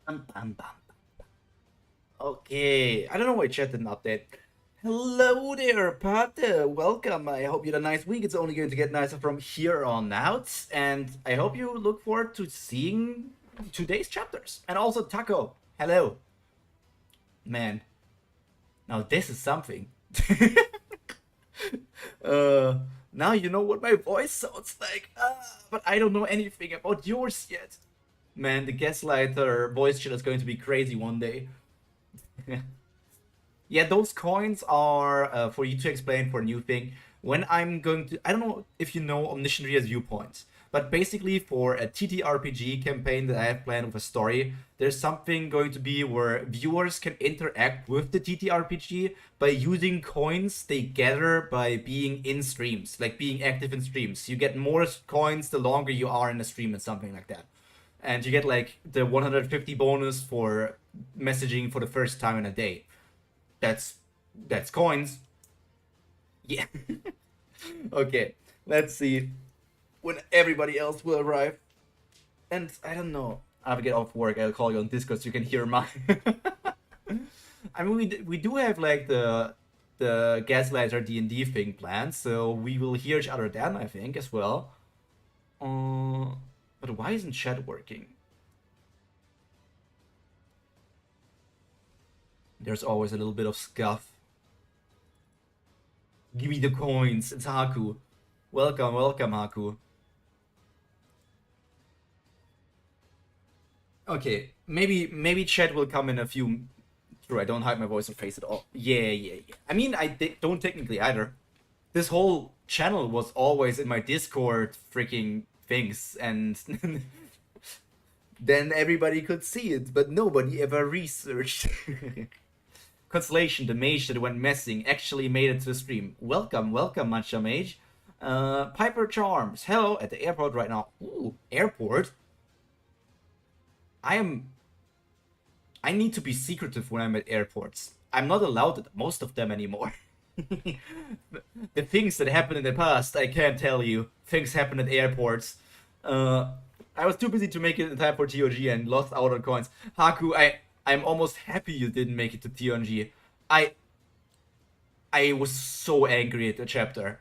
Bum, bum, bum. Okay, I don't know why chat didn't update. Hello there, Pate. Welcome. I hope you had a nice week. It's only going to get nicer from here on out. And I hope you look forward to seeing today's chapters. And also, Taco. Hello. Man, now this is something. uh, now you know what my voice sounds like. But I don't know anything about yours yet. Man, the Gaslighter voice chat is going to be crazy one day. Yeah, those coins are for you to explain for a new thing. When I'm going to, I don't know if you know Omniscient as viewpoints, but basically for a TTRPG campaign that I have planned with a story, there's something going to be where viewers can interact with the TTRPG by using coins they gather by being in streams, like being active in streams. You get more coins the longer you are in a stream and something like that. And you get like the 150 bonus for messaging for the first time in a day. That's coins. Yeah. Okay. Let's see when everybody else will arrive. And I don't know. I'll get off work. I'll call you on Discord so you can hear my. I mean, we do have like the Gaslighter D&D thing planned, so we will hear each other then, I think, as well. But why isn't chat working? There's always a little bit of scuff. Give me the coins. It's Haku. Welcome, welcome, Haku. Okay, maybe chat will come in a few. True, I don't hide my voice or face at all. Yeah. I mean, don't technically either. This whole channel was always in my Discord freaking things, and then everybody could see it, but nobody ever researched. Constellation, the mage that went messing, actually made it to the stream. Welcome, Matcha Mage. Piper Charms, hello, at the airport right now. Ooh, airport? I need to be secretive when I'm at airports. I'm not allowed at most of them anymore. The things that happened in the past, I can't tell you. Things happen at airports. I was too busy to make it in time for TOG and lost out on coins. Haku, I'm almost happy you didn't make it to TOG. I was so angry at the chapter.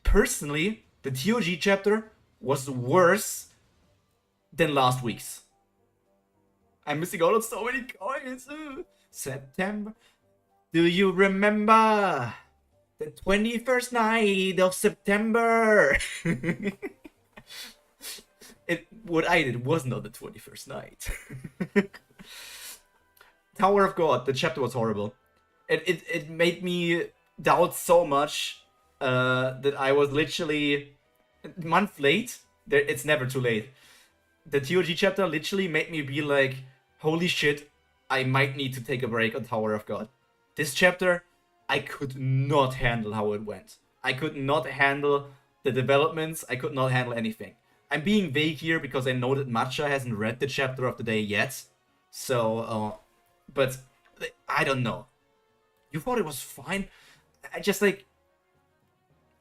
Personally, the TOG chapter was worse than last week's. I'm missing out on so many coins. September. Do you remember the 21st night of September? What I did was not the 21st night. Tower of God, the chapter was horrible. It made me doubt so much that I was literally a month late. It's never too late. The TOG chapter literally made me be like, holy shit, I might need to take a break on Tower of God. This chapter, I could not handle how it went. I could not handle the developments. I could not handle anything. I'm being vague here because I know that Matcha hasn't read the chapter of the day yet. So, but I don't know. You thought it was fine? I just like,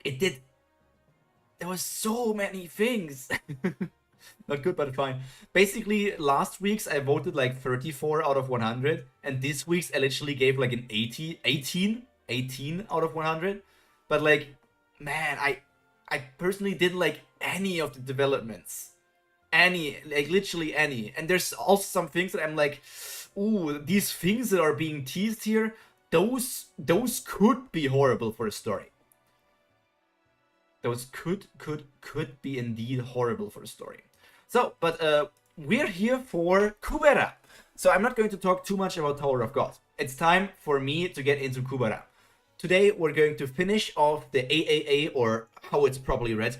it did. There was so many things. Not good, but fine. Basically, last week's I voted like 34 out of 100, and this week's I literally gave like an 18 out of 100. But like, man, I personally didn't like any of the developments. Any, like literally any. And there's also some things that I'm like, ooh, these things that are being teased here, those could be horrible for a story. Those could be indeed horrible for the story. So, but we're here for Kubera. So I'm not going to talk too much about Tower of God. It's time for me to get into Kubera. Today we're going to finish off the AAA, or how it's probably read,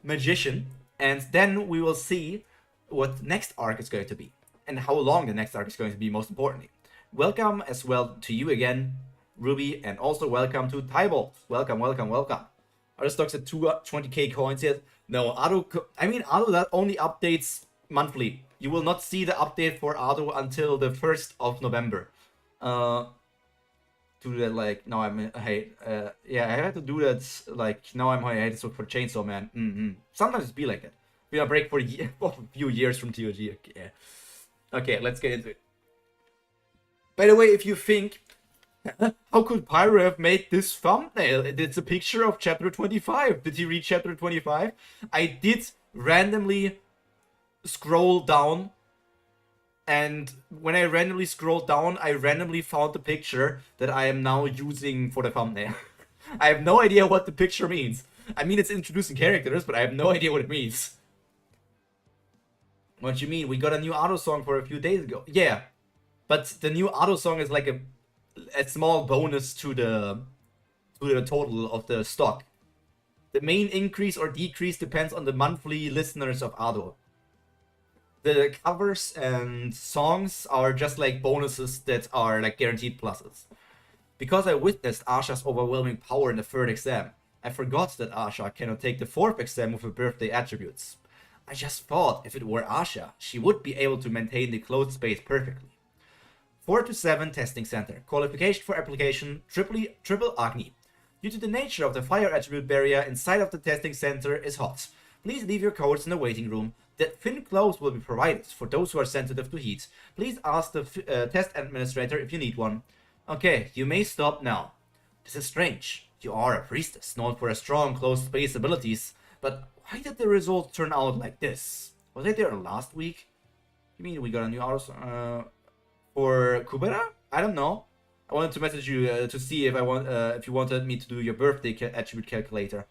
Magician, and then we will see what next arc is going to be, and how long the next arc is going to be, most importantly. Welcome as well to you again, Ruby, and also welcome to Tybalt. Welcome. Are the stocks at 20k coins yet? No, Ado, Ado that only updates monthly. You will not see the update for Ado until the 1st of November. Do that like, now I'm, hey, yeah, I had to do that, like, now I'm, I had to look for Chainsaw Man. Sometimes it be like that. We are break for a few years from TOG, okay. Okay, let's get into it. By the way, if you think, how could Pyro have made this thumbnail? It's a picture of chapter 25. Did he read chapter 25? I did randomly scroll down, and when I randomly scrolled down, I randomly found the picture that I am now using for the thumbnail. I have no idea what the picture means. I mean, it's introducing characters, but I have no idea what it means. What you mean? We got a new auto song for a few days ago. Yeah, but the new auto song is like a small bonus to the total of the stock. The main increase or decrease depends on the monthly listeners of Ado. The covers and songs are just like bonuses that are like guaranteed pluses. Because I witnessed Asha's overwhelming power in the third exam, I forgot that Asha cannot take the fourth exam with her birthday attributes. I just thought if it were Asha, she would be able to maintain the closed space perfectly. 4 to 7 testing center. Qualification for application triple Agni. Due to the nature of the fire attribute barrier inside of the testing center is hot. Please leave your coats in the waiting room. That thin clothes will be provided for those who are sensitive to heat. Please ask the test administrator if you need one. Okay, you may stop now. This is strange. You are a priestess known for her strong closed space abilities, but why did the results turn out like this? Was I there last week? You mean we got a new auto for Kubera? I don't know. I wanted to message you to see if you wanted me to do your birthday attribute calculator.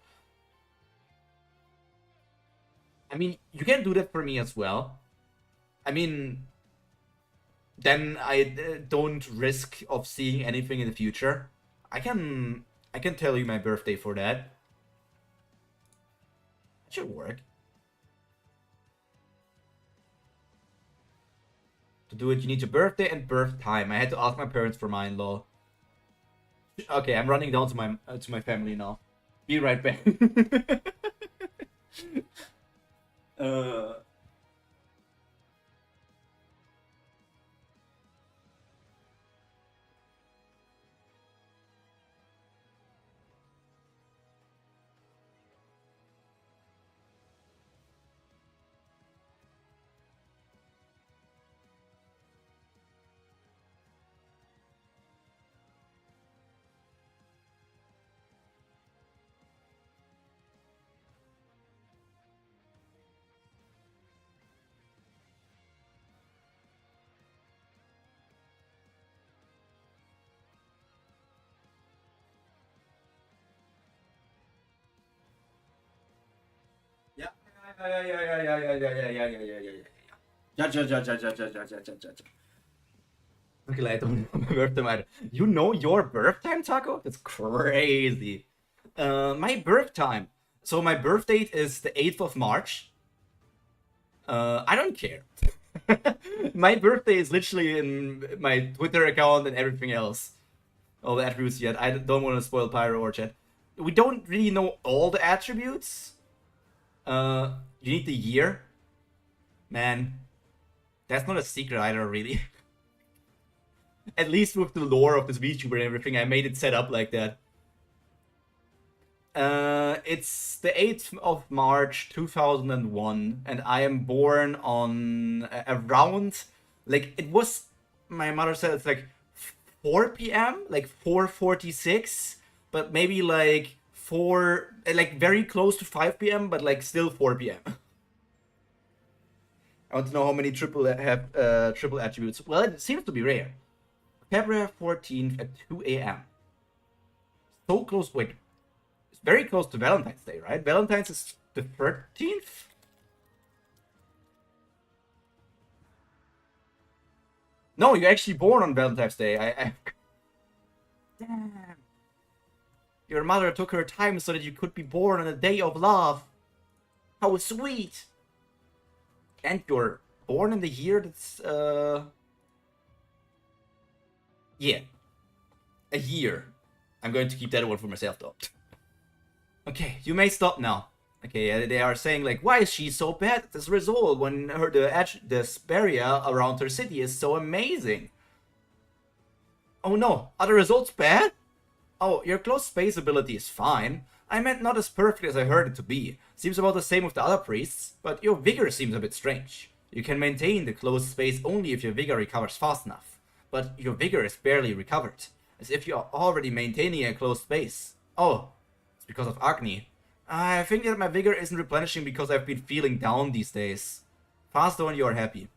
I mean, you can do that for me as well. I mean, then I don't risk of seeing anything in the future. I can tell you my birthday for that. That should work. To do it, you need your birthday and birth time. I had to ask my parents for mine, lol. Okay, I'm running down to my family now. Be right back. Yeah. Okay, I don't know my birth time either. You know your birth time, Taco? That's crazy. My birth time. So my birth date is the 8th of March. I don't care. My birthday is literally in my Twitter account and everything else. All the attributes yet. I don't want to spoil Pyro or chat. We don't really know all the attributes. You need the year. Man, that's not a secret either, really. At least with the lore of this VTuber and everything, I made it set up like that. It's the 8th of March 2001, and I am born on around, like, it was, my mother said it's like 4 p.m., like 4:46, but maybe like 4, like very close to 5 p.m., but like still 4 p.m. I want to know how many triple attributes. Well, it seems to be rare. February 14th at 2 a.m. So close, wait. It's very close to Valentine's Day, right? Valentine's is the 13th? No, you're actually born on Valentine's Day. Damn. Your mother took her time so that you could be born on a day of love. How sweet. And you're born in the year that's, yeah. A year. I'm going to keep that one for myself, though. Okay, you may stop now. Okay, they are saying, like, why is she so bad at this result when the barrier around her city is so amazing? Oh no, are the results bad? Oh, your closed space ability is fine. I meant not as perfect as I heard it to be. Seems about the same with the other priests, but your vigor seems a bit strange. You can maintain the closed space only if your vigor recovers fast enough. But your vigor is barely recovered, as if you are already maintaining a closed space. Oh, it's because of Agni. I think that my vigor isn't replenishing because I've been feeling down these days. Faster when you are happy.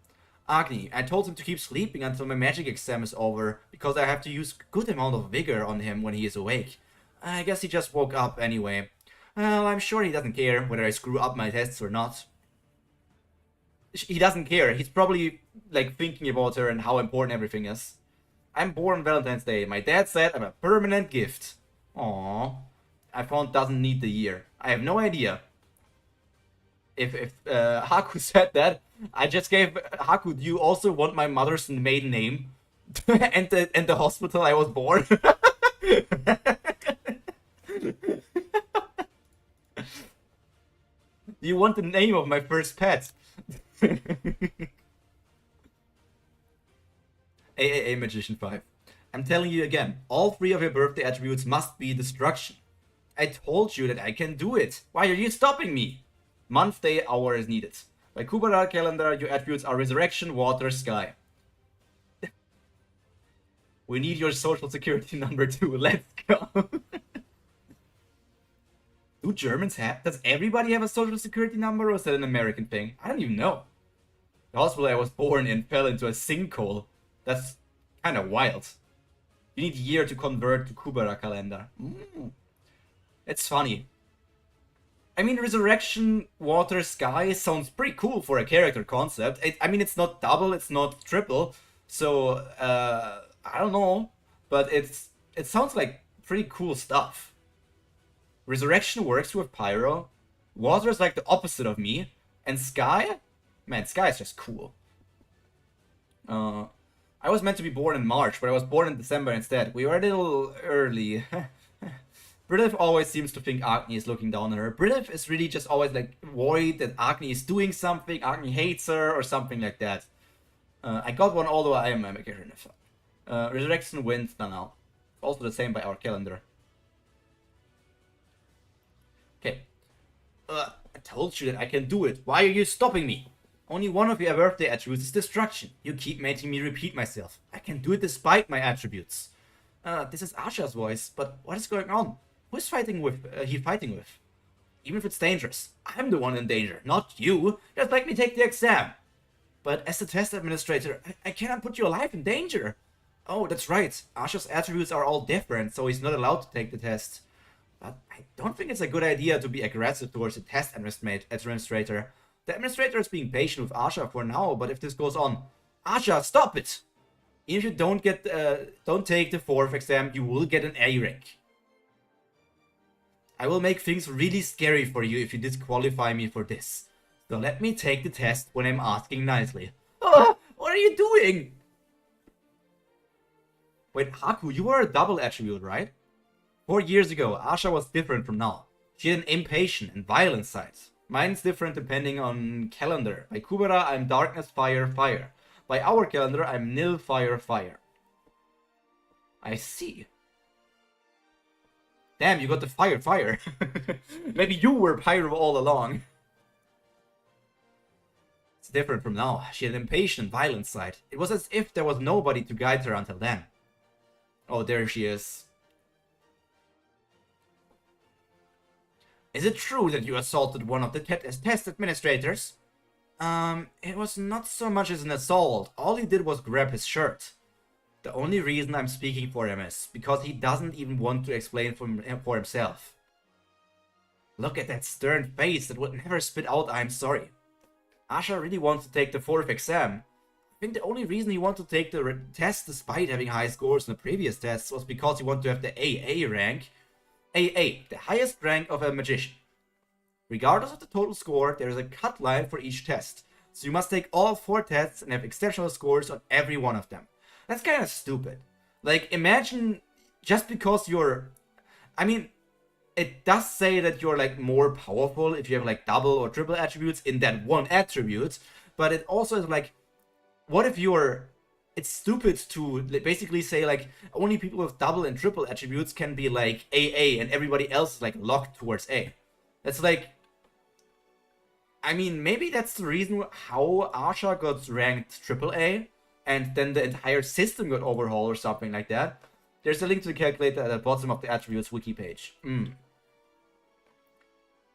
Agni, I told him to keep sleeping until my magic exam is over, because I have to use a good amount of vigor on him when he is awake. I guess he just woke up anyway. Well, I'm sure he doesn't care whether I screw up my tests or not. He doesn't care. He's probably, like, thinking about her and how important everything is. I'm born Valentine's Day. My dad said I'm a permanent gift. Aww. I found doesn't need the year. I have no idea. If Haku said that, I just gave Haku, do you also want my mother's maiden name? and the hospital I was born? Do you want the name of my first pet? AAA Magician 5. I'm telling you again, all 3 of your birthday attributes must be destruction. I told you that I can do it. Why are you stopping me? Month, day, hour is needed. By Kubera calendar, your attributes are resurrection, water, sky. We need your social security number too. Let's go. Do Germans have... Does everybody have a social security number, or is that an American thing? I don't even know. The hospital I was born in fell into a sinkhole. That's kind of wild. You need year to convert to Kubera calendar. It's funny. I mean, Resurrection, Water, Sky sounds pretty cool for a character concept. I mean, it's not double, it's not triple. So, I don't know. But it sounds like pretty cool stuff. Resurrection works with Pyro. Water is like the opposite of me. And Sky? Man, Sky is just cool. I was meant to be born in March, but I was born in December instead. We were a little early. Brilliff always seems to think Agni is looking down on her. Brilliff is really just always like worried that Agni is doing something, Agni hates her, or something like that. I got one, although I am a magician. Resurrection wins now. Also the same by our calendar. Okay. I told you that I can do it. Why are you stopping me? Only one of your birthday attributes is destruction. You keep making me repeat myself. I can do it despite my attributes. This is Asha's voice, but what is going on? Who is fighting with? He fighting with? Even if it's dangerous, I'm the one in danger, not you. Just let me take the exam. But as the test administrator, I cannot put your life in danger. Oh, that's right. Asha's attributes are all different, so he's not allowed to take the test. But I don't think it's a good idea to be aggressive towards the test administrator. The administrator is being patient with Asha for now, but if this goes on, Asha, stop it! If you don't take the 4th exam, you will get an A rank. I will make things really scary for you if you disqualify me for this. So let me take the test when I'm asking nicely. Oh, what are you doing? Wait, Haku, you were a double attribute, right? 4 years ago, Asha was different from now. She had an impatient and violent side. Mine's different depending on calendar. By Kubera, I'm darkness, fire, fire. By our calendar, I'm nil, fire, fire. I see. Damn, you got the fire, fire. Maybe you were Pyro all along. It's different from now. She had an impatient, violent side. It was as if there was nobody to guide her until then. Oh, there she is. Is it true that you assaulted one of the test administrators? It was not so much as an assault. All he did was grab his shirt. The only reason I'm speaking for him is because he doesn't even want to explain for himself. Look at that stern face that would never spit out I'm sorry. Asha really wants to take the 4th exam. I think the only reason he wanted to take the test despite having high scores in the previous tests was because he wanted to have the AA rank. AA, the highest rank of a magician. Regardless of the total score, there is a cut line for each test. So you must take all 4 tests and have exceptional scores on every one of them. That's kind of stupid. Like, imagine just because you're... I mean, it does say that you're, like, more powerful if you have, like, double or triple attributes in that one attribute. But it also is, like, what if you're... It's stupid to basically say, like, only people with double and triple attributes can be, like, AA and everybody else is, like, locked towards A. That's, like... I mean, maybe that's the reason how Asha got ranked AAA, and then the entire system got overhauled or something like that. There's a link to the calculator at the bottom of the attributes wiki page.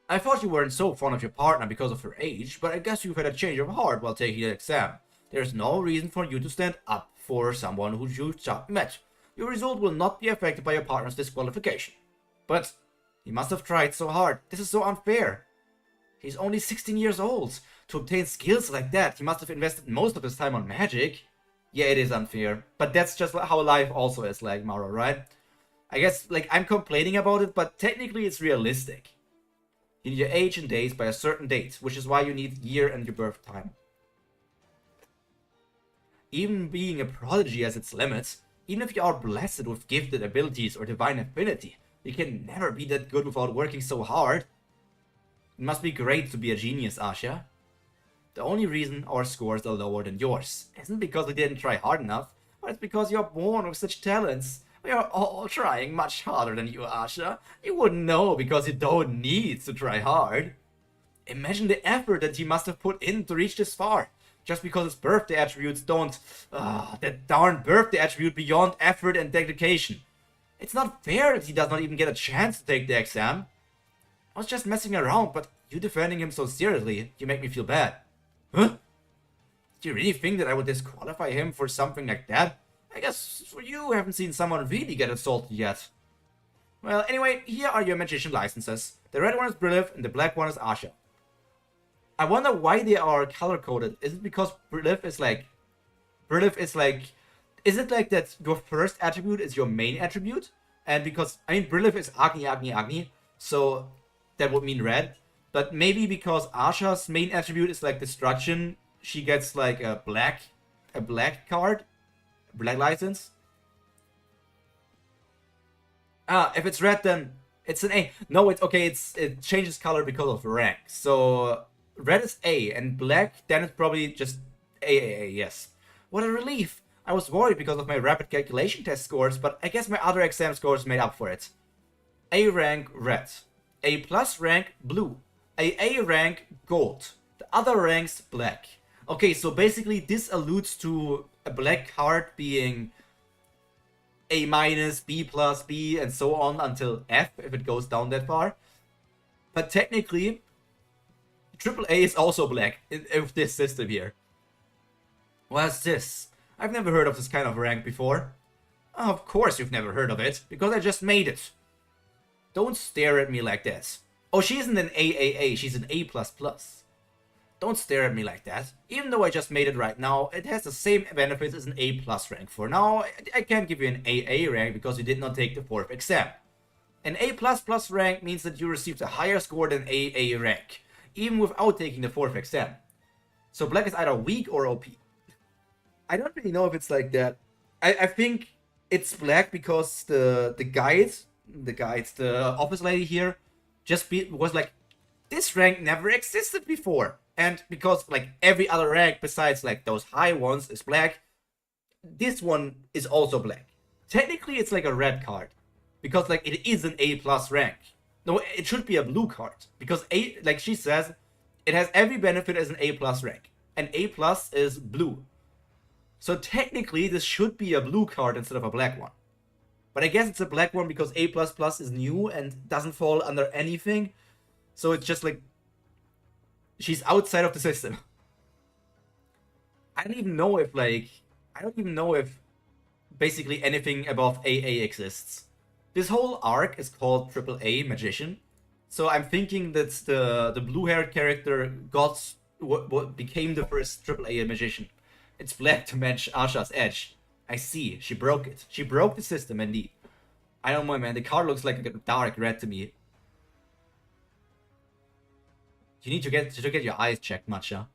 I thought you weren't so fond of your partner because of her age, but I guess you've had a change of heart while taking the exam. There's no reason for you to stand up for someone who you just met. Your result will not be affected by your partner's disqualification. But he must have tried so hard. This is so unfair. He's only 16 years old. To obtain skills like that, he must have invested most of his time on magic. Yeah, it is unfair. But that's just how life also is, like, Mara, right? I guess, like, I'm complaining about it, but technically it's realistic. You need your age and days by a certain date, which is why you need year and your birth time. Even being a prodigy has its limits. Even if you are blessed with gifted abilities or divine affinity, you can never be that good without working so hard. It must be great to be a genius, Asha. The only reason our scores are lower than yours isn't because we didn't try hard enough, but it's because you're born with such talents. We are all trying much harder than you, Asha. You wouldn't know because you don't need to try hard. Imagine the effort that he must have put in to reach this far. Just because his birthday attributes don't... that darn birthday attribute beyond effort and dedication. It's not fair that he does not even get a chance to take the exam. I was just messing around, but you defending him so seriously, you make me feel bad. Huh? Do you really think that I would disqualify him for something like that? I guess for you haven't seen someone really get assaulted yet. Well, anyway, here are your magician licenses. The red one is Brilith and the black one is Asha. I wonder why they are color-coded. Is it because Brilith is like... Is it like that your first attribute is your main attribute? And because, I mean, Brilith is Agni, Agni, Agni. So that would mean red. But maybe because Asha's main attribute is like destruction, she gets like a black card. Black license. If it's red, then it's an A. No, it's okay. It changes color because of rank. So red is A, and black, then it's probably just A. Yes. What a relief. I was worried because of my rapid calculation test scores, but I guess my other exam scores made up for it. A rank red. A plus rank blue. A rank gold. The other ranks black. Okay, so basically this alludes to a black card being A minus, B plus, B, and so on until F if it goes down that far. But technically, AAA is also black with this system here. What's this? I've never heard of this kind of rank before. Oh, of course you've never heard of it, because I just made it. Don't stare at me like that. Oh, she isn't an AAA, she's an A++. Don't stare at me like that. Even though I just made it right now, it has the same benefits as an A+ rank. For now, I can't give you an AA rank because you did not take the 4th exam. An A++ rank means that you received a higher score than AA rank, even without taking the 4th exam. So black is either weak or OP. I don't really know if it's like that. I think it's black because the office lady here was like, this rank never existed before. And because like every other rank besides like those high ones is black, this one is also black. Technically it's like a red card because like it is an A+ rank. No, it should be a blue card because A, like she says, it has every benefit as an A+ rank. And A+ is blue. So technically this should be a blue card instead of a black one. But I guess it's a black one because A++ is new and doesn't fall under anything. So it's just like she's outside of the system. I don't even know if basically anything above AA exists. This whole arc is called AAA Magician. So I'm thinking that the blue-haired character what became the first AAA Magician. It's black to match Asha's edge. I see, she broke it. She broke the system indeed. I don't know, man, the card looks like a dark red to me. You need to get your eyes checked, Matcha.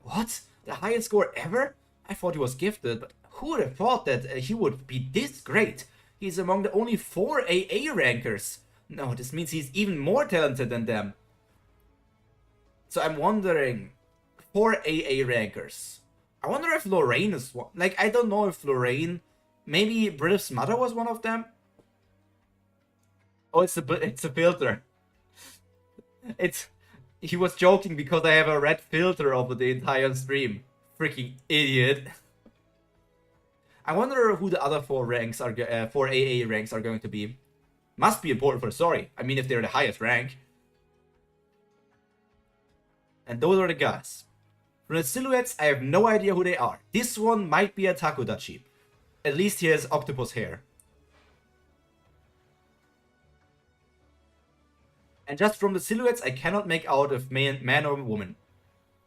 What? The highest score ever? I thought he was gifted, but who would have thought that he would be this great? He's among the only 4 AA rankers. No, this means he's even more talented than them. So I'm wondering, 4 AA rankers. I wonder if Lorraine is one. Like, I don't know if Lorraine... Maybe Brilith's mother was one of them? Oh, it's a filter. It's... He was joking because I have a red filter over the entire stream. Freaking idiot. I wonder who the other 4 ranks are, 4 AA ranks are going to be. Must be important for the story. I mean, if they're the highest rank. And those are the guys. From the silhouettes, I have no idea who they are. This one might be a Takudachi. At least he has octopus hair. And just from the silhouettes, I cannot make out if man or woman.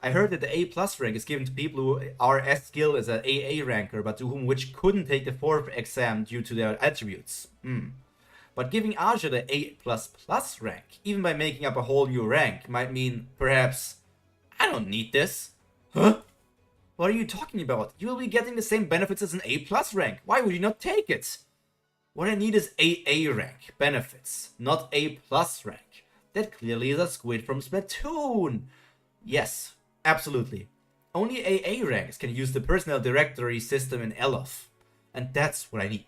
I heard that the A+ rank is given to people who are as skilled as an AA ranker, but to whom which couldn't take the 4th exam due to their attributes. But giving Asha the A++ rank, even by making up a whole new rank, might mean, perhaps, I don't need this. Huh? What are you talking about? You will be getting the same benefits as an A+ rank. Why would you not take it? What I need is AA rank benefits, not A+ rank. That clearly is a squid from Splatoon. Yes, absolutely. Only AA ranks can use the personnel directory system in Elof. And that's what I need.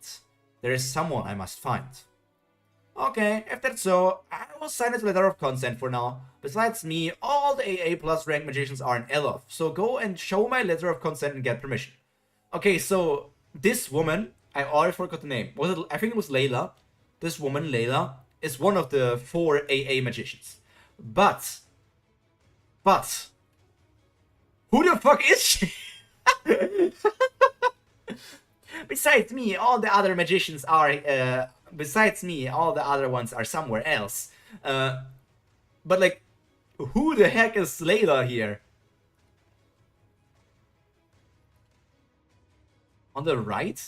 There is someone I must find. Okay, if that's so, I will sign a letter of consent for now. Besides me, all the AA+ rank magicians are in Elof, so go and show my letter of consent and get permission. Okay, so this woman, I already forgot the name. I think it was Layla. This woman, Layla, is one of the 4 AA magicians. But, who the fuck is she? Besides me, all the other magicians are, besides me, all the other ones are somewhere else. But like, who the heck is Layla here? On the right?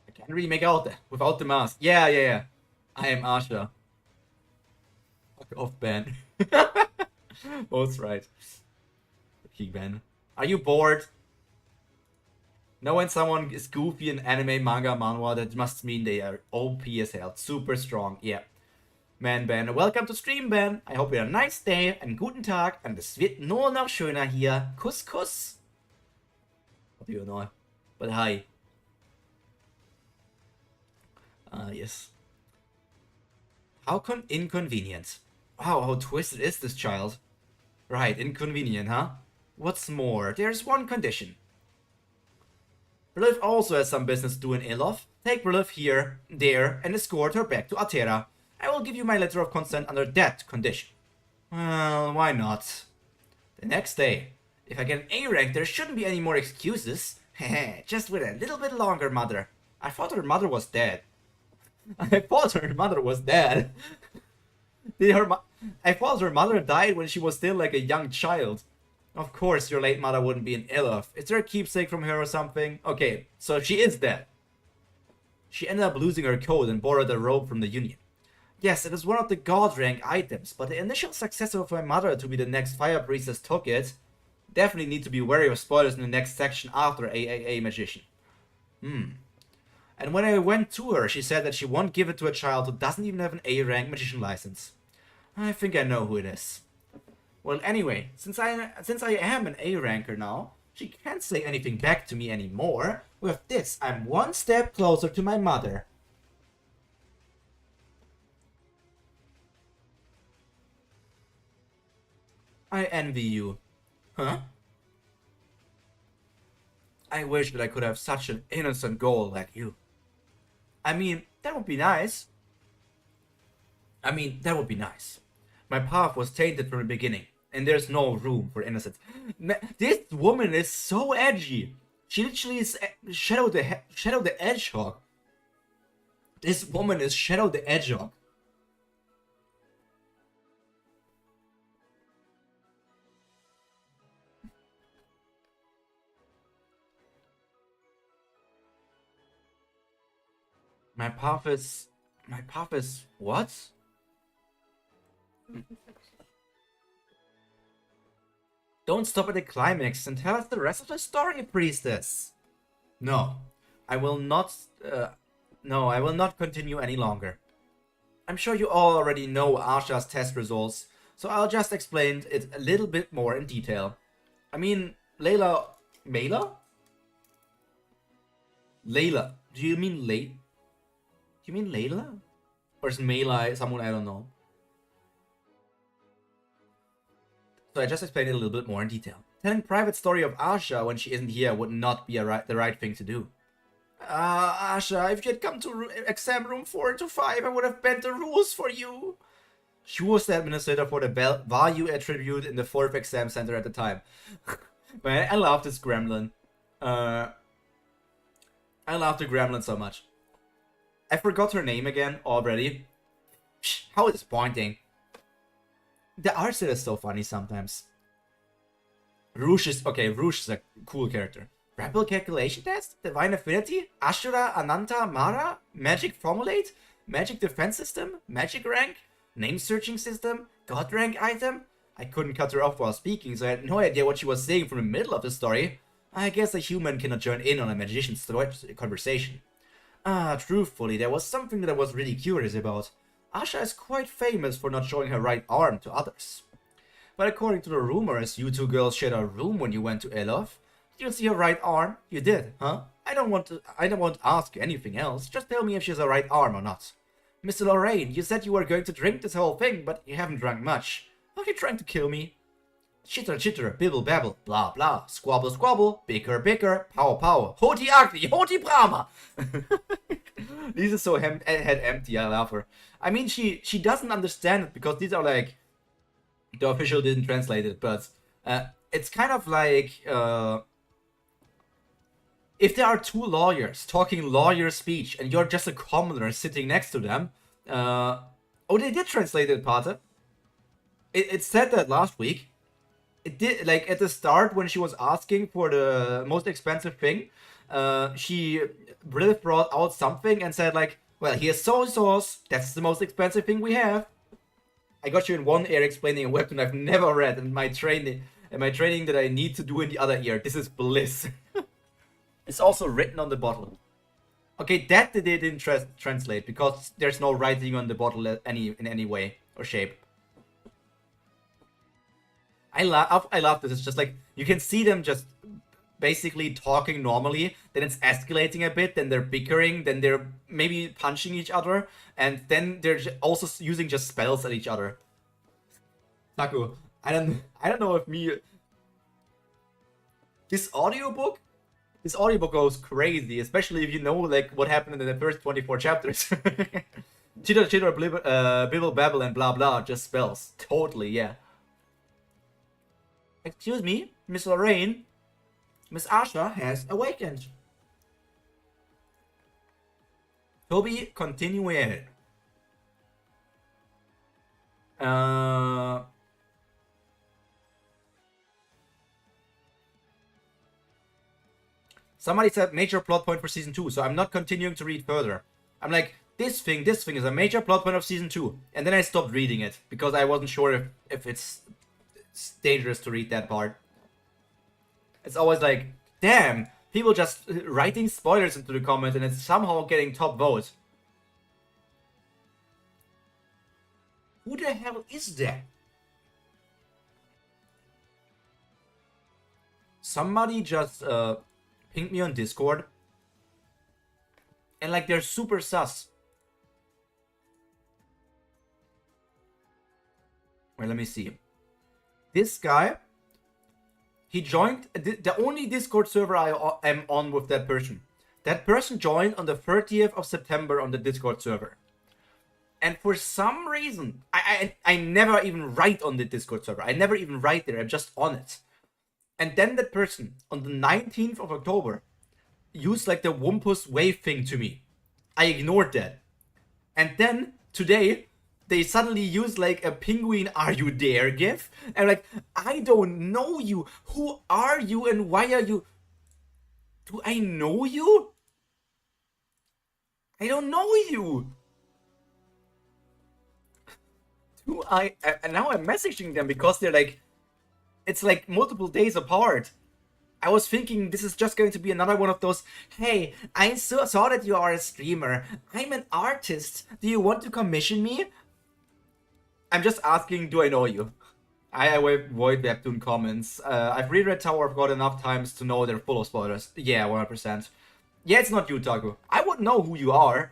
I can't really make out that without the mask. Yeah. I am Asha. Fuck off, Ben. Both right. Okay, Ben. Are you bored? No, when someone is goofy in anime, manga, manhwa, that must mean they are OP as hell. Super strong, yeah. Man, Ben, welcome to stream, Ben. I hope you had a nice day, einen guten Tag, und es wird nur noch schöner hier. Kuss, Kuss. What do you know? But hi. Yes. How inconvenient. Wow, how twisted is this child? Right, inconvenient, huh? What's more, there's one condition. Brilith also has some business to do in Elof. Take Brilith here, there, and escort her back to Atera. I will give you my letter of consent under that condition. Well, why not? The next day. If I get an A rank, there shouldn't be any more excuses. Heh, just wait a little bit longer, mother. I thought her mother was dead. I thought her mother died when she was still like a young child. Of course your late mother wouldn't be an Elof. Is there a keepsake from her or something? Okay, so she is dead. She ended up losing her code and borrowed a robe from the Union. Yes, it is one of the god rank items, but the initial successor of my mother to be the next fire priestess took it. Definitely need to be wary of spoilers in the next section after AAA Magician. And when I went to her, she said that she won't give it to a child who doesn't even have an A rank magician license. I think I know who it is. Well, anyway, since I am an A ranker now, she can't say anything back to me anymore. With this, I'm one step closer to my mother. I envy you. Huh? I wish that I could have such an innocent goal like you. I mean, that would be nice. My path was tainted from the beginning, and there's no room for innocence. This woman is so edgy. She literally is Shadow the Hedgehog. This woman is Shadow the Hedgehog. My path is what? Don't stop at the climax and tell us the rest of the story, priestess. No, I will not. No, I will not continue any longer. I'm sure you all already know Asha's test results, so I'll just explain it a little bit more in detail. I mean, Mela? Layla. Do you mean Do you mean Layla? Or is Melee someone I don't know? So I just explained it a little bit more in detail. Telling private story of Asha when she isn't here would not be the right thing to do. Asha, if you had come to exam room 4 to 5, I would have bent the rules for you. She was the administrator for the value attribute in the 4th exam center at the time. Man, I love this gremlin. I love the gremlin so much. I forgot her name again already. How disappointing. The art style is so funny sometimes. Rouge is a cool character. Rebel Calculation Test? Divine Affinity? Ashura, Ananta, Mara? Magic Formulate? Magic Defense System? Magic Rank? Name Searching System? God Rank Item? I couldn't cut her off while speaking, so I had no idea what she was saying from the middle of the story. I guess a human cannot join in on a magician's conversation. Truthfully, there was something that I was really curious about. Asha is quite famous for not showing her right arm to others. But according to the rumors, you two girls shared a room when you went to Elof. Did you see her right arm? You did, huh? I don't want to ask you anything else. Just tell me if she has a right arm or not. Mr. Lorraine, you said you were going to drink this whole thing, but you haven't drunk much. Are you trying to kill me? Chitter chitter, bibble babble, blah blah, squabble squabble, bicker bicker, pow pow, hoti agni, hoti brahma. These are so head empty, I love her. I mean, she doesn't understand it because these are like, the official didn't translate it, but it's kind of like, if there are two lawyers talking lawyer speech and you're just a commoner sitting next to them, oh, they did translate it, Pater. It said that last week. It did, like, at the start when she was asking for the most expensive thing, she really brought out something and said like, well, here's soy sauce, that's the most expensive thing we have. I got you in one ear explaining a webtoon I've never read in my training that I need to do in the other ear. This is bliss. It's also written on the bottle. Okay, that they didn't translate because there's no writing on the bottle in any way or shape. I love this. It's just like, you can see them just basically talking normally, then it's escalating a bit, then they're bickering, then they're maybe punching each other, and then they're also using just spells at each other. Taku, I don't know if me... This audiobook goes crazy, especially if you know like what happened in the first 24 chapters. Chitter chitter bibble babble and blah blah, just spells. Totally, yeah. Excuse me, Miss Lorraine. Miss Asha has awakened. Toby, continuer. Somebody said major plot point for season 2, so I'm not continuing to read further. I'm like, this thing is a major plot point of season 2. And then I stopped reading it, because I wasn't sure if it's dangerous to read that part. It's always like, damn, people just writing spoilers into the comments and it's somehow getting top votes. Who the hell is that? Somebody just pinged me on Discord. And like, they're super sus. Well, let me see. This guy, he joined the only Discord server I am on with that person. That person joined on the 30th of September on the Discord server. And for some reason, I never even write on the Discord server. I never even write there. I'm just on it. And then that person, on the 19th of October, used like the Wumpus wave thing to me. I ignored that. And then, today, they suddenly use like a penguin "Are you there?" gif. And like, I don't know you. Who are you and why are you? Do I know you? I don't know you. And now I'm messaging them because they're like, it's like multiple days apart. I was thinking this is just going to be another one of those, hey, I saw that you are a streamer. I'm an artist. Do you want to commission me? I'm just asking, do I know you? I avoid Webtoon comments. I've reread Tower of God enough times to know they're full of spoilers. Yeah, 100%. Yeah, it's not you, Taku. I wouldn't know who you are.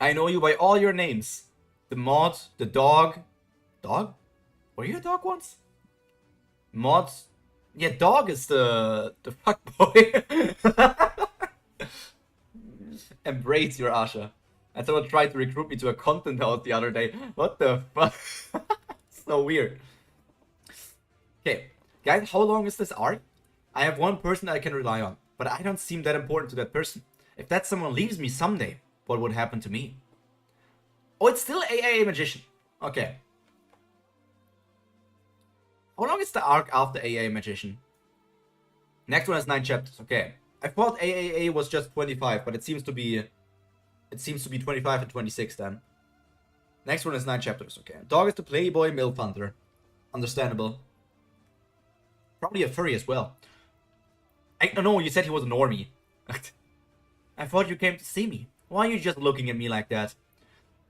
I know you by all your names. The mod, the dog. Dog? Were you a dog once? Mod. Yeah, dog is the fuckboy. Embrace your Asha. And someone tried to recruit me to a content house the other day. What the fuck? So weird. Okay, guys, how long is this arc? I have one person I can rely on, but I don't seem that important to that person. If that someone leaves me someday, what would happen to me? Oh, it's still AAA Magician. Okay. How long is the arc after AAA Magician? Next one has 9 chapters. Okay. I thought AAA was just 25, but it seems to be 25 and 26 then. Next one is 9 chapters. Okay. Dog is the playboy milf hunter. Understandable. Probably a furry as well. I don't know, you said he was a normie. I thought you came to see me. Why are you just looking at me like that?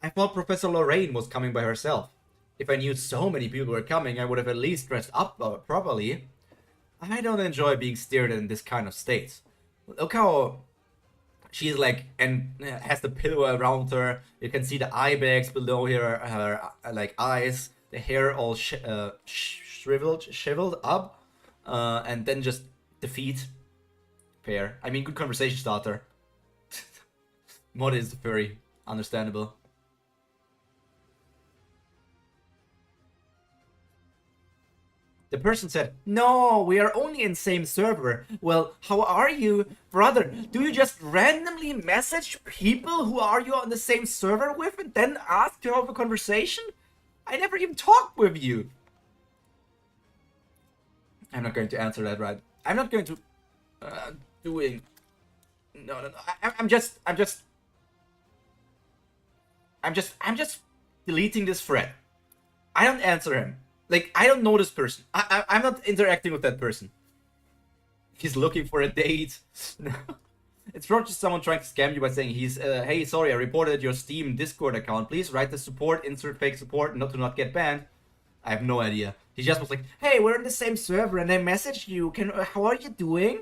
I thought Professor Lorraine was coming by herself. If I knew so many people were coming, I would have at least dressed up properly. I don't enjoy being stared at in this kind of state. Look how she's like, and has the pillow around her. You can see the eye bags below her like eyes. The hair all shriveled up. And then just the feet. Fair. I mean, good conversation starter. Mod is the furry. Understandable. The person said, no, we are only in same server. Well, how are you? Brother, do you just randomly message people who are you on the same server with and then ask to have a conversation? I never even talked with you. I'm not going to answer that right. I'm not going to... No. I'm just deleting this thread. I don't answer him. Like, I don't know this person. I'm not interacting with that person. He's looking for a date. It's probably just someone trying to scam you by saying hey, sorry, I reported your Steam Discord account. Please write the support, insert fake support, not to not get banned. I have no idea. He just was like, hey, we're in the same server and I messaged you. How are you doing?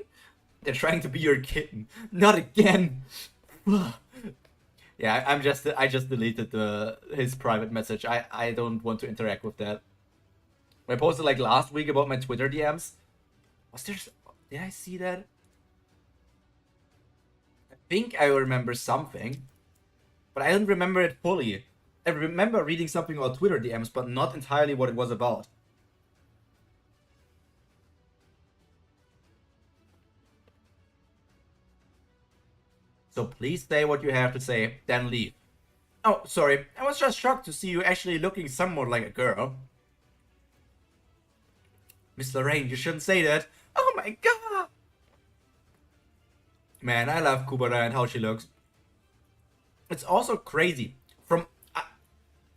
They're trying to be your kitten. Not again. Yeah, I just deleted his private message. I don't want to interact with that. I posted like last week about my Twitter DMs. Did I see that? I think I remember something, but I don't remember it fully. I remember reading something about Twitter DMs, but not entirely what it was about. So please say what you have to say, then leave. Oh, sorry. I was just shocked to see you actually looking somewhat like a girl. Miss Lorraine, you shouldn't say that. Oh my god! Man, I love Kubera and how she looks. It's also crazy.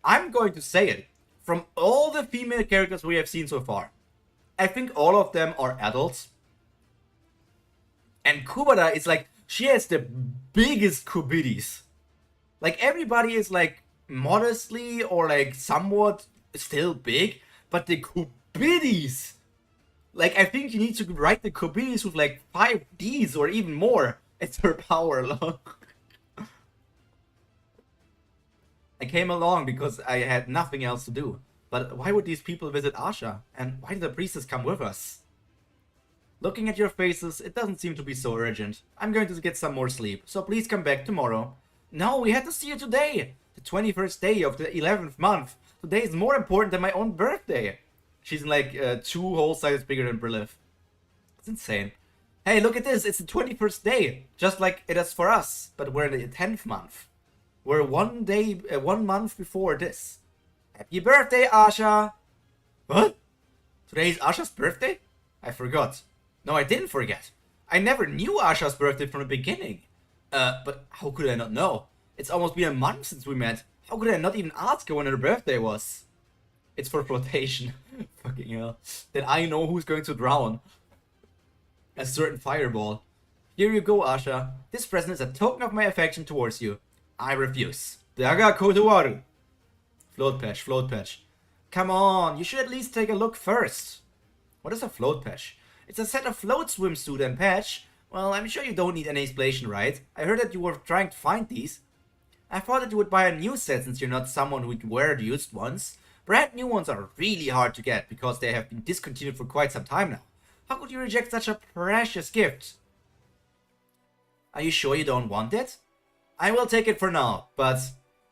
I'm going to say it. From all the female characters we have seen so far, I think all of them are adults. And Kubera is like, she has the biggest kubitis. Like, everybody is like modestly or like somewhat still big, but the kubitis, like, I think you need to write the kubitis with like 5 Ds or even more. It's her power alone. I came along because I had nothing else to do. But why would these people visit Asha? And why did the priestess come with us? Looking at your faces, it doesn't seem to be so urgent. I'm going to get some more sleep, so please come back tomorrow. No, we had to see you today! The 21st day of the 11th month. Today is more important than my own birthday. She's like 2 whole sizes bigger than Brilith. It's insane. Hey, look at this! It's the 21st day! Just like it is for us, but we're in the 10th month. We're 1 month before this. Happy birthday, Asha! What? Today is Asha's birthday? I forgot. No, I didn't forget. I never knew Asha's birthday from the beginning. But how could I not know? It's almost been a month since we met. How could I not even ask her when her birthday was? It's for flotation. Fucking hell. Then I know who's going to drown. A certain fireball. Here you go, Asha. This present is a token of my affection towards you. I refuse. Daga kotowaru. Float patch, float patch. Come on, you should at least take a look first. What is a float patch? It's a set of float swimsuit and patch. Well, I'm sure you don't need any explanation, right? I heard that you were trying to find these. I thought that you would buy a new set since you're not someone who would wear the used ones. Brand new ones are really hard to get because they have been discontinued for quite some time now. How could you reject such a precious gift? Are you sure you don't want it? I will take it for now, but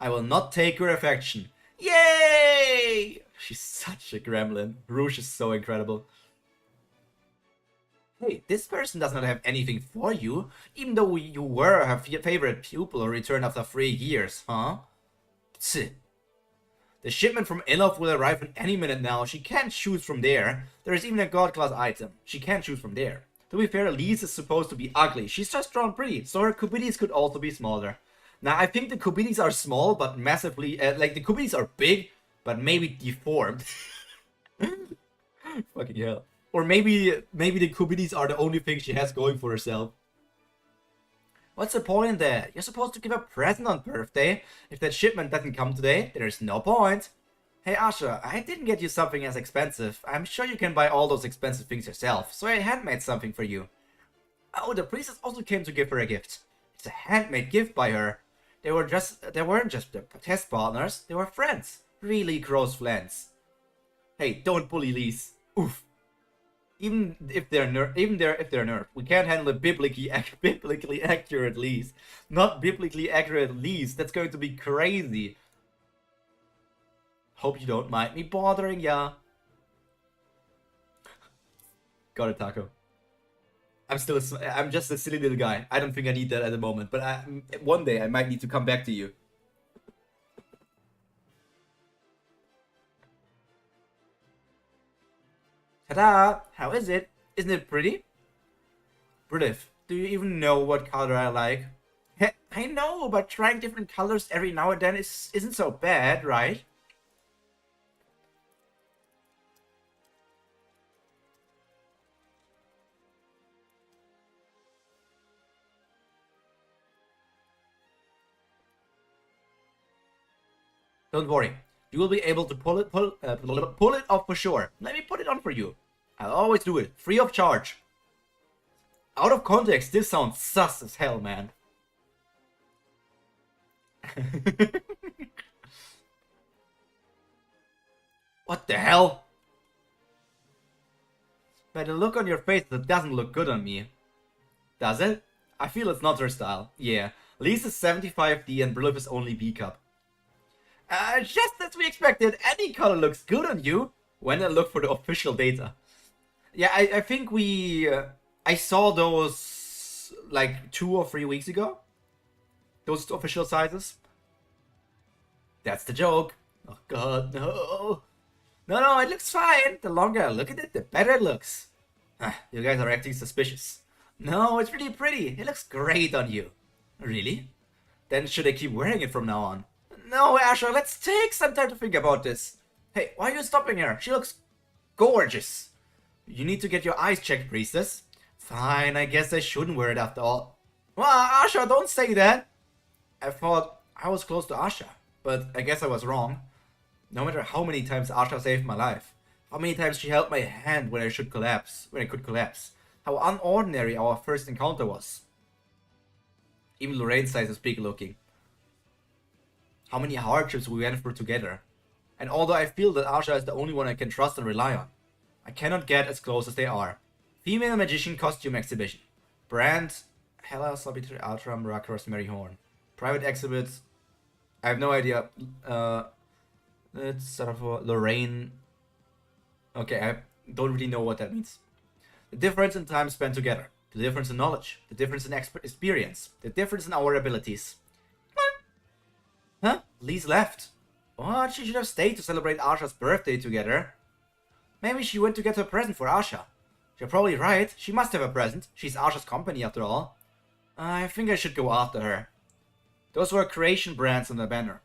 I will not take your affection. Yay! She's such a gremlin. Rouge is so incredible. Hey, this person does not have anything for you, even though you were her favorite pupil who returned after 3 years, huh? Tch. The shipment from Ilov will arrive in any minute now. She can't choose from there. There is even a god class item. She can't choose from there. To be fair, Lise is supposed to be ugly. She's just drawn pretty, so her kubitis could also be smaller. Now, I think the kubitis are small, but massively... like, the kubitis are big, but maybe deformed. Fucking hell. Or maybe the kubitis are the only thing she has going for herself. What's the point in that? You're supposed to give a present on birthday. If that shipment doesn't come today, there's no point. Hey Asha, I didn't get you something as expensive. I'm sure you can buy all those expensive things yourself, so I handmade something for you. Oh, the priestess also came to give her a gift. It's a handmade gift by her. They weren't just test partners, they were friends. Really close friends. Hey, don't bully Lise. Oof. Even if they're nerfed, we can't handle a biblically accurate Lise. Not biblically accurate Lise. That's going to be crazy. Hope you don't mind me bothering ya. Got it, Taco. I'm just a silly little guy. I don't think I need that at the moment, but one day I might need to come back to you. Ta-da! How is it? Isn't it pretty? Brilliant. Do you even know what color I like? I know, but trying different colors every now and then isn't so bad, right? Don't worry. You will be able to pull it off for sure. Let me put it on for you. I'll always do it, free of charge. Out of context, this sounds sus as hell, man. What the hell? By the look on your face, that doesn't look good on me. Does it? I feel it's not her style. Yeah, Lise is 75D and Brilliff is only B cup. Just as we expected, any color looks good on you. When I look for the official data. Yeah, I think I saw those like 2 or 3 weeks ago. Those official sizes. That's the joke. Oh god, no. No, it looks fine. The longer I look at it, the better it looks. You guys are acting suspicious. No, it's really pretty. It looks great on you. Really? Then should I keep wearing it from now on? No, Asha, let's take some time to think about this. Hey, why are you stopping her? She looks gorgeous. You need to get your eyes checked, priestess. Fine, I guess I shouldn't wear it after all. Well, Asha, don't say that. I thought I was close to Asha, but I guess I was wrong. No matter how many times Asha saved my life, how many times she held my hand when I could collapse, how unordinary our first encounter was. Even Lorraine's eyes is big looking. How many hardships we went through together. And although I feel that Asha is the only one I can trust and rely on, I cannot get as close as they are. Female Magician Costume Exhibition. Brand, Hella, Sabitri, Ultra, Miraculous, Mary Horn. Private exhibits, I have no idea. It's sort of a Lorraine. Okay, I don't really know what that means. The difference in time spent together. The difference in knowledge. The difference in experience. The difference in our abilities. Huh? Lise left. What? She should have stayed to celebrate Asha's birthday together. Maybe she went to get her present for Asha. You're probably right. She must have a present. She's Asha's company after all. I think I should go after her. Those were creation brands on the banner.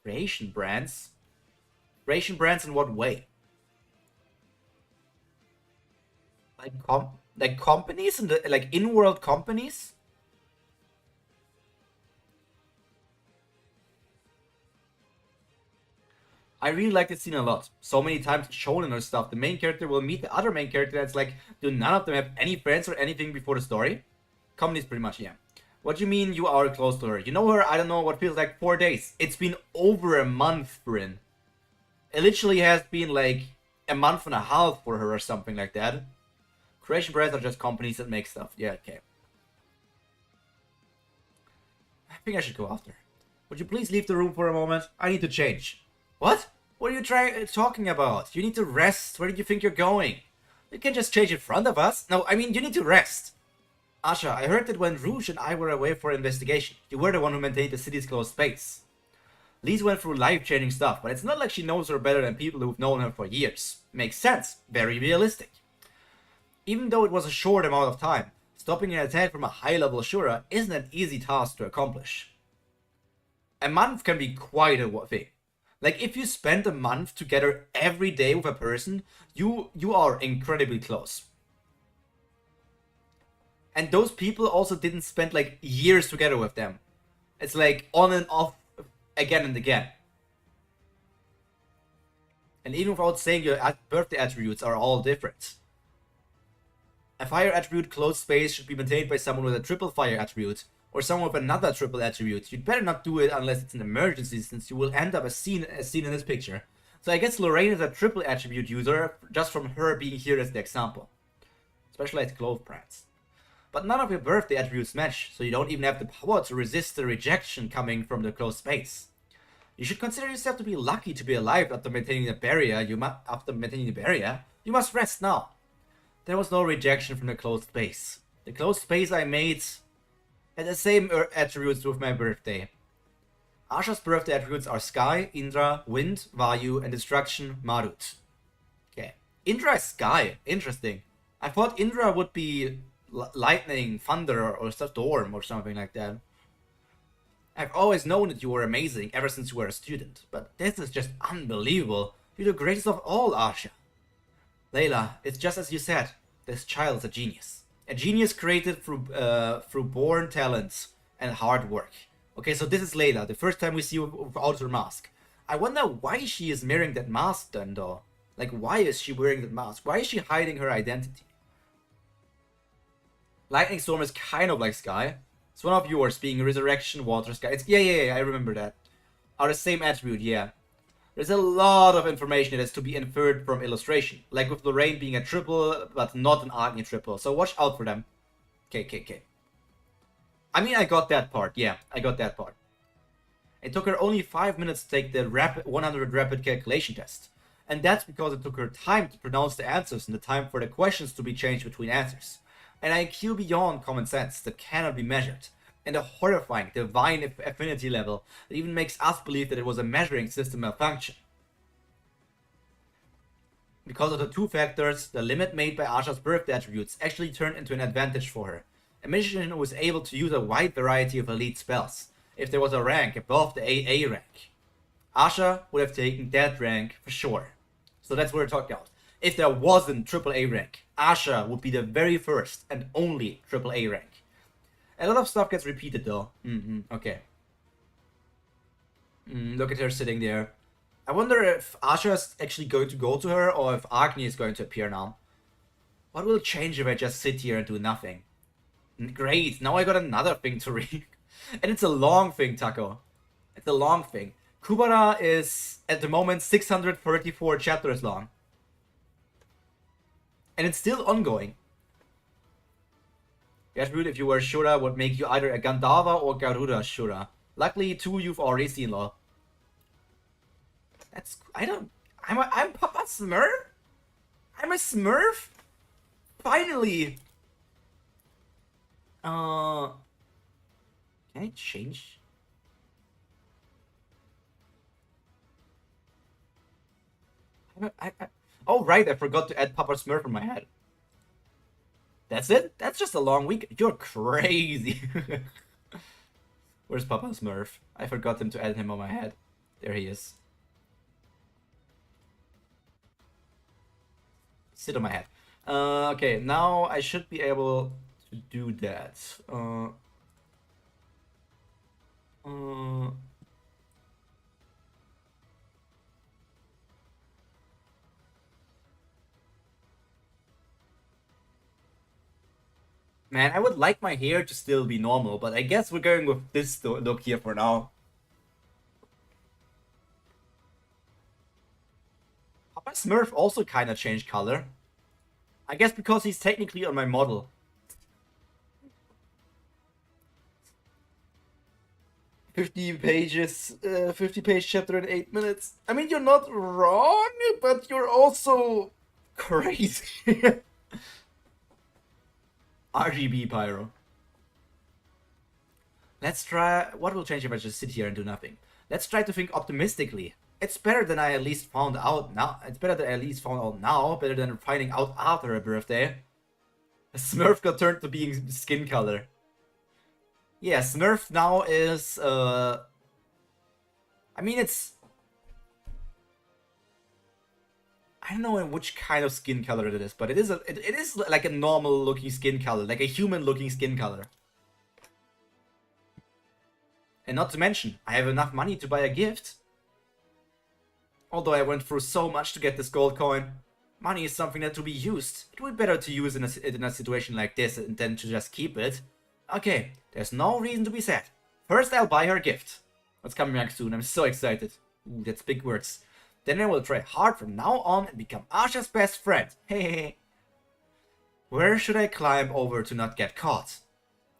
Creation brands? Creation brands in what way? Like companies and like in-world companies? I really like this scene a lot. So many times shown in her stuff, the main character will meet the other main character that's like, do none of them have any friends or anything before the story? Comedies pretty much, yeah. What do you mean you are close to her? You know her, I don't know, what feels like 4 days. It's been over a month, Bryn. It literally has been like a month and a half for her or something like that. Creation brands are just companies that make stuff. Yeah, okay. I think I should go after. Would you please leave the room for a moment? I need to change. What? What are you talking about? You need to rest. Where do you think you're going? You can't just change in front of us. No, I mean, you need to rest. Asha, I heard that when Rouge and I were away for investigation, you were the one who maintained the city's closed space. Lise went through life-changing stuff, but it's not like she knows her better than people who've known her for years. Makes sense. Very realistic. Even though it was a short amount of time, stopping an attack from a high-level Shura isn't an easy task to accomplish. A month can be quite a thing. Like, if you spend a month together every day with a person, you are incredibly close. And those people also didn't spend, like, years together with them. It's like on and off again and again. And even without saying your birthday attributes are all different. A fire attribute closed space should be maintained by someone with a triple fire attribute, or someone with another triple attribute. You'd better not do it unless it's an emergency, since you will end up as seen in this picture. So I guess Lorraine is a triple attribute user, just from her being here as the example. Specialized clothes brands. But none of your birthday attributes match, so you don't even have the power to resist the rejection coming from the closed space. You should consider yourself to be lucky to be alive after maintaining the barrier. You must rest now. There was no rejection from the closed space. The closed space I made had the same attributes with my birthday. Asha's birthday attributes are Sky, Indra, Wind, Vayu, and Destruction, Marut. Okay. Indra is Sky. Interesting. I thought Indra would be lightning, thunder, or storm, or something like that. I've always known that you were amazing ever since you were a student, but this is just unbelievable. You're the greatest of all, Asha. Layla, it's just as you said. This child is a genius. A genius created through born talents and hard work. Okay, so this is Layla, the first time we see her without her mask. I wonder why she is wearing that mask then, though. Like, why is she wearing that mask? Why is she hiding her identity? Lightning Storm is kind of like Sky. It's one of yours, being Resurrection, Water, Sky. It's, yeah, I remember that. Are the same attribute, yeah. There's a lot of information that is to be inferred from illustration. Like with Lorraine being a triple, but not an Agni triple. So watch out for them. Okay. I mean, I got that part. Yeah, I got that part. It took her only 5 minutes to take the 100 rapid calculation test. And that's because it took her time to pronounce the answers and the time for the questions to be changed between answers. An IQ beyond common sense that cannot be measured, and a horrifying divine affinity level that even makes us believe that it was a measuring system malfunction. Because of the two factors, the limit made by Asha's birthday attributes actually turned into an advantage for her. A magician who was able to use a wide variety of elite spells, if there was a rank above the AA rank. Asha would have taken that rank for sure. So that's what we're talking about. If there wasn't AAA rank, Asha would be the very first and only AAA rank. A lot of stuff gets repeated though. Okay. Look at her sitting there. I wonder if Asha is actually going to go to her or if Agni is going to appear now. What will change if I just sit here and do nothing? Great, now I got another thing to read. And it's a long thing, Taco. It's a long thing. Kubera is, at the moment, 634 chapters long. And it's still ongoing. Gertrude, if you were Shura, would make you either a Gandharva or Garuda Shura. Luckily, two you've already seen, lol. That's... I'm Papa Smurf? I'm a Smurf? Finally! Can I change? Oh, right, I forgot to add Papa Smurf in my head. That's it? That's just a long week. You're crazy. Where's Papa Smurf? I forgot him to add him on my head. There he is. Sit on my head. Okay, now I should be able to do that. Man, I would like my hair to still be normal, but I guess we're going with this look here for now. Papa Smurf also kind of changed color. I guess because he's technically on my model. 50 pages, 50-page chapter in 8 minutes. I mean, you're not wrong, but you're also crazy. RGB Pyro. Let's try... What will change if I just sit here and do nothing? Let's try to think optimistically. It's better than I at least found out now. It's better than I at least found out now. Better than finding out after a birthday. A Smurf got turned to being skin color. Yeah, Smurf now is... I mean, it's... I don't know in which kind of skin color it is, but it is it is like a normal looking skin color, like a human looking skin color. And not to mention, I have enough money to buy a gift. Although I went through so much to get this gold coin. Money is something that to be used. It would be better to use in a situation like this than to just keep it. Okay, there's no reason to be sad. First I'll buy her a gift. What's coming back soon? I'm so excited. Ooh, that's big words. Then I will try hard from now on and become Asha's best friend. Hehehe. Where should I climb over to not get caught?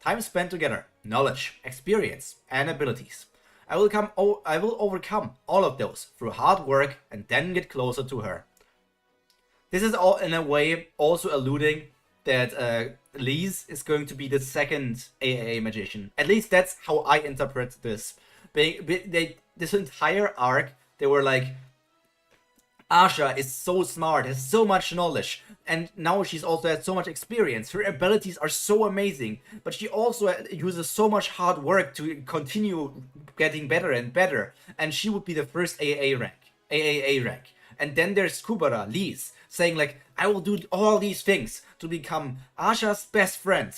Time spent together, knowledge, experience, and abilities. I will overcome all of those through hard work and then get closer to her. This is all in a way also alluding that Lise is going to be the second AAA magician. At least that's how I interpret this. This entire arc, they were like, Asha is so smart, has so much knowledge, and now she's also had so much experience. Her abilities are so amazing, but she also uses so much hard work to continue getting better and better, and she would be the first AAA rank. And then there's Kubera, Lise, saying like, I will do all these things to become Asha's best friend.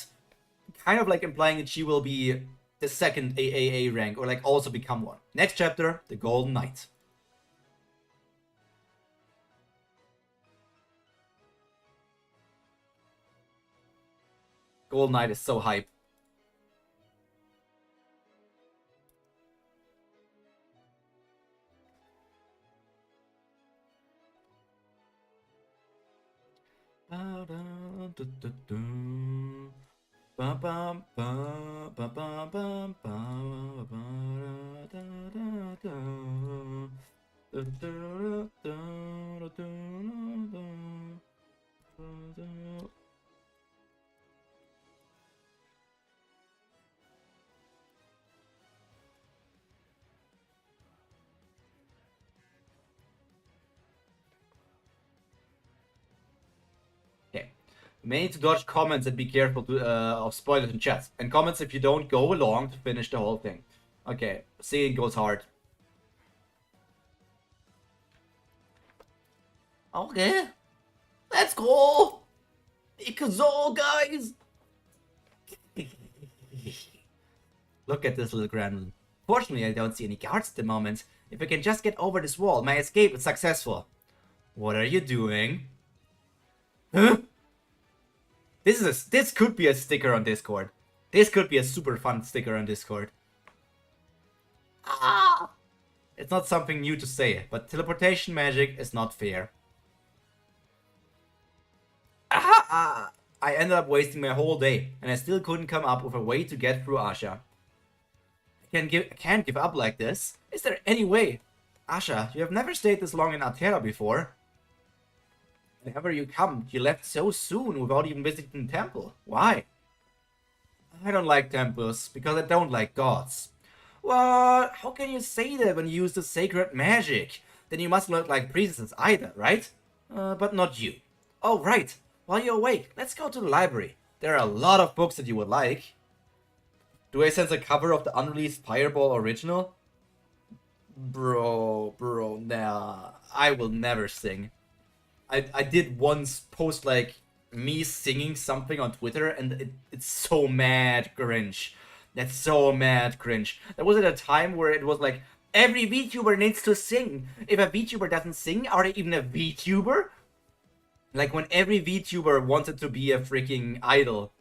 Kind of like implying that she will be the second AAA rank, or like also become one. Next chapter, the Golden Knight. Golden Knight is so hype. May need to dodge comments and be careful of spoilers in chat. And comments if you don't go along to finish the whole thing. Okay, seeing goes hard. Okay, let's go! Ikuzo, guys! Look at this little gremlin. Fortunately, I don't see any guards at the moment. If I can just get over this wall, my escape is successful. What are you doing? Huh? This could be a sticker on Discord. This could be a super fun sticker on Discord. Ah! It's not something new to say, but teleportation magic is not fair. Ah! I ended up wasting my whole day, and I still couldn't come up with a way to get through Asha. I can't give up like this. Is there any way? Asha, you have never stayed this long in Altera before. Whenever you come, you left so soon without even visiting the temple. Why? I don't like temples, because I don't like gods. Well, how can you say that when you use the sacred magic? Then you must not like priestesses either, right? But not you. Oh, right. While you're awake, let's go to the library. There are a lot of books that you would like. Do I sense a cover of the unreleased Fireball original? Bro, nah. I will never sing. I did once post like me singing something on Twitter, and it's so mad cringe. That's so mad cringe. That was at a time where it was like, every VTuber needs to sing. If a VTuber doesn't sing, are they even a VTuber? Like when every VTuber wanted to be a freaking idol.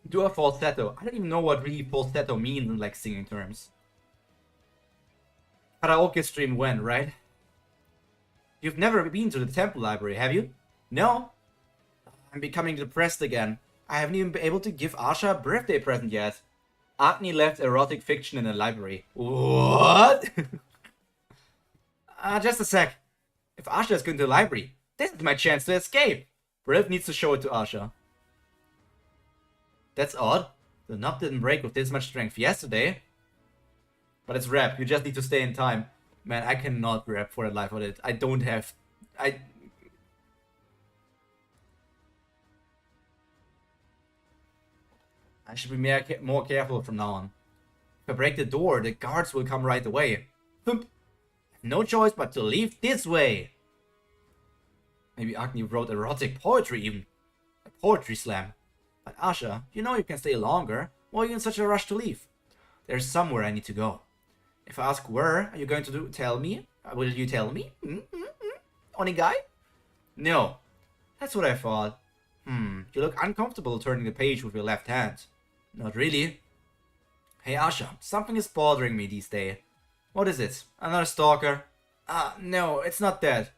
Do a falsetto. I don't even know what really falsetto means in like singing terms. Karaoke stream when, right? You've never been to the temple library, have you? No? I'm becoming depressed again. I haven't even been able to give Asha a birthday present yet. Agni left erotic fiction in the library. What? Just a sec. If Asha is going to the library, this is my chance to escape. Brill needs to show it to Asha. That's odd. The knob didn't break with this much strength yesterday. But it's rap. You just need to stay in time. Man, I cannot rap for the life of it. I don't have... I should be more careful from now on. If I break the door, the guards will come right away. Thump. No choice but to leave this way. Maybe Agni wrote erotic poetry even. A poetry slam. But Asha, you know you can stay longer. Why are you in such a rush to leave? There's somewhere I need to go. If I ask where, are you going to tell me? Will you tell me? Onigai? No. That's what I thought. You look uncomfortable turning the page with your left hand. Not really. Hey Asha, something is bothering me these days. What is it? Another stalker? No, it's not that.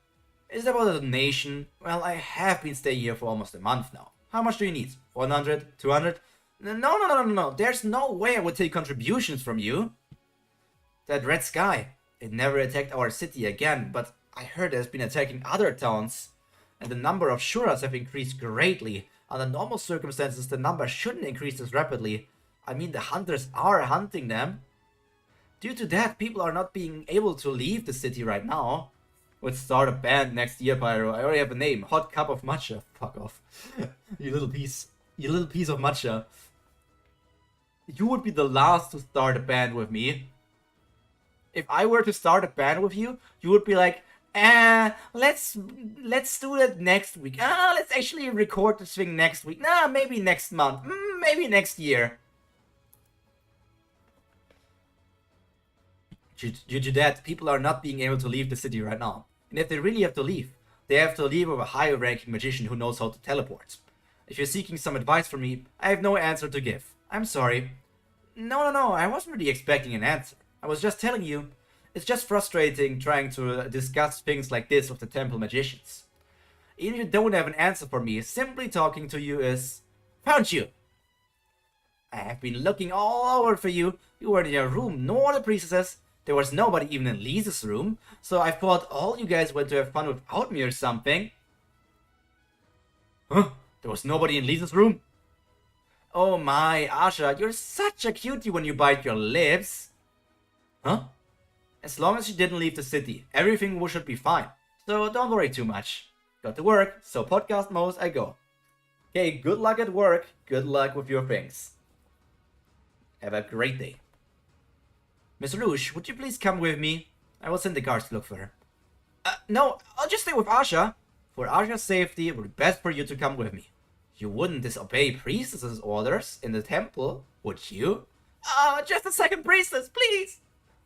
Is it about a donation? Well, I have been staying here for almost a month now. How much do you need? 100? 200? No. There's no way I would take contributions from you. That red sky. It never attacked our city again, but I heard it has been attacking other towns. And the number of Shuras have increased greatly. Under normal circumstances, the number shouldn't increase this rapidly. I mean, the hunters are hunting them. Due to that, people are not being able to leave the city right now. Let's start a band next year, Pyro. I already have a name. Hot Cup of Matcha. Fuck off. You little piece. You little piece of matcha. You would be the last to start a band with me. If I were to start a band with you, you would be like, let's do that next week. Let's actually record this thing next week. Maybe next month. Maybe next year. Due to that, people are not being able to leave the city right now. And if they really have to leave, they have to leave with a higher ranking magician who knows how to teleport. If you're seeking some advice from me, I have no answer to give. I'm sorry. No, I wasn't really expecting an answer. I was just telling you, it's just frustrating trying to discuss things like this with the temple magicians. Even if you don't have an answer for me, simply talking to you is... Found you! I have been looking all over for you. You weren't in your room, nor the priestesses. There was nobody even in Lisa's room, so I thought all you guys went to have fun without me or something. Huh? There was nobody in Lisa's room? Oh my, Asha, you're such a cutie when you bite your lips. Huh? As long as you didn't leave the city, everything should be fine. So don't worry too much. Got to work, so podcast mode I go. Okay, good luck at work. Good luck with your things. Have a great day. Miss Rouge, would you please come with me? I will send the guards to look for her. No, I'll just stay with Asha. For Asha's safety, it would be best for you to come with me. You wouldn't disobey priestess's orders in the temple, would you? Just a second, priestess, please!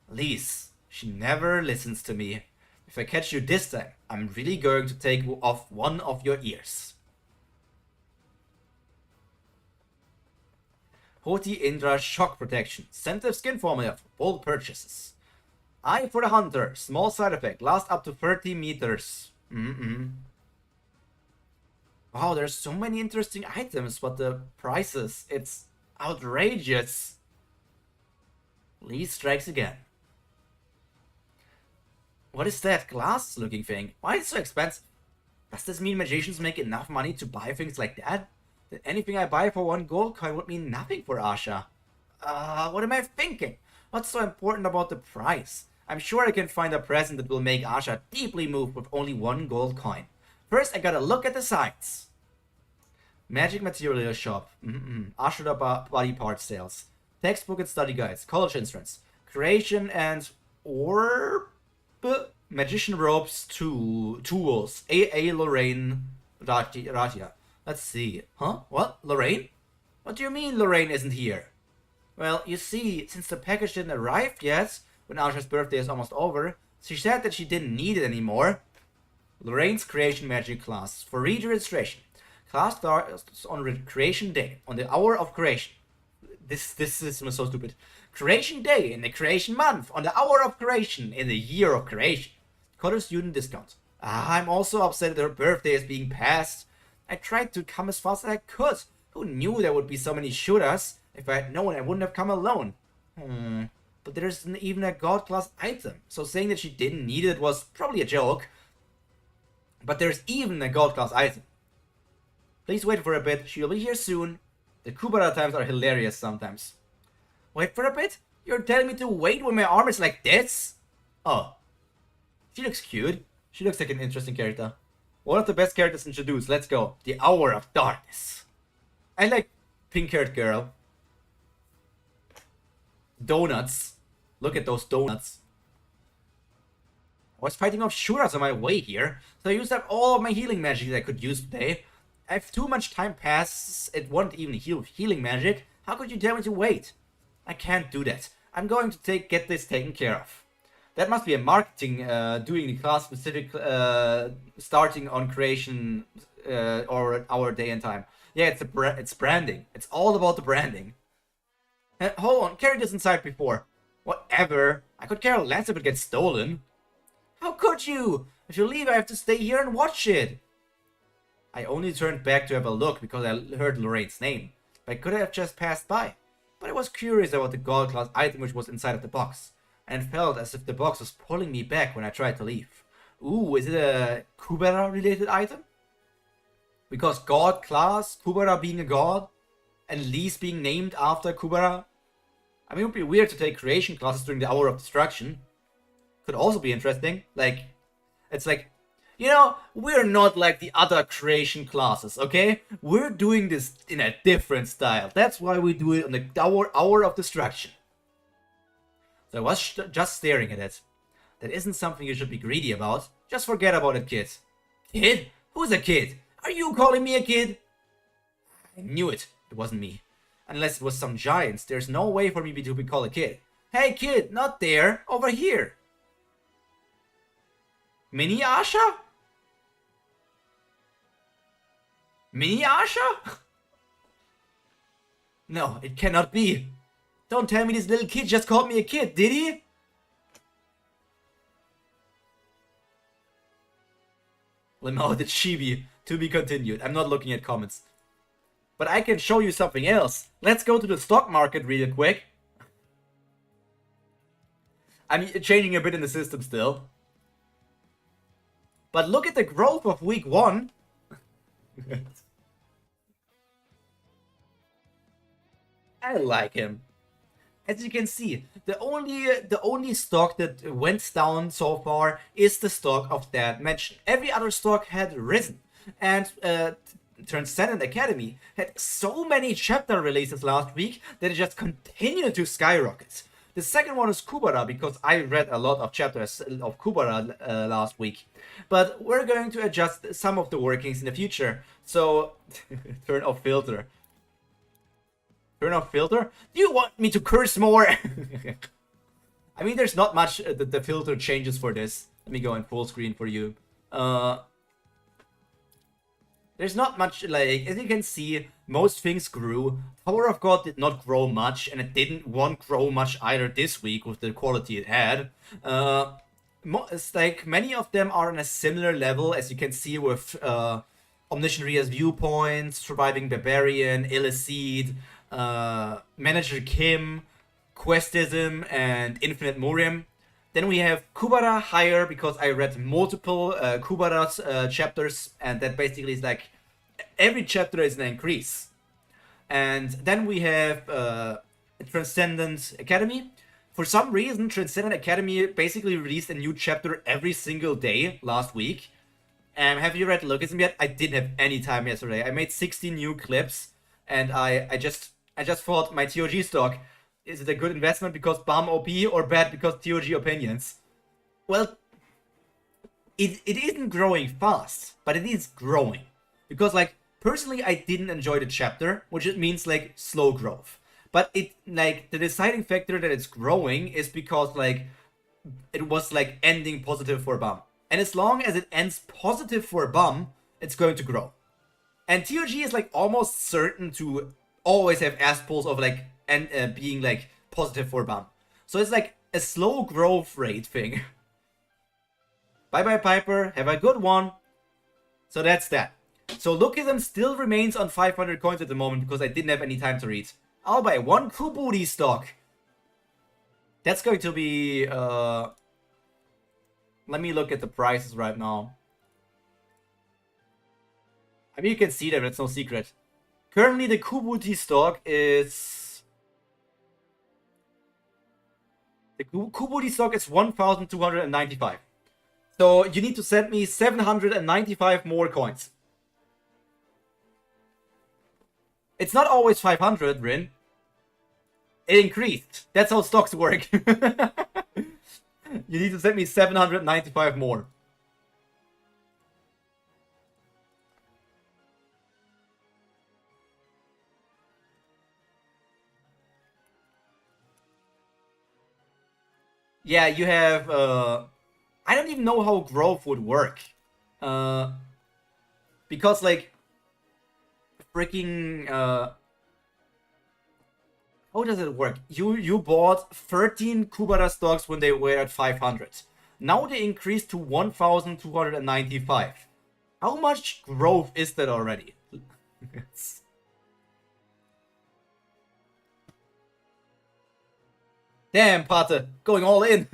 Lise, she never listens to me. If I catch you this time, I'm really going to take off one of your ears. Hoti Indra Shock Protection. Sensitive skin formula for bold purchases. Eye for the Hunter. Small side effect. Last up to 30 meters. Wow, there's so many interesting items, but the prices, it's outrageous. Lee strikes again. What is that glass looking thing? Why is it so expensive? Does this mean magicians make enough money to buy things like that? Then anything I buy for 1 gold coin would mean nothing for Asha. What am I thinking? What's so important about the price? I'm sure I can find a present that will make Asha deeply moved with only 1 gold coin. First, I gotta look at the signs. Magic material shop. Asha body part sales. Textbook and study guides. College instruments. Creation and orb. Magician ropes. Tools. A. Lorraine. Ratia. Let's see. Huh? What? Lorraine? What do you mean Lorraine isn't here? Well, you see, since the package didn't arrive yet, when Asha's birthday is almost over, she said that she didn't need it anymore. Lorraine's Creation Magic class. For reader registration. Class starts on creation day, on the hour of creation. This system is so stupid. Creation day in the creation month, on the hour of creation in the year of creation. College student discount. I'm also upset that her birthday is being passed. I tried to come as fast as I could. Who knew there would be so many shooters? If I had known, I wouldn't have come alone. But there isn't even a god class item, so saying that she didn't need it was probably a joke. But there's even a god class item. Please wait for a bit, she'll be here soon. The Kubera times are hilarious sometimes. Wait for a bit? You're telling me to wait when my arm is like this? Oh. She looks cute. She looks like an interesting character. One of the best characters introduced, let's go. The Hour of Darkness. I like pink-haired girl. Donuts. Look at those donuts. I was fighting off shooters on my way here, so I used up all of my healing magic that I could use today. If too much time passes, it won't even heal healing magic. How could you tell me to wait? I can't do that. I'm going to get this taken care of. That must be a marketing doing the class specific starting on creation or our day and time. Yeah, it's branding. It's all about the branding. Hold on, carry this inside before. Whatever. I could care less if it gets stolen. How could you? If you leave, I have to stay here and watch it. I only turned back to have a look because I heard Lorraine's name. I could have just passed by. But I was curious about the god class item which was inside of the box, and felt as if the box was pulling me back when I tried to leave. Ooh, is it a Kubera related item? Because god class, Kubera being a god, and Lee's being named after Kubera? I mean, it would be weird to take creation classes during the Hour of Destruction. Could also be interesting. Like, it's like, you know, we're not like the other creation classes, okay? We're doing this in a different style. That's why we do it on the Hour of Destruction. So I was just staring at it. That isn't something you should be greedy about. Just forget about it, kid. Kid? Who's a kid? Are you calling me a kid? I knew it. It wasn't me. Unless it was some giants, there's no way for me to be called a kid. Hey kid, not there, over here. Mini Asha? Mini Asha? No, it cannot be. Don't tell me this little kid just called me a kid, did he? Limo the chibi. To be continued. I'm not looking at comments. But I can show you something else. Let's go to the stock market real quick. I'm changing a bit in the system still. But look at the growth of week 1. I like him. As you can see, the only stock that went down so far is the stock of that mention. Every other stock had risen. And Transcendent Academy had so many chapter releases last week that it just continued to skyrocket. The second one is Kubera, because I read a lot of chapters of Kubera last week. But we're going to adjust some of the workings in the future. So, turn off filter. Turn off filter? Do you want me to curse more? I mean, there's not much that the filter changes for this. Let me go in full screen for you. There's not much, like, as you can see, most things grew. Tower of God did not grow much, and it won't grow much either this week with the quality it had. It's like, many of them are on a similar level, as you can see with Omniscient Ria's Viewpoint, Surviving Barbarian, Illicid, Manager Kim, Questism, and Infinite Muriam. Then we have Kubera higher, because I read multiple Kubera's chapters, and that basically is like, every chapter is an increase. And then we have Transcendent Academy. For some reason, Transcendent Academy basically released a new chapter every single day last week. Have you read Lookism yet? I didn't have any time yesterday. I made 60 new clips, and I just thought my TOG stock, is it a good investment because BAM OP or bad because TOG opinions? Well, it isn't growing fast, but it is growing. Because, like, personally, I didn't enjoy the chapter, which it means, like, slow growth. But it, like, the deciding factor that it's growing is because, like, it was, like, ending positive for BAM. And as long as it ends positive for BAM, it's going to grow. And TOG is like almost certain to always have ass pulls of like and being like positive for BAM. So it's like a slow growth rate thing. Bye bye Piper, have a good one. So that's that. So Lookism still remains on 500 coins at the moment because I didn't have any time to read. I'll buy one Kuburi stock. That's going to be let me look at the prices right now. I mean, you can see them, it's no secret. Currently, the Kuburi stock is... The Kuburi stock is 1,295. So you need to send me 795 more coins. It's not always 500, Rin. It increased. That's how stocks work. You need to send me 795 more. Yeah, you have... I don't even know how growth would work. Because, like... Freaking... how does it work? You bought 13 Kubera stocks when they were at 500. Now they increased to 1,295. How much growth is that already? Damn, Pate, going all in.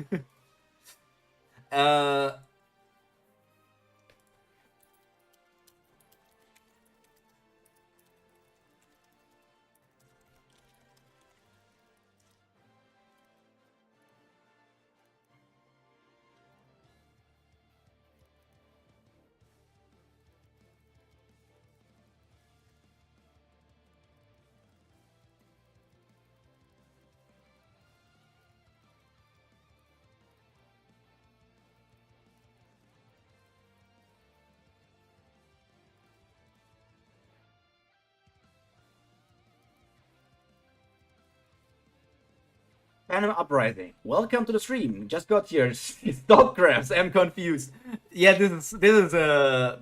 Phantom Uprising. Welcome to the stream. Just got here. Stock grabs. I'm confused. Yeah, this is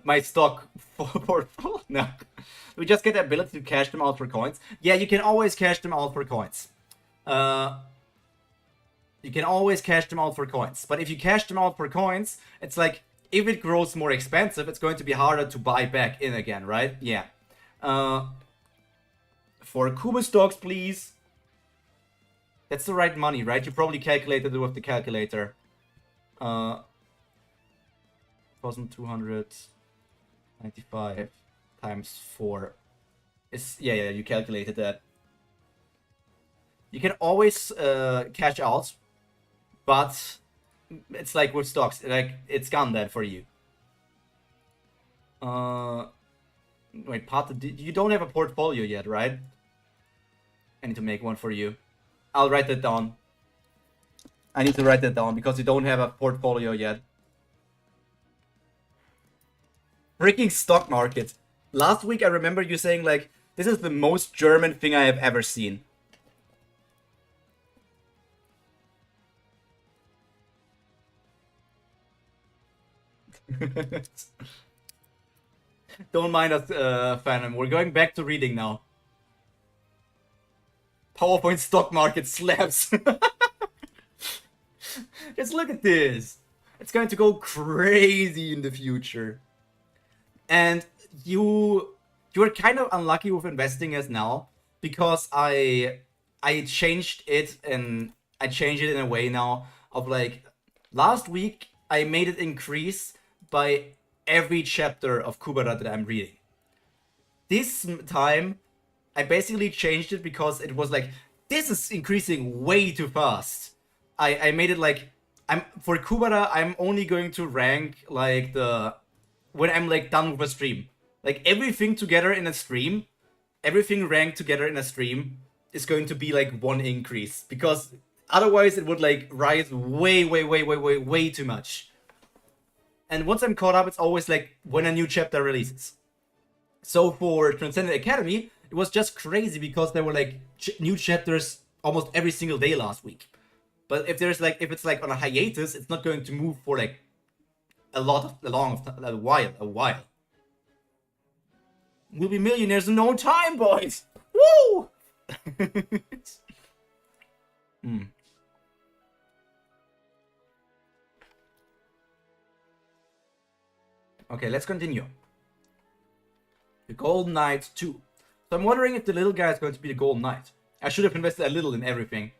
my stock for no. We just get the ability to cash them out for coins. Yeah, you can always cash them out for coins. You can always cash them out for coins. But if you cash them out for coins, it's like if it grows more expensive, it's going to be harder to buy back in again, right? Yeah. For Kuba stocks, please. That's the right money, right? You probably calculated it with the calculator. 1,295 times 4 is... Yeah, you calculated that. You can always cash out, but it's like with stocks, like it's gone then for you. Wait, Pata, you don't have a portfolio yet, right? I need to make one for you. I'll write that down. I need to write that down because you don't have a portfolio yet. Freaking stock market. Last week I remember you saying like, this is the most German thing I have ever seen. Don't mind us, Phantom. We're going back to reading now. PowerPoint stock market slaps. Just look at this. It's going to go crazy in the future. And you're kind of unlucky with investing as now because I changed it, and I changed it in a way now of like last week I made it increase by every chapter of Kubera that I'm reading. This time I basically changed it because it was like, this is increasing way too fast. I made it like, for Kubera, I'm only going to rank like when I'm like done with a stream. Like everything together in a stream, everything ranked together in a stream is going to be like one increase. Because otherwise it would like rise way too much. And once I'm caught up, it's always like when a new chapter releases. So for Transcendent Academy, it was just crazy because there were like new chapters almost every single day last week. But if it's like on a hiatus, it's not going to move for like a while. We'll be millionaires in no time, boys! Woo! Hmm. Okay, let's continue. The Golden Knight 2. So I'm wondering if the little guy is going to be the Golden Knight. I should have invested a little in everything.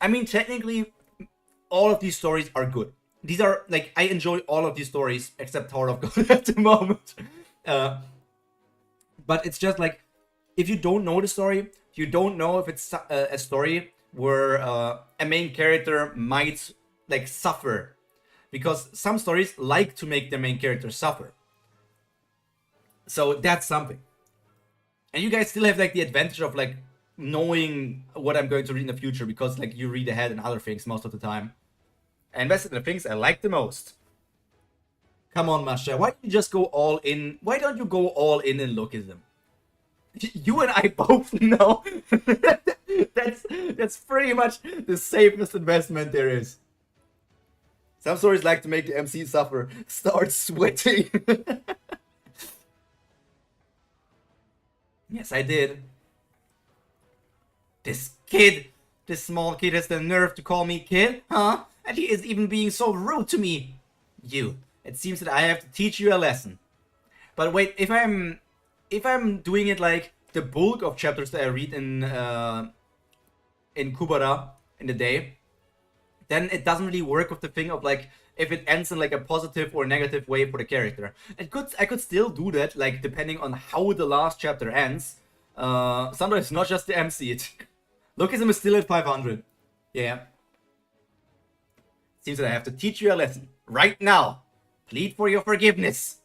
I mean, technically, all of these stories are good. These are, like, I enjoy all of these stories, except Tower of God at the moment. But it's just like, if you don't know the story, you don't know if it's a story where a main character might, like, suffer. Because some stories like to make the main character suffer. So that's something. And you guys still have, like, the advantage of, like, knowing what I'm going to read in the future, because, like, you read ahead and other things most of the time. I invested in the things I like the most. Come on, Masha, why don't you just go all in? Why don't you go all in Lookism? You and I both know that's pretty much the safest investment there is. Some stories like to make the MC suffer. Start sweating. Yes, I did. This small kid has the nerve to call me kid, huh? And he is even being so rude to me. You, it seems that I have to teach you a lesson. But wait, if I'm doing it like the bulk of chapters that I read in Kubera in the day, then it doesn't really work with the thing of like if it ends in like a positive or negative way for the character. I could still do that, like depending on how the last chapter ends. Sometimes not just the MC. Lookism is still at 500. Yeah. Seems that I have to teach you a lesson right now. Plead for your forgiveness.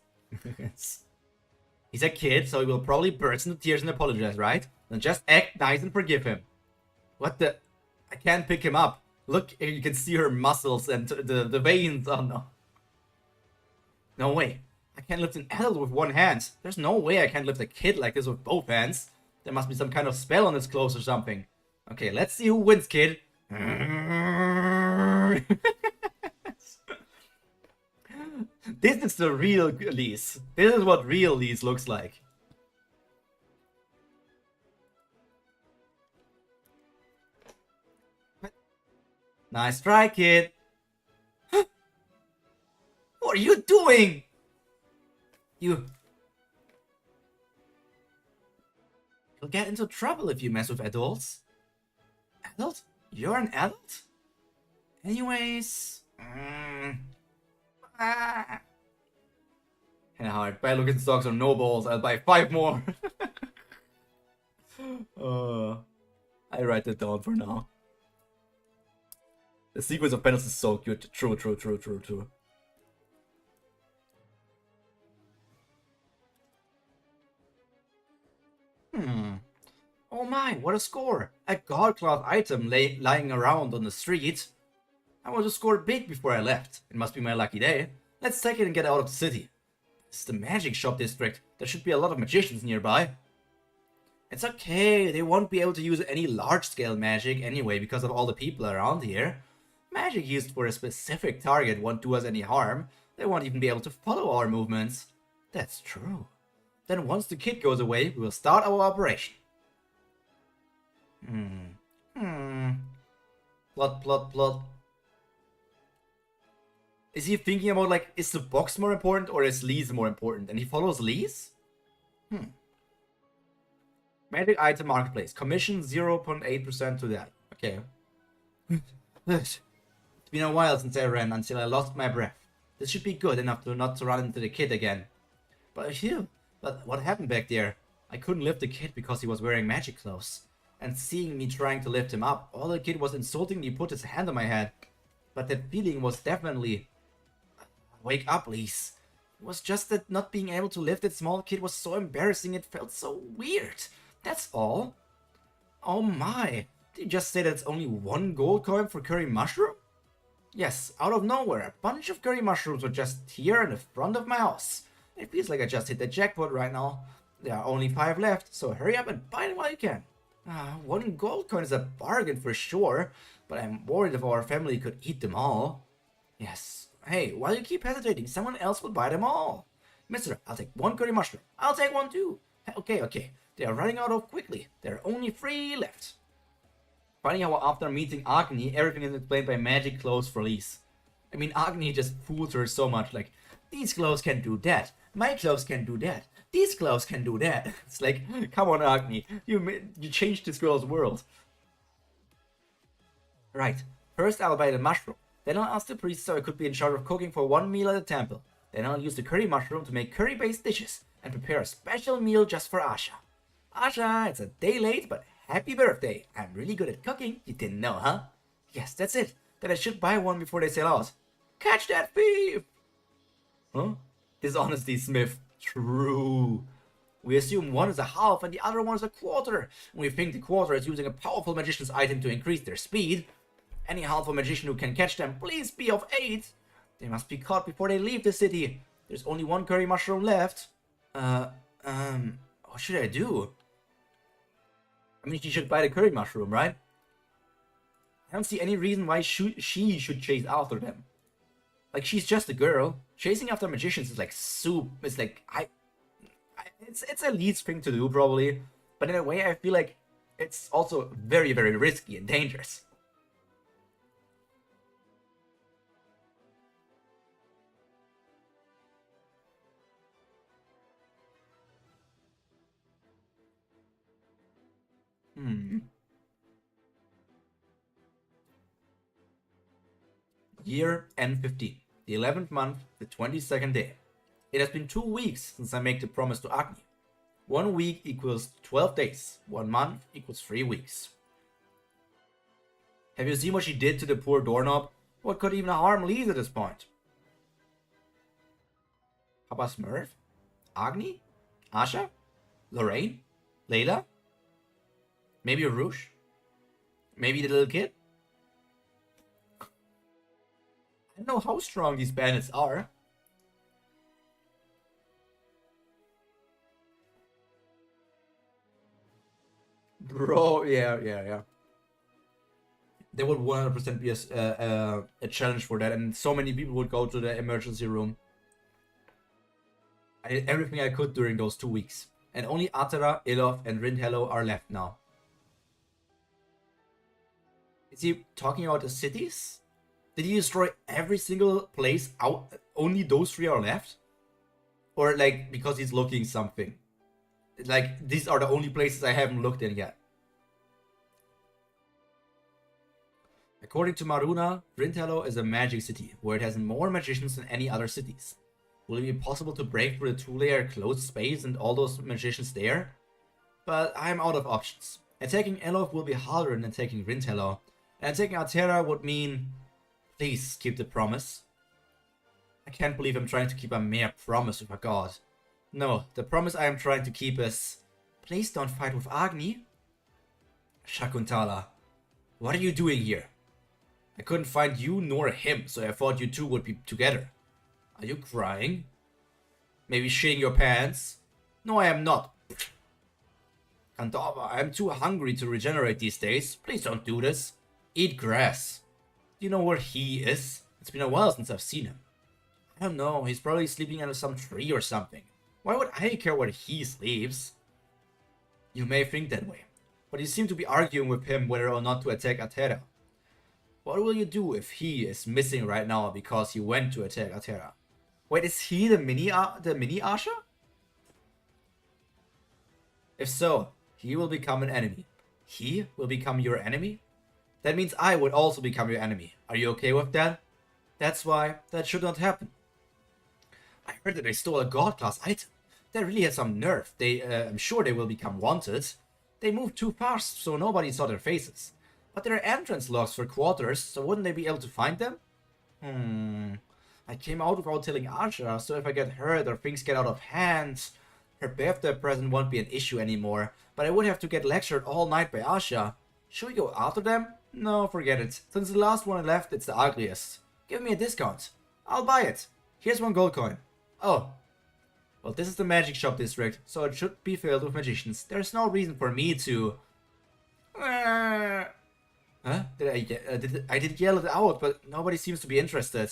He's a kid, so he will probably burst into tears and apologize, right? Then just act nice and forgive him. What the? I can't pick him up. Look, you can see her muscles and the veins. Oh no. No way. I can't lift an adult with one hand. There's no way I can lift a kid like this with both hands. There must be some kind of spell on his clothes or something. Okay, let's see who wins, kid. This is the real Lise. This is what real Lise looks like. Nice try, kid. What are you doing? You'll get into trouble if you mess with adults. Adult? You're an adult? Anyways... Kinda hard. Buy Look at stocks or no balls. I'll buy 5 more. I write that down for now. The sequence of panels is so cute. True. Oh my, what a score! A god class item lying around on the street. I want to score big before I left. It must be my lucky day. Let's take it and get out of the city. It's the magic shop district. There should be a lot of magicians nearby. It's okay, they won't be able to use any large-scale magic anyway because of all the people around here. Magic used for a specific target won't do us any harm. They won't even be able to follow our movements. That's true. Then once the kid goes away, we will start our operation. Plot. Is he thinking about, like, is the box more important or is Lise more important? And he follows Lise? Magic item marketplace. Commission 0.8% to that. Okay. It's been a while since I ran until I lost my breath. This should be good enough to not to run into the kid again. But what happened back there? I couldn't lift the kid because he was wearing magic clothes. And seeing me trying to lift him up, all the kid was insultingly put his hand on my head. But that feeling was definitely... Wake up, Lise. It was just that not being able to lift that small kid was so embarrassing, it felt so weird. That's all. Oh my. Did you just say that's only 1 gold coin for curry mushroom? Yes, out of nowhere, a bunch of curry mushrooms were just here in the front of my house. It feels like I just hit the jackpot right now. There are only 5 left, so hurry up and buy them while you can. 1 gold coin is a bargain for sure, but I'm worried if our family could eat them all. Yes. Hey, while you keep hesitating, someone else will buy them all. Mister, I'll take 1 curry mushroom. I'll take 1 too. Okay, okay. They are running out of quickly. There are only 3 left. Funny how after meeting Agni, everything is explained by magic clothes for Lise. I mean, Agni just fools her so much, like, these clothes can do that, my clothes can do that, these clothes can do that. It's like, come on, Agni, you changed this girl's world. Right, first I'll buy the mushroom, then I'll ask the priest so I could be in charge of cooking for 1 meal at the temple. Then I'll use the curry mushroom to make curry-based dishes, and prepare a special meal just for Asha. Asha, it's a day late, but happy birthday. I'm really good at cooking. You didn't know, huh? Yes, that's it. Then I should buy one before they sell out. Catch that thief! Huh? Dishonesty Smith. True. We assume one is a half and the other one is a quarter. And we think the quarter is using a powerful magician's item to increase their speed. Any half-a magician who can catch them, please be of aid. They must be caught before they leave the city. There's only 1 curry mushroom left. What should I do? I mean, she should buy the curry mushroom, right? I don't see any reason why she should chase after them. Like, she's just a girl. Chasing after magicians is like soup. It's like, it's a least thing to do, probably. But in a way, I feel like it's also very, very risky and dangerous. Year N15, the 11th month, the 22nd day. It has been 2 weeks since I made the promise to Agni. 1 week equals 12 days. 1 month equals 3 weeks. Have you seen what she did to the poor doorknob? What could even harm Lise at this point? Papa Smurf? Agni? Asha? Lorraine? Layla? Maybe Rouge? Maybe the little kid? I don't know how strong these bandits are. Bro, yeah. There would 100% be a challenge for that, and so many people would go to the emergency room. I did everything I could during those 2 weeks, and only Atara, Ilof, and Rindhello are left now. Is he talking about the cities? Did he destroy every single place out? Only those 3 are left? Or like, because he's looking something? Like, these are the only places I haven't looked in yet. According to Maruna, Rindhello is a magic city, where it has more magicians than any other cities. Will it be possible to break through the 2-layer closed space and all those magicians there? But I'm out of options. Attacking Elof will be harder than attacking Rindhello, and attacking Altera would mean... Please keep the promise. I can't believe I'm trying to keep a mere promise with a god. No, the promise I am trying to keep is... Please don't fight with Agni. Shakuntala, what are you doing here? I couldn't find you nor him, so I thought you two would be together. Are you crying? Maybe shitting your pants? No, I am not. Kandava, I am too hungry to regenerate these days. Please don't do this. Eat grass. Do you know where he is? It's been a while since I've seen him. I don't know, he's probably sleeping under some tree or something. Why would I care where he sleeps? You may think that way, but you seem to be arguing with him whether or not to attack Atera. What will you do if he is missing right now because he went to attack Atera? Wait, is he the mini Asha? If so, he will become an enemy. He will become your enemy? That means I would also become your enemy. Are you okay with that? That's why that should not happen. I heard that they stole a god-class item. They really had some nerve. I'm sure they will become wanted. They moved too fast, so nobody saw their faces. But there are entrance logs for quarters, so wouldn't they be able to find them? I came out without telling Asha, so if I get hurt or things get out of hand, her birthday present won't be an issue anymore. But I would have to get lectured all night by Asha. Should we go after them? No, forget it. Since the last one I left, it's the ugliest. Give me a discount. I'll buy it. Here's 1 gold coin. Oh. Well, this is the magic shop district, so it should be filled with magicians. There's no reason for me to... Huh? I did yell it out, but nobody seems to be interested.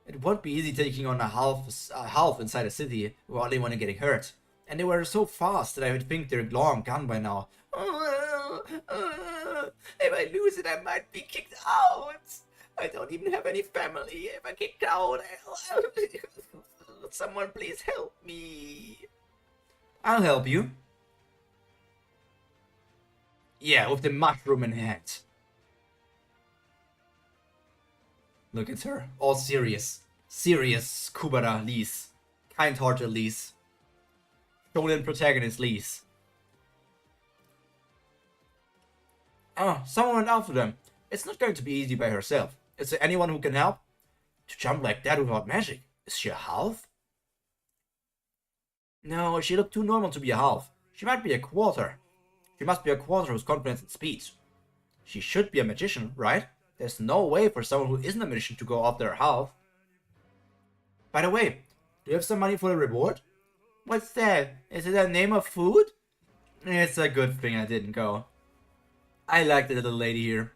It won't be easy taking on a half inside a city without anyone getting hurt. And they were so fast that I would think they're long gone by now. If I lose it, I might be kicked out. I don't even have any family. If I get out, someone please help me. I'll help you. Yeah, with the mushroom in hand. Look at her, all serious. Serious Kubera Lise. Kind-hearted Lise. Shonen protagonist Lise. Oh, someone went after them. It's not going to be easy by herself. Is there anyone who can help? To jump like that without magic? Is she a half? No, she looked too normal to be a half. She might be a quarter. She must be a quarter who's confident in speed. She should be a magician, right? There's no way for someone who isn't a magician to go after a half. By the way, do you have some money for the reward? What's that? Is it a name of food? It's a good thing I didn't go. I like the little lady here.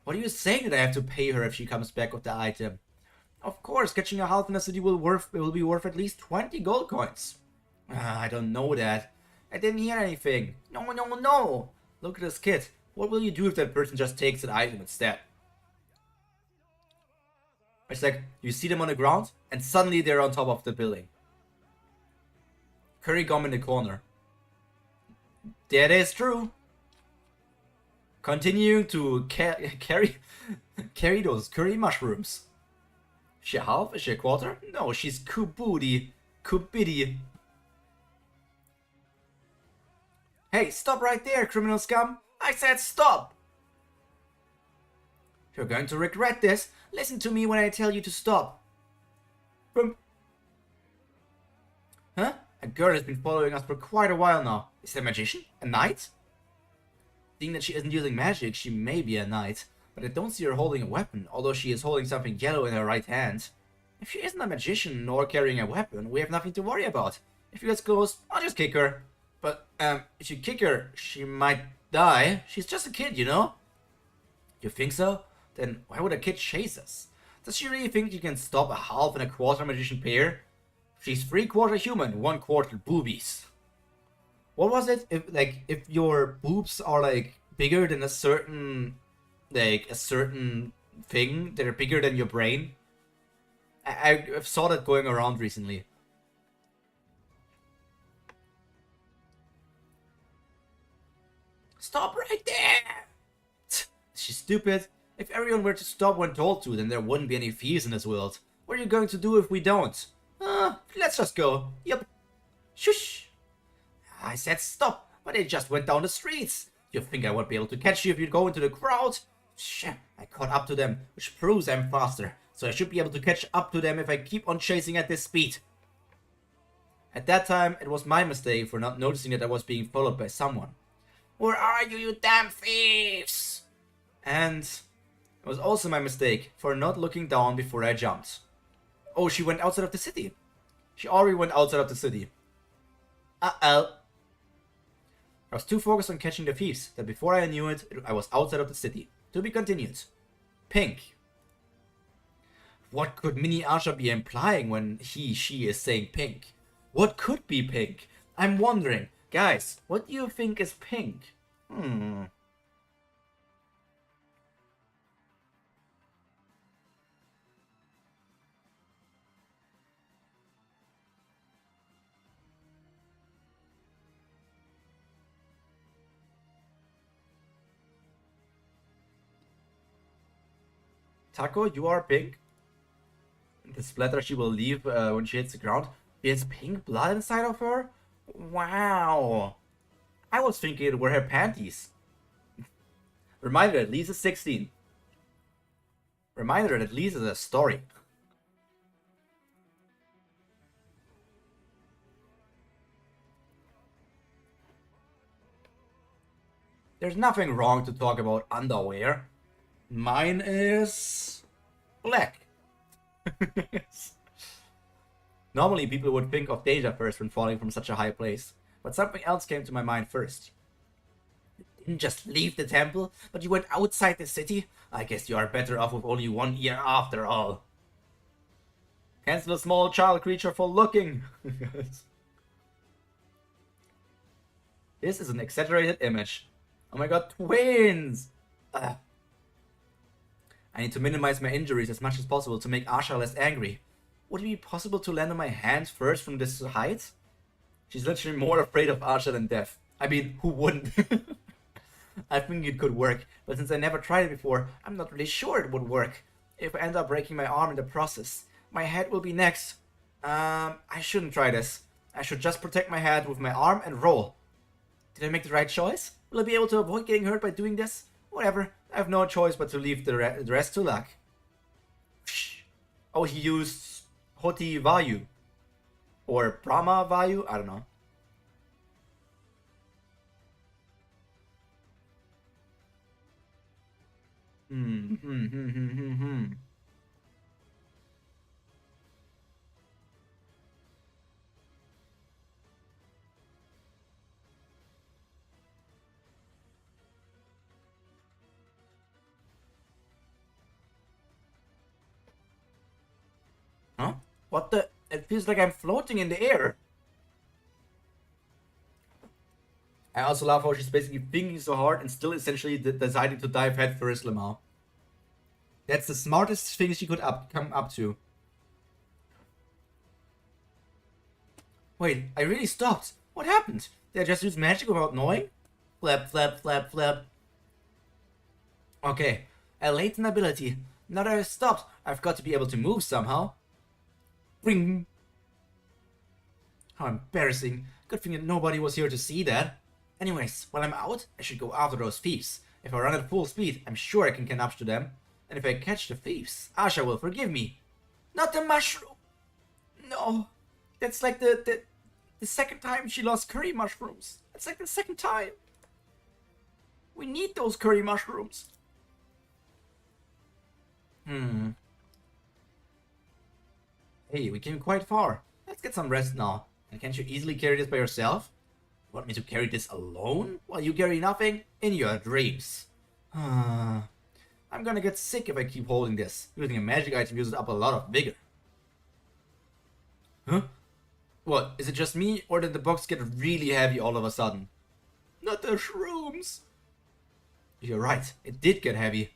What are you saying that I have to pay her if she comes back with the item? Of course, catching a half in a city will be worth at least 20 gold coins. I don't know that. I didn't hear anything. No. Look at this kid. What will you do if that person just takes an item instead? It's like, you see them on the ground, and suddenly they're on top of the building. Curry gum in the corner. That is true. Continuing to carry those curry mushrooms. Is she a half? Is she a quarter? No, she's Kubidi. Hey, stop right there, criminal scum! I said stop! You're going to regret this. Listen to me when I tell you to stop. Boom. Huh? A girl has been following us for quite a while now. Is that a magician? A knight? Seeing that she isn't using magic, she may be a knight, but I don't see her holding a weapon, although she is holding something yellow in her right hand. If she isn't a magician nor carrying a weapon, we have nothing to worry about. If she gets close, I'll just kick her. But, if you kick her, she might die. She's just a kid, you know? You think so? Then why would a kid chase us? Does she really think you can stop a half and a quarter magician pair? She's 3/4 human, 1/4 boobies. What was it? If your boobs are like bigger than a certain thing, they're bigger than your brain. I saw that going around recently. Stop right there! She's stupid. If everyone were to stop when told to, then there wouldn't be any thieves in this world. What are you going to do if we don't? Let's just go. Yep. Shush! I said stop, but they just went down the streets. You think I would be able to catch you if you go into the crowd? Shit, I caught up to them, which proves I'm faster. So I should be able to catch up to them if I keep on chasing at this speed. At that time, it was my mistake for not noticing that I was being followed by someone. Where are you, you damn thieves? And it was also my mistake for not looking down before I jumped. Oh, she went outside of the city. She already went outside of the city. Uh-oh. I was too focused on catching the thieves that before I knew it, I was outside of the city. To be continued. Pink. What could Mini Asha be implying when she is saying pink? What could be pink? I'm wondering. Guys, what do you think is pink? Taco, you are pink. The splatter she will leave when she hits the ground. There's pink blood inside of her? Wow. I was thinking it were her panties. Reminder that Lisa's 16. Reminder that Lisa's a story. There's nothing wrong to talk about underwear. Mine is black. Normally people would think of danger first when falling from such a high place, but something else came to my mind first. You didn't just leave the temple, but you went outside the city? I guess you are better off with only one ear after all. Cancel a small child creature for looking. This is an exaggerated image. Oh my god, twins! Ugh. I need to minimize my injuries as much as possible to make Asha less angry. Would it be possible to land on my hands first from this height? She's literally more afraid of Asha than death. I mean, who wouldn't? I think it could work, but since I never tried it before, I'm not really sure it would work. If I end up breaking my arm in the process, my head will be next. I shouldn't try this. I should just protect my head with my arm and roll. Did I make the right choice? Will I be able to avoid getting hurt by doing this? Whatever, I have no choice but to leave the rest to luck. Oh, he used Hoti Vayu. Or Brahma Vayu? I don't know. Huh? What the? It feels like I'm floating in the air. I also love how she's basically thinking so hard and still essentially deciding to dive headfirst, Lamar. That's the smartest thing she could come up to. Wait, I really stopped. What happened? Did I just use magic without knowing? Flap, flap, flap, flap. Okay, a latent ability. Now that I've stopped, I've got to be able to move somehow. Ring. How embarrassing. Good thing that nobody was here to see that. Anyways, while I'm out, I should go after those thieves. If I run at full speed, I'm sure I can catch up to them. And if I catch the thieves, Asha will forgive me. Not the mushroom! No. That's like the second time she lost curry mushrooms. That's like the second time. We need those curry mushrooms. Hey, we came quite far. Let's get some rest now. And can't you easily carry this by yourself? You want me to carry this alone? While you carry nothing? In your dreams. I'm gonna get sick if I keep holding this. Using a magic item uses up a lot of vigor. Huh? What, is it just me, or did the box get really heavy all of a sudden? Not the shrooms! You're right, it did get heavy.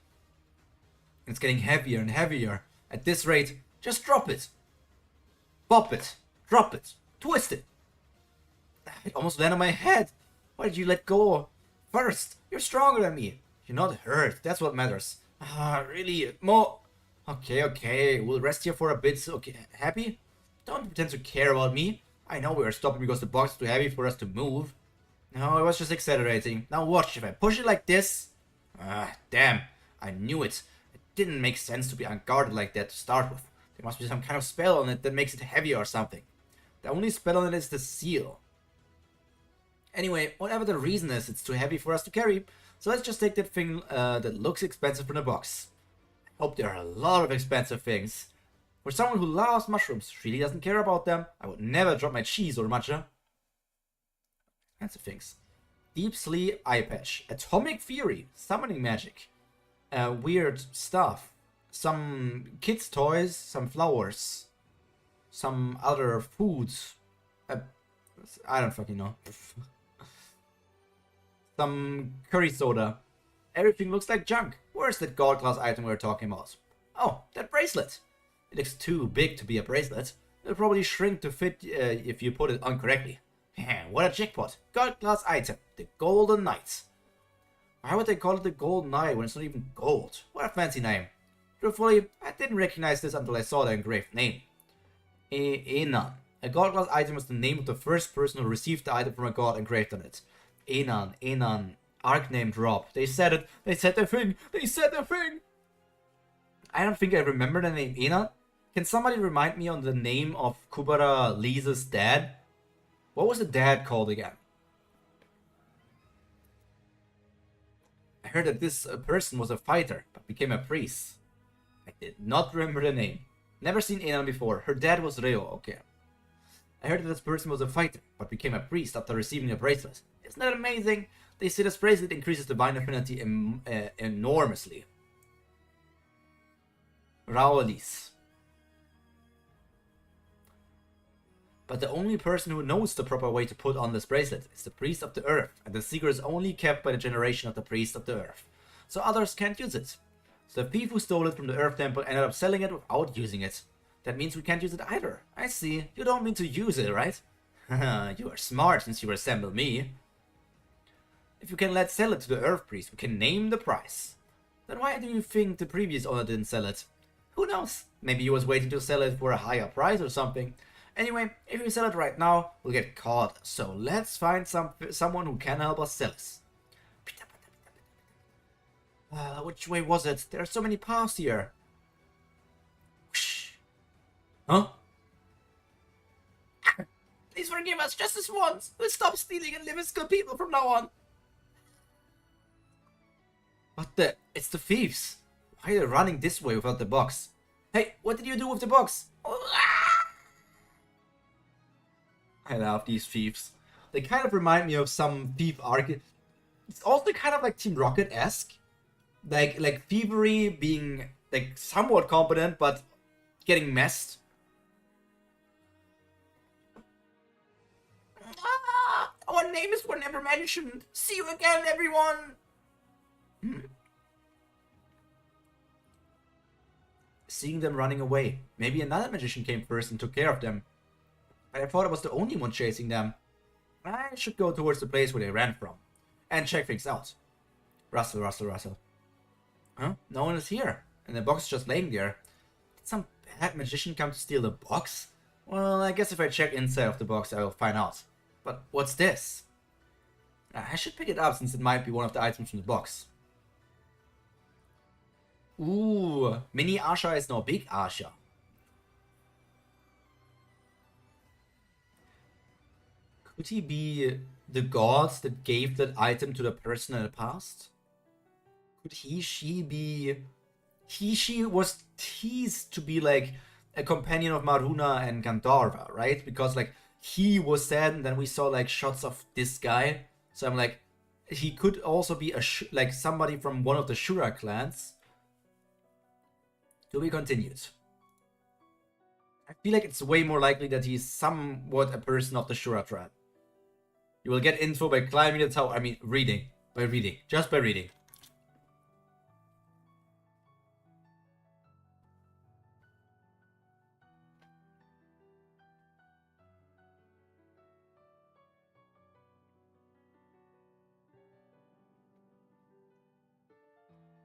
It's getting heavier and heavier. At this rate, just drop it. Bop it. Drop it. Twist it. It almost landed on my head. Why did you let go first? You're stronger than me. You're not hurt. That's what matters. Really? More? Okay. We'll rest here for a bit. Okay, happy? Don't pretend to care about me. I know we are stopping because the box is too heavy for us to move. No, I was just exaggerating. Now watch, if I push it like this... damn. I knew it. It didn't make sense to be unguarded like that to start with. There must be some kind of spell on it that makes it heavy or something. The only spell on it is the seal. Anyway, whatever the reason is, it's too heavy for us to carry. So let's just take that thing that looks expensive from the box. I hope there are a lot of expensive things. For someone who loves mushrooms, really doesn't care about them, I would never drop my cheese or matcha. Expensive things. Deep Sleep Eye Patch. Atomic Fury. Summoning Magic. Weird stuff. Some kids' toys. Some flowers. Some other foods. I don't fucking know. Some curry soda. Everything looks like junk. Where's that gold class item we were talking about? Oh, that bracelet. It looks too big to be a bracelet. It'll probably shrink to fit if you put it on correctly. What a jackpot. Gold class item. The Golden Knight. Why would they call it the Golden Knight when it's not even gold? What a fancy name. Truthfully, I didn't recognize this until I saw the engraved name. Enan. A gold class item is the name of the first person who received the item from a god engraved on it. Enan. Arc name drop. They said it. They said their thing. I don't think I remember the name Enan. Can somebody remind me on the name of Kubera Lisa's dad? What was the dad called again? I heard that this person was a fighter, but became a priest. I did not remember the name. Never seen Enan before. Her dad was Reo, okay. I heard that this person was a fighter, but became a priest after receiving a bracelet. Isn't that amazing? They say this bracelet increases divine affinity enormously. Raulis. But the only person who knows the proper way to put on this bracelet is the priest of the earth, and the secret is only kept by the generation of the priest of the earth. So others can't use it. So the thief who stole it from the earth temple ended up selling it without using it. That means we can't use it either. I see. You don't mean to use it, right? You are smart since you resemble me. If you can let sell it to the earth priest, we can name the price. Then why do you think the previous owner didn't sell it? Who knows? Maybe he was waiting to sell it for a higher price or something. Anyway, if we sell it right now, we'll get caught. So let's find someone who can help us sell it. Which way was it? There are so many paths here. Huh? Please forgive us just this once. We'll stop stealing and live as good people from now on. What the? It's the thieves. Why are they running this way without the box? Hey, what did you do with the box? I love these thieves. They kind of remind me of some thief arc. It's also kind of like Team Rocket-esque. Like thievery being like somewhat competent, but getting messed. Our names were never mentioned. See you again, everyone. Seeing them running away. Maybe another magician came first and took care of them. But I thought I was the only one chasing them. I should go towards the place where they ran from. And check things out. Rustle, rustle, rustle. Huh? No one is here. And the box is just laying there. Did some bad magician come to steal the box? Well, I guess if I check inside of the box, I will find out. But what's this? I should pick it up since it might be one of the items from the box. Ooh, Mini Asha is now Big Asha. Could he be the god that gave that item to the person in the past? Could she be... She was teased to be like a companion of Maruna and Gandharva, right? Because like he was sad and then we saw like shots of this guy. So I'm like, he could also be like somebody from one of the Shura clans. To be continued. I feel like it's way more likely that he's somewhat a person of the Shura tribe. You will get info by climbing the tower. I mean, reading. By reading. Just by reading.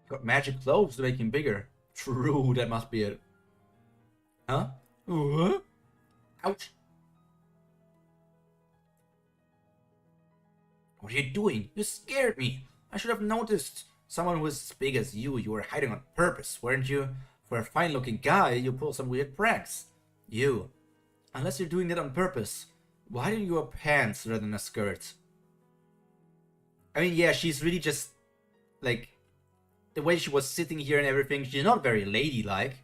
Got magic clothes to make him bigger. True, that must be it. Huh? Ouch. What are you doing? You scared me. I should have noticed. Someone who was as big as you were hiding on purpose, weren't you? For a fine-looking guy, you pull some weird pranks. You. Unless you're doing that on purpose, why do you wear pants rather than a skirt? I mean, yeah, she's really just, like, the way she was sitting here and everything, she's not very ladylike.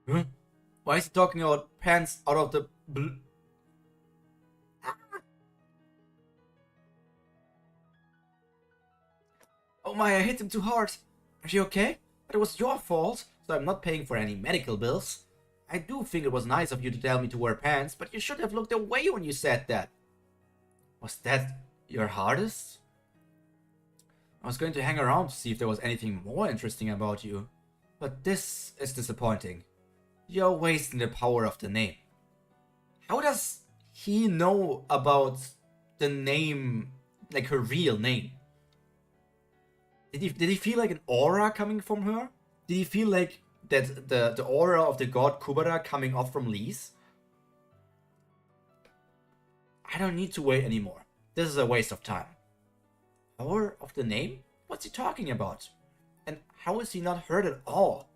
Huh? Why is he talking about pants out of the blue? Oh my, I hit him too hard. Are you okay? But it was your fault, so I'm not paying for any medical bills. I do think it was nice of you to tell me to wear pants, but you should have looked away when you said that. Was that your hardest? I was going to hang around to see if there was anything more interesting about you. But this is disappointing. You're wasting the power of the name. How does he know about the name, like her real name? Did he feel like an aura coming from her? Did he feel like that the aura of the god Kubera coming off from Lise? I don't need to wait anymore. This is a waste of time. Power of the name? What's he talking about? And how is he not hurt at all?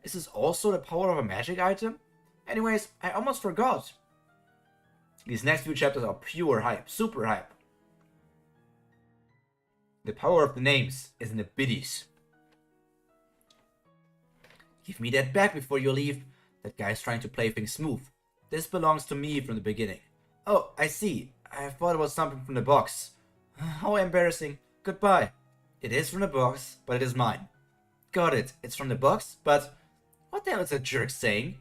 Is this also the power of a magic item? Anyways, I almost forgot. These next few chapters are pure hype, super hype. The power of the names is in the biddies. Give me that back before you leave. That guy's trying to play things smooth. This belongs to me from the beginning. Oh, I see. I thought it was something from the box. How embarrassing. Goodbye. It is from the box, but it is mine. Got it. It's from the box, but What the hell is that jerk saying?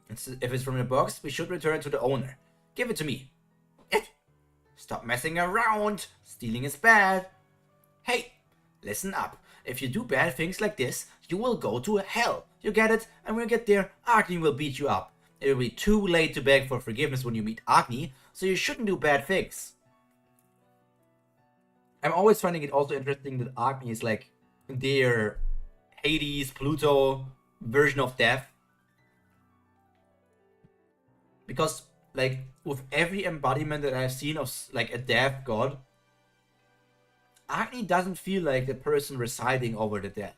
If it's from the box, we should return it to the owner. Give it to me. Stop messing around. Stealing is bad. Hey, listen up. If you do bad things like this, you will go to hell. You get it? And when you get there, Agni will beat you up. It will be too late to beg for forgiveness when you meet Agni, so you shouldn't do bad things. I'm always finding it also interesting that Agni is like their Hades, Pluto version of death. Because, like, with every embodiment that I've seen of, like, a death god, Agni doesn't feel like the person residing over the dead.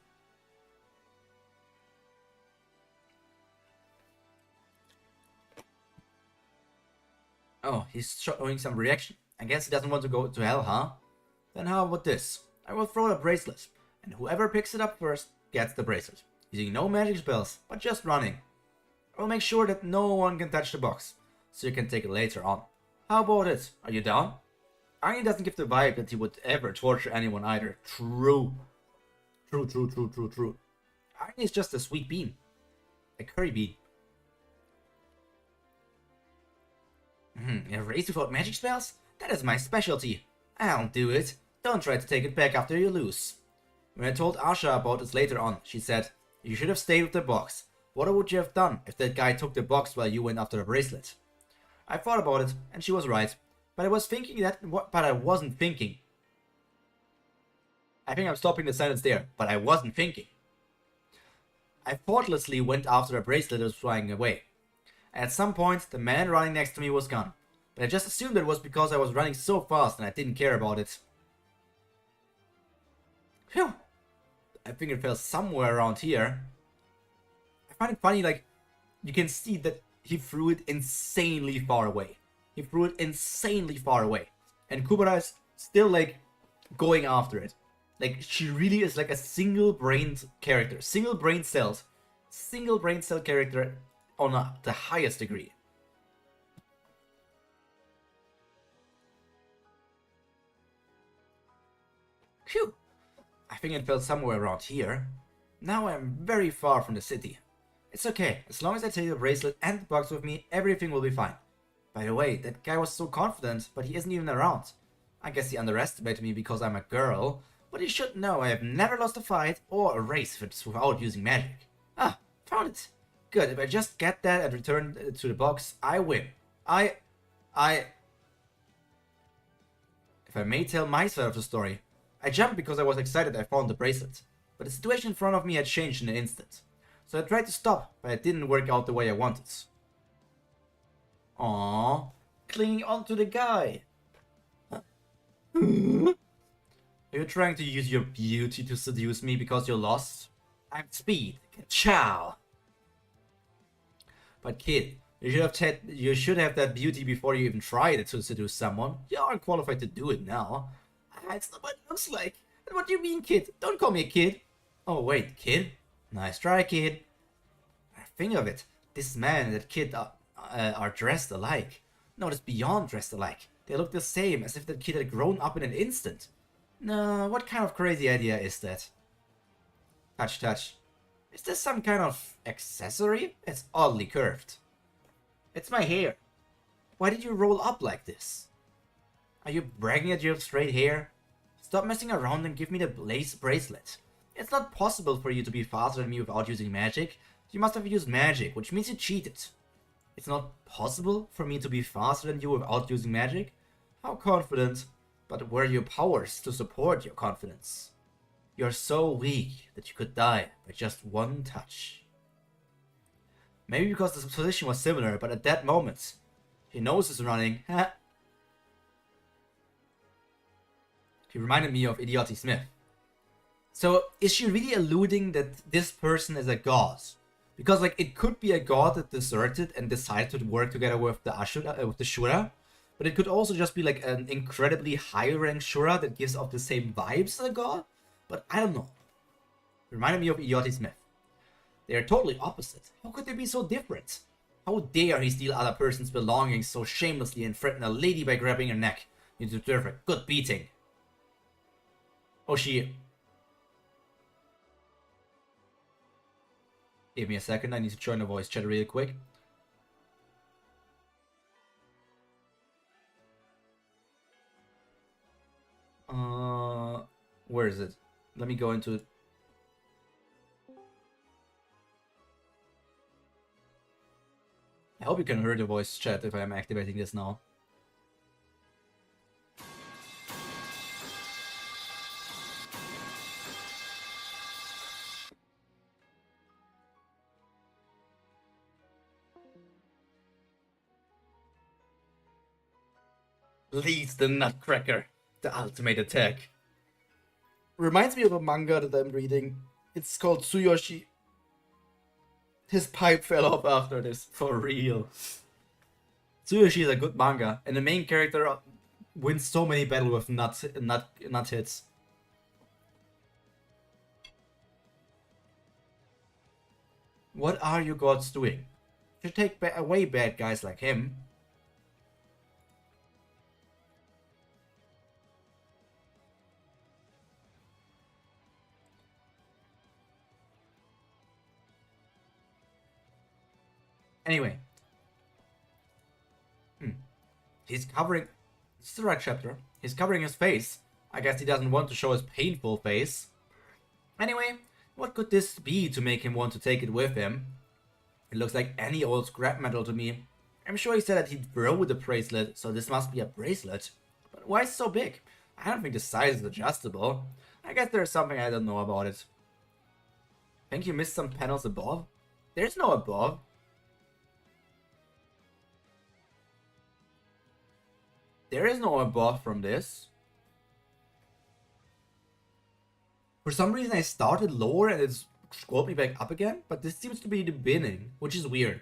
Oh, he's showing some reaction. I guess he doesn't want to go to hell, huh? Then how about this? I will throw a bracelet, and whoever picks it up first gets the bracelet. Using no magic spells, but just running. I will make sure that no one can touch the box, so you can take it later on. How about it? Are you down? Agni doesn't give the vibe that he would ever torture anyone either. True. True. Agni is just a sweet bean. A curry bean. A race without magic spells? That is my specialty. I'll do it. Don't try to take it back after you lose. When I told Asha about this later on, she said, you should have stayed with the box. What would you have done if that guy took the box while you went after the bracelet? I thought about it, and she was right. But I wasn't thinking. I think I'm stopping the sentence there, but I wasn't thinking. I thoughtlessly went after a bracelet that was flying away. At some point, the man running next to me was gone. But I just assumed it was because I was running so fast and I didn't care about it. Phew! I think it fell somewhere around here. I find it funny, like, you can see that he threw it insanely far away. He threw it insanely far away. And Kubera is still, like, going after it. Like, she really is like a single-brained character. Single-brain cell character on the highest degree. Phew! I think it fell somewhere around here. Now I'm very far from the city. It's okay, as long as I take the bracelet and the box with me, everything will be fine. By the way, that guy was so confident, but he isn't even around. I guess he underestimated me because I'm a girl, but he should know I have never lost a fight or a race without using magic. Ah, found it. Good, if I just get that and return it to the box, I win. If I may tell my side of the story, I jumped because I was excited I found the bracelet, but the situation in front of me had changed in an instant. So I tried to stop, but it didn't work out the way I wanted. Aww, clinging onto the guy. Are you trying to use your beauty to seduce me because you're lost? I'm Speed. Ciao. But kid, you should have that beauty before you even tried to seduce someone. You aren't qualified to do it now. It's not what it looks like. What do you mean, kid? Don't call me a kid. Oh wait, kid? Nice try, kid. Think of it. This man and that kid are dressed alike. No, it's beyond dressed alike. They look the same, as if that kid had grown up in an instant. No, what kind of crazy idea is that? Touch. Is this some kind of accessory? It's oddly curved. It's my hair. Why did you roll up like this? Are you bragging that you have straight hair? Stop messing around and give me the bracelet. It's not possible for you to be faster than me without using magic. You must have used magic, which means you cheated. It's not possible for me to be faster than you without using magic? How confident, but where are your powers to support your confidence? You're so weak that you could die by just one touch. Maybe because the position was similar, but at that moment, he knows he's running. He reminded me of Idiotic Smith. So, is she really alluding that this person is a god? Because, like, it could be a god that deserted and decided to work together with the Shura, but it could also just be, like, an incredibly high-ranked Shura that gives off the same vibes as a god? But I don't know. It reminded me of Idiotic Smith. They are totally opposite. How could they be so different? How dare he steal other person's belongings so shamelessly and threaten a lady by grabbing her neck? You deserve a good beating. Oh, she... Give me a second, I need to join the voice chat real quick. Where is it? Let me go into it. I hope you can hear the voice chat if I'm activating this now. Leads the Nutcracker, the ultimate attack. Reminds me of a manga that I'm reading. It's called Tsuyoshi. His pipe fell off after this, for real. Tsuyoshi is a good manga, and the main character wins so many battles with nut hits. What are you gods doing? Should take away bad guys like him. Anyway. He's covering... This is the right chapter. He's covering his face. I guess he doesn't want to show his painful face. Anyway, what could this be to make him want to take it with him? It looks like any old scrap metal to me. I'm sure he said that he'd throw the bracelet, so this must be a bracelet. But why is it so big? I don't think the size is adjustable. I guess there's something I don't know about it. Think you missed some panels above? There's no above. There is no above from this. For some reason I started lower and it's scrolled me back up again, but this seems to be the beginning, which is weird.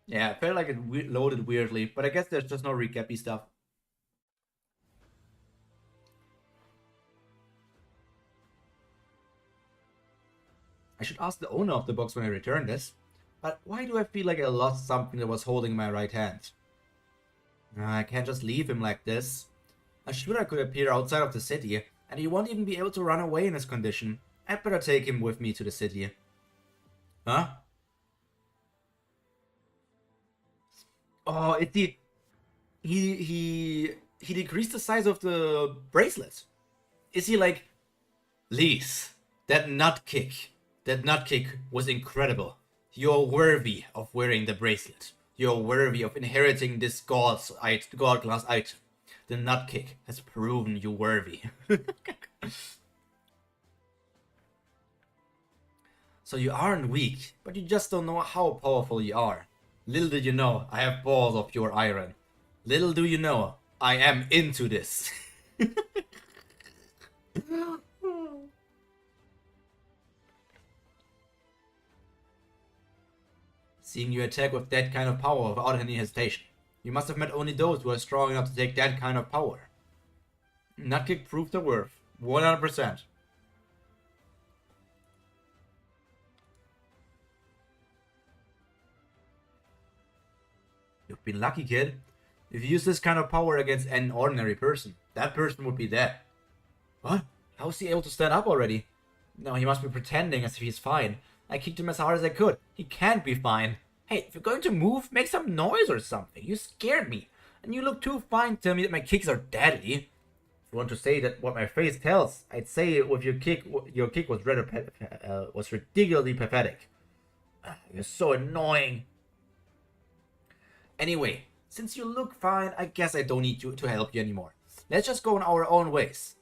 Yeah, it felt like it loaded weirdly, but I guess there's just no recapy stuff. I should ask the owner of the box when I return this. But why do I feel like I lost something that was holding in my right hand? I can't just leave him like this. A shooter could appear outside of the city, and he won't even be able to run away in this condition. I'd better take him with me to the city. Huh? Oh, it's the... He decreased the size of the bracelet. Is he like... Lise, that nut kick was incredible. You're worthy of wearing the bracelet. You're worthy of inheriting this god class item. The nut kick has proven you worthy. So you aren't weak, but you just don't know how powerful you are. Little did you know, I have balls of pure iron. Little do you know, I am into this. Seeing you attack with that kind of power without any hesitation. You must have met only those who are strong enough to take that kind of power. Nutkick proved their worth. 100%. You've been lucky, kid. If you use this kind of power against an ordinary person, that person would be dead. What? How is he able to stand up already? No, he must be pretending as if he's fine. I kicked him as hard as I could. He can't be fine. Hey, if you're going to move, make some noise or something. You scared me. And you look too fine to tell me that my kicks are deadly. If you want to say that what my face tells, I'd say with your kick was ridiculously pathetic. You're so annoying. Anyway, since you look fine, I guess I don't need you to help you anymore. Let's just go on our own ways.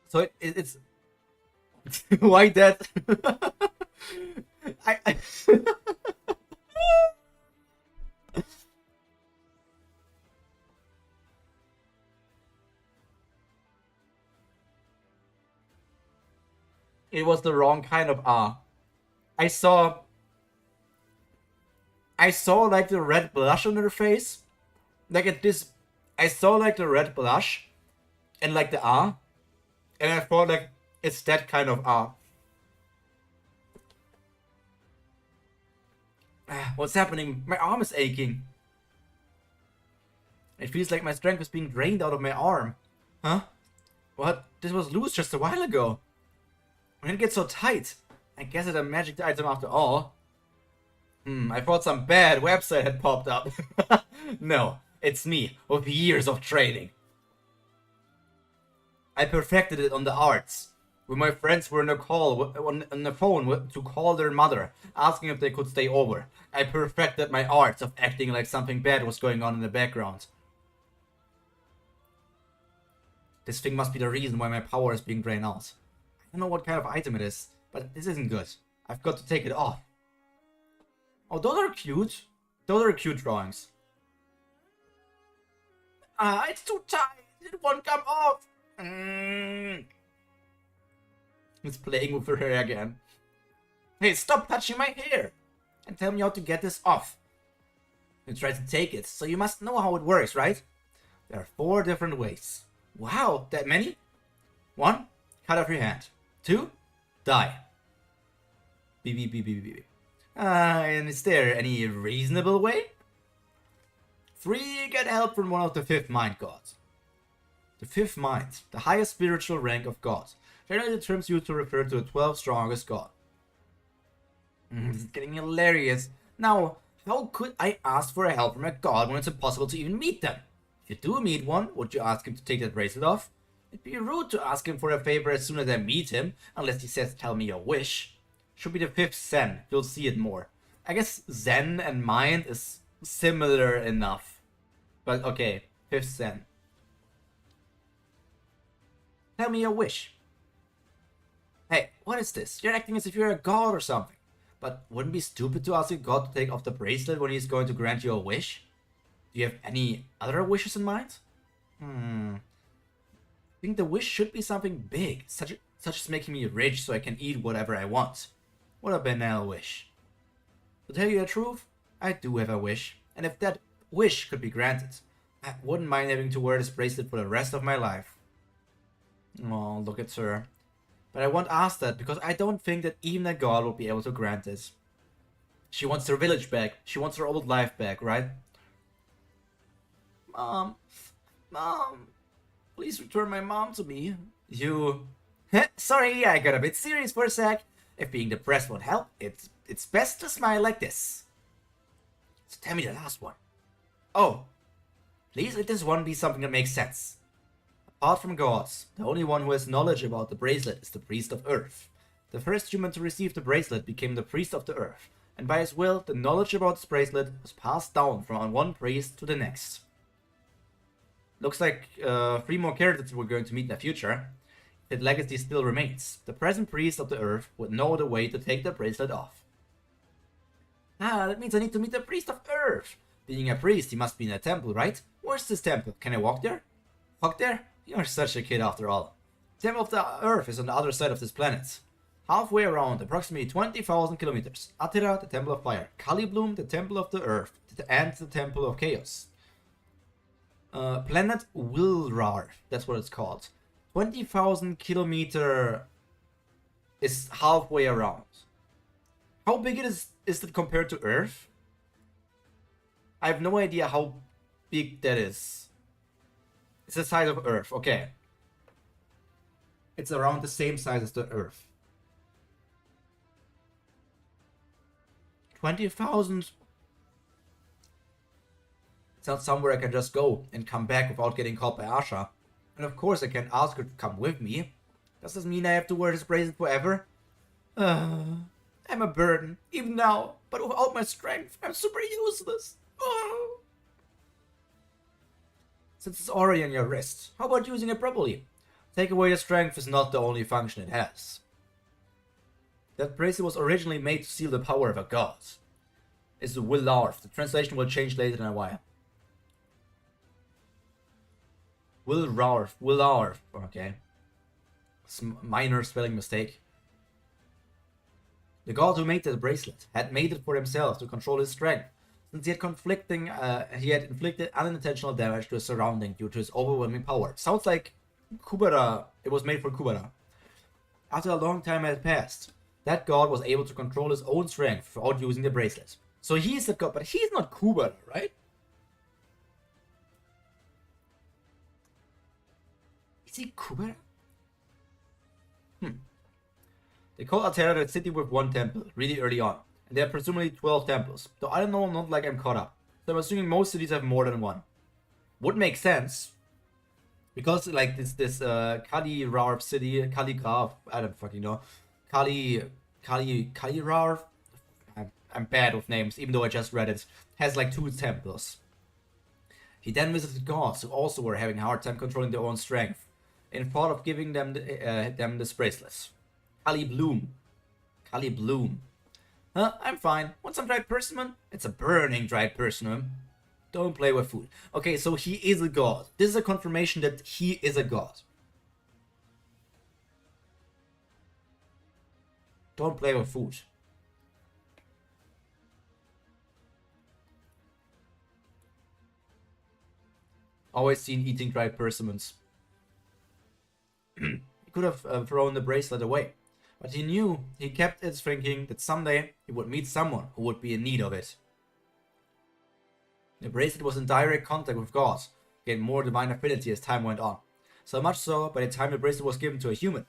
So it's why that? I it was the wrong kind of I saw I saw like the red blush on her face. Like at this, I saw like the red blush and like the R. And I thought like, it's that kind of R. What's happening? My arm is aching. It feels like my strength is being drained out of my arm. Huh? What? This was loose just a while ago. When it gets so tight. I guess it's a magic item after all. I thought some bad website had popped up. No, it's me, with years of training. I perfected it on the arts. When my friends were on the phone to call their mother, asking if they could stay over. I perfected my arts of acting like something bad was going on in the background. This thing must be the reason why my power is being drained out. I don't know what kind of item it is, but this isn't good. I've got to take it off. Oh, those are cute. Those are cute drawings. It's too tight. It won't come off. It's playing with her hair again. Hey, stop touching my hair. And tell me how to get this off. You try to take it, so you must know how it works, right? There are 4 different ways. Wow, that many? 1, cut off your hand. 2, die. Beep, beep, beep, beep, beep. And is there any reasonable way? 3, get help from one of the 5th mind gods. The 5th mind, the highest spiritual rank of God, generally the terms used to refer to the 12th strongest god. This is getting hilarious. Now, how could I ask for help from a god when it's impossible to even meet them? If you do meet one, would you ask him to take that bracelet off? It'd be rude to ask him for a favor as soon as I meet him, unless he says tell me your wish. Should be the 5th Zen, you'll see it more. I guess Zen and mind is similar enough. But okay, 5th Zen. Tell me your wish. Hey, what is this? You're acting as if you're a god or something. But wouldn't it be stupid to ask a god to take off the bracelet when he's going to grant you a wish? Do you have any other wishes in mind? I think the wish should be something big, such as making me rich so I can eat whatever I want. What a banal wish. To tell you the truth, I do have a wish, and if that wish could be granted, I wouldn't mind having to wear this bracelet for the rest of my life. Oh, look at her. But I won't ask that because I don't think that even a god will be able to grant it. She wants her village back. She wants her old life back, right? Mom, please return my mom to me. You... Sorry, I got a bit serious for a sec. If being depressed won't help, it's best to smile like this. So tell me the last one. Oh, please let this one be something that makes sense. Apart from gods, the only one who has knowledge about the bracelet is the priest of Earth. The first human to receive the bracelet became the priest of the Earth, and by his will, the knowledge about this bracelet was passed down from one priest to the next. Looks like 3 more characters we're going to meet in the future. That legacy still remains. The present priest of the Earth would know the way to take the bracelet off. That means I need to meet the priest of Earth. Being a priest, he must be in a temple, right? Where's this temple? Can I walk there? Walk there? You're such a kid after all. The temple of the Earth is on the other side of this planet. Halfway around, approximately 20,000 kilometers. Atira, the temple of fire. Kalibloom, the temple of the Earth. And the temple of chaos. Planet Wilrar, that's what it's called. 20,000 kilometer is halfway around. How big is it compared to Earth? I have no idea how big that is. It's the size of Earth, okay. It's around the same size as the Earth. 20,000. It's not somewhere I can just go and come back without getting caught by Asha. And of course I can't ask her to come with me. Does this mean I have to wear this bracelet forever? I'm a burden, even now, but without my strength, I'm super useless. Since it's already on your wrist, how about using it properly? Take away the strength is not the only function it has. That bracelet was originally made to seal the power of a god. It's the Willarf. The translation will change later in a while. Willarf, okay. Minor spelling mistake. The god who made that bracelet had made it for himself to control his strength, since he had inflicted unintentional damage to his surrounding due to his overwhelming power. Sounds like Kubera. It was made for Kubera. After a long time had passed, that god was able to control his own strength without using the bracelet. So he's a god, but he's not Kubera, right? Is he Kubera? They call Altera the city with one temple, really early on. And there are presumably 12 temples. Though I don't know, not like I'm caught up. So I'm assuming most cities have more than one. Would make sense. Because like this Kali Rarv city, Kali Grav, I don't fucking know. Kali Rarv? I'm bad with names, even though I just read it. Has like 2 temples. He then visited gods who also were having a hard time controlling their own strength, in thought of giving them this bracelet. Kali Bloom. Huh? I'm fine. Want some dried persimmon? It's a burning dried persimmon. Don't play with food. Okay, so he is a god. This is a confirmation that he is a god. Don't play with food. Always seen eating dried persimmons. He could have thrown the bracelet away. But he knew, he kept it thinking that someday he would meet someone who would be in need of it. The bracelet was in direct contact with God, gained more divine affinity as time went on. So much so, by the time the bracelet was given to a human,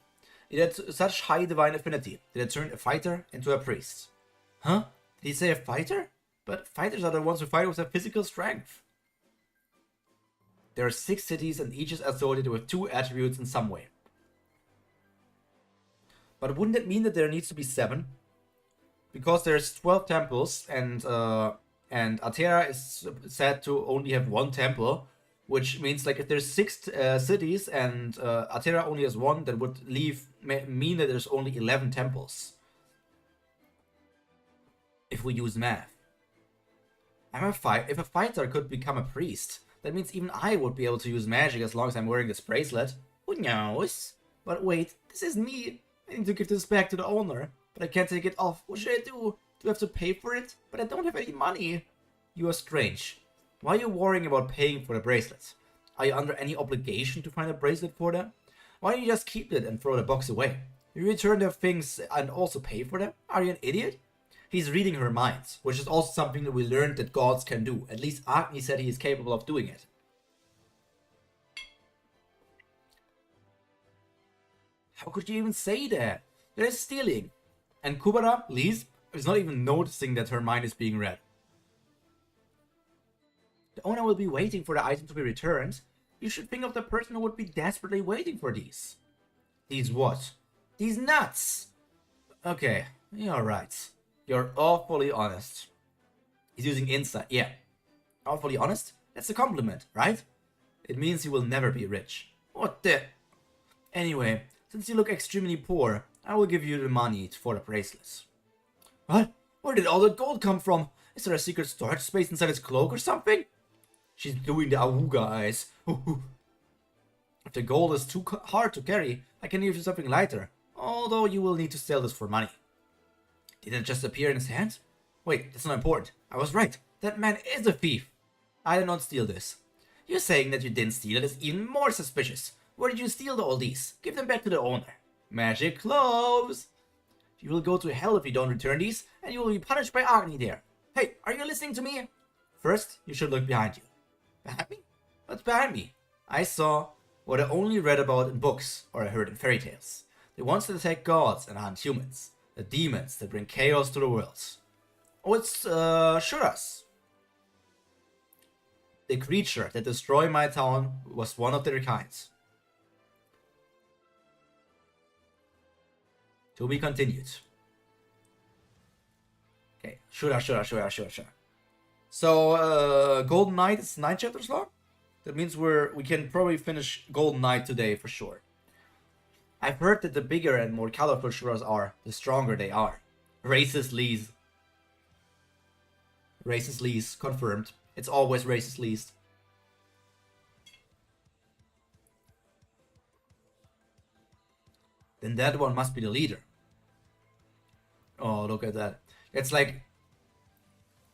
it had such high divine affinity that it turned a fighter into a priest. Huh? Did he say a fighter? But fighters are the ones who fight with their physical strength. There are 6 cities and each is associated with 2 attributes in some way. But wouldn't it mean that there needs to be 7? Because there's 12 temples and Altera is said to only have 1 temple, which means like if there's 6 cities and Altera only has 1, that would mean that there's only 11 temples. If we use math. If a fighter could become a priest, that means even I would be able to use magic as long as I'm wearing this bracelet. Who knows? But wait, this is me. I need to give this back to the owner, but I can't take it off. What should I do? Do I have to pay for it? But I don't have any money. You are strange. Why are you worrying about paying for the bracelet? Are you under any obligation to find a bracelet for them? Why don't you just keep it and throw the box away? You return their things and also pay for them? Are you an idiot? He's reading her minds, which is also something that we learned that gods can do. At least Agni said he is capable of doing it. How could you even say that? They're stealing. And Kubera, Liz, is not even noticing that her mind is being read. The owner will be waiting for the item to be returned. You should think of the person who would be desperately waiting for these. These what? These nuts! Okay, you're right. You're awfully honest. He's using insight, yeah. Awfully honest? That's a compliment, right? It means you will never be rich. What the... Anyway, since you look extremely poor, I will give you the money for the bracelets. What? Where did all that gold come from? Is there a secret storage space inside his cloak or something? She's doing the awooga eyes. If the gold is too hard to carry, I can give you something lighter. Although you will need to sell this for money. Did it just appear in his hand? Wait, that's not important. I was right. That man is a thief. I did not steal this. You saying that you didn't steal it is even more suspicious. Where did you steal all these? Give them back to the owner. Magic clothes! You will go to hell if you don't return these, and you will be punished by Agni there. Hey, are you listening to me? First, you should look behind you. Behind me? What's behind me? I saw what I only read about in books, or I heard in fairy tales. The ones that attack gods and hunt humans. The demons that bring chaos to the world. Oh, it's, Shuras. The creature that destroyed my town was one of their kinds. To be continued. Okay, sure. So, Golden Knight is 9 chapters long? That means we can probably finish Golden Knight today for sure. I've heard that the bigger and more colorful Shuras are, the stronger they are. Racist Lees. Racist Lees, confirmed. It's always racist Lees. Then that one must be the leader. Oh, look at that. It's like...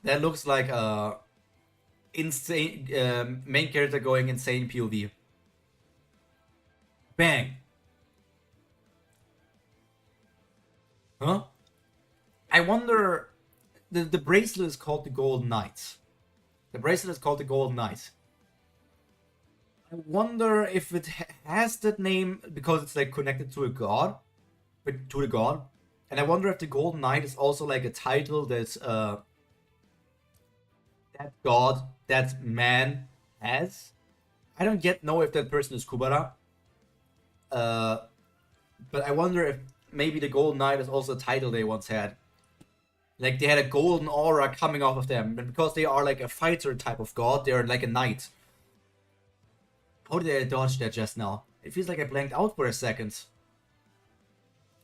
That looks like a insane main character going insane POV. Bang. Huh? I wonder. The bracelet is called the Golden Knight. The bracelet is called the Golden Knight. I wonder if it has that name because it's like connected to a god, to the god. And I wonder if the Golden Knight is also like a title that that god, that man has. I don't yet know if that person is Kubera. But I wonder if maybe the Golden Knight is also a title they once had. Like they had a golden aura coming off of them, and because they are like a fighter type of god, they're like a knight. How did I dodge that just now? It feels like I blanked out for a second.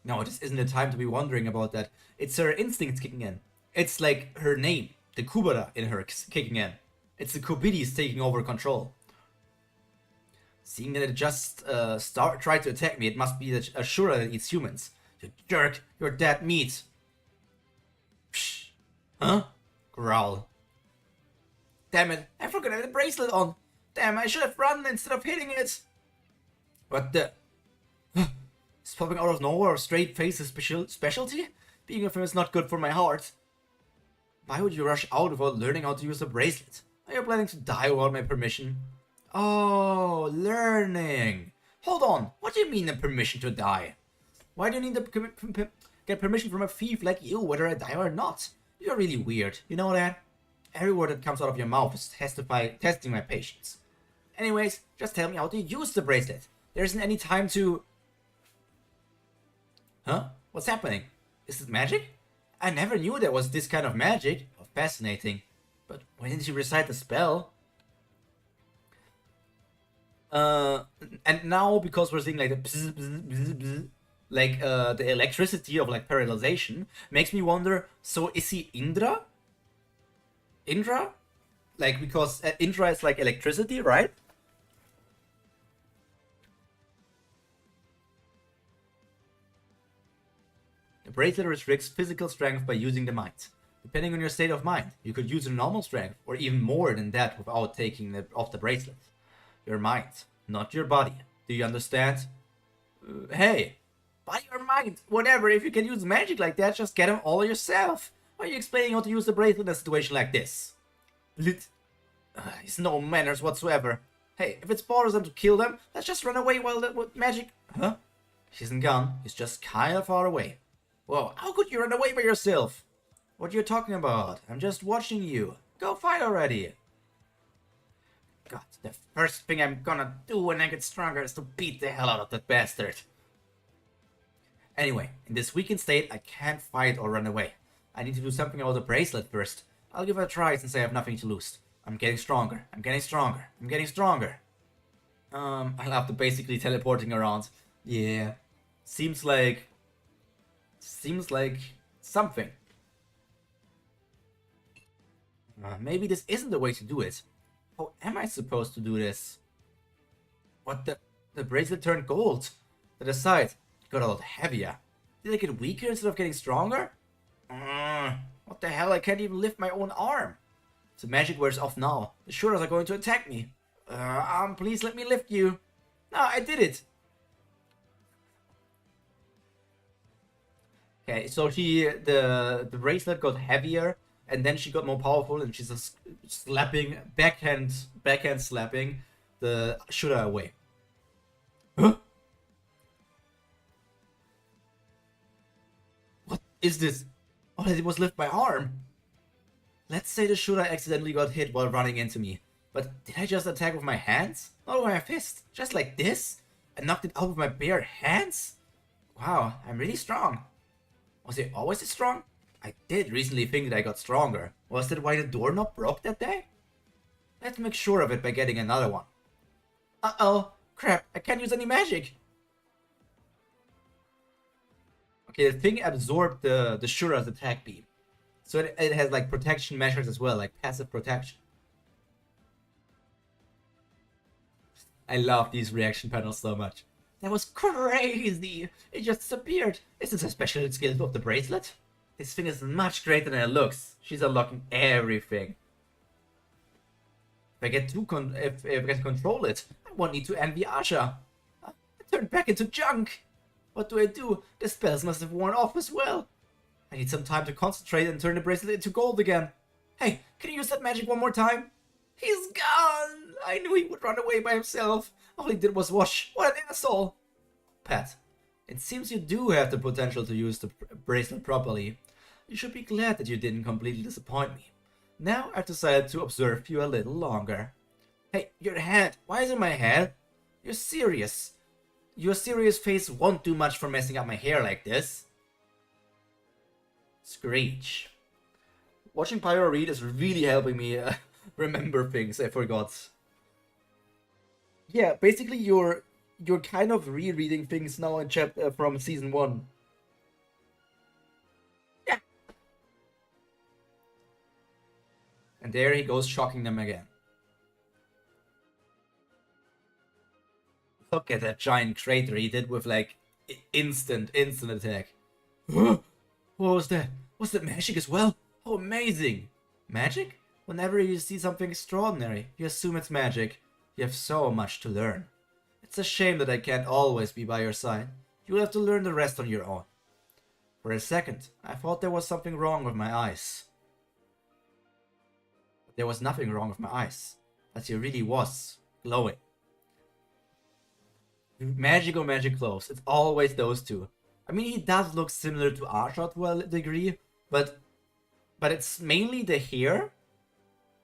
No, this isn't the time to be wondering about that. It's her instincts kicking in. It's like her name, the Kubera in her kicking in. It's the Kubidis taking over control. Seeing that it just tried to attack me, it must be the Ashura that eats humans. You jerk, you're dead meat. Psh. Huh? Growl. Damn it, I forgot I had the bracelet on. Damn, I should have run instead of hitting it. What the... It's popping out of nowhere, a straight face is specialty? Being with him is not good for my heart. Why would you rush out without learning how to use a bracelet? Are you planning to die without my permission? Oh, learning. Hold on, what do you mean a permission to die? Why do you need to get permission from a thief like you, whether I die or not? You're really weird, you know that? Every word that comes out of your mouth is testing my patience. Anyways, just tell me how to use the bracelet. There isn't any time to... Huh? What's happening? Is it magic? I never knew there was this kind of magic. Oh, fascinating. But why didn't you recite the spell? And now, because we're seeing like the bzz, bzz, bzz, bzz, like the electricity of like paralyzation, makes me wonder, so is he Indra? Indra? Like, because Indra is like electricity, right? The bracelet restricts physical strength by using the mind. Depending on your state of mind, you could use your normal strength, or even more than that without taking off the bracelet. Your mind, not your body. Do you understand? Hey, body or mind, whatever, if you can use magic like that, just get them all yourself. Why are you explaining how to use the bracelet in a situation like this? It's no manners whatsoever. Hey, if it bothers them to kill them, let's just run away while the magic... Huh? He isn't gone, he's just kinda far away. Whoa, how could you run away by yourself? What are you talking about? I'm just watching you. Go fight already. God, the first thing I'm gonna do when I get stronger is to beat the hell out of that bastard. Anyway, in this weakened state, I can't fight or run away. I need to do something about the bracelet first. I'll give it a try since I have nothing to lose. I'm getting stronger. I'm getting stronger. I'm getting stronger. I love the basically teleporting around. Yeah. Seems like something. Maybe this isn't the way to do it. How am I supposed to do this? What the bracelet turned gold. To the side, it got a lot heavier. Did I get weaker instead of getting stronger? What the hell, I can't even lift my own arm. The magic wears off now. The Shuras are going to attack me. Please let me lift you. No, I did it. Okay, so the bracelet got heavier, and then she got more powerful, and she's just slapping, backhand slapping the Shura away. Huh? What is this? All I did was lift my arm. Let's say the Shura accidentally got hit while running into me. But did I just attack with my hands? Not with my fist. Just like this? I knocked it out with my bare hands? Wow, I'm really strong. Was I always this strong? I did recently think that I got stronger. Was that why the doorknob broke that day? Let's make sure of it by getting another one. Uh-oh. Crap, I can't use any magic. Okay, the thing absorbed the Shura's attack beam. So it has like protection measures as well, like passive protection. I love these reaction panels so much. That was crazy! It just disappeared. Is this a special skill of the bracelet? This thing is much greater than it looks. She's unlocking everything. If I get if I can control it, I won't need to envy Asha. I turned back into junk. What do I do? The spells must have worn off as well. I need some time to concentrate and turn the bracelet into gold again. Hey, can you use that magic one more time? He's gone! I knew he would run away by himself. All he did was wash. What an asshole! Pat, it seems you do have the potential to use the bracelet properly. You should be glad that you didn't completely disappoint me. Now I've decided to observe you a little longer. Hey, your head! Why is it my head? You're serious. Your serious face won't do much for messing up my hair like this. Screech. Watching Pyro read is really helping me remember things I forgot. Yeah, basically you're kind of rereading things now in chapter from season 1. Yeah. And there he goes, shocking them again. Look at that giant crater he did with like instant attack. What was that? Was that magic as well? Oh, amazing! Magic? Whenever you see something extraordinary, you assume it's magic. You have so much to learn. It's a shame that I can't always be by your side. You'll have to learn the rest on your own. For a second, I thought there was something wrong with my eyes. But there was nothing wrong with my eyes, as he really was glowing. Magic or magic clothes, it's always those two. I mean, he does look similar to Asha to a degree, but it's mainly the hair.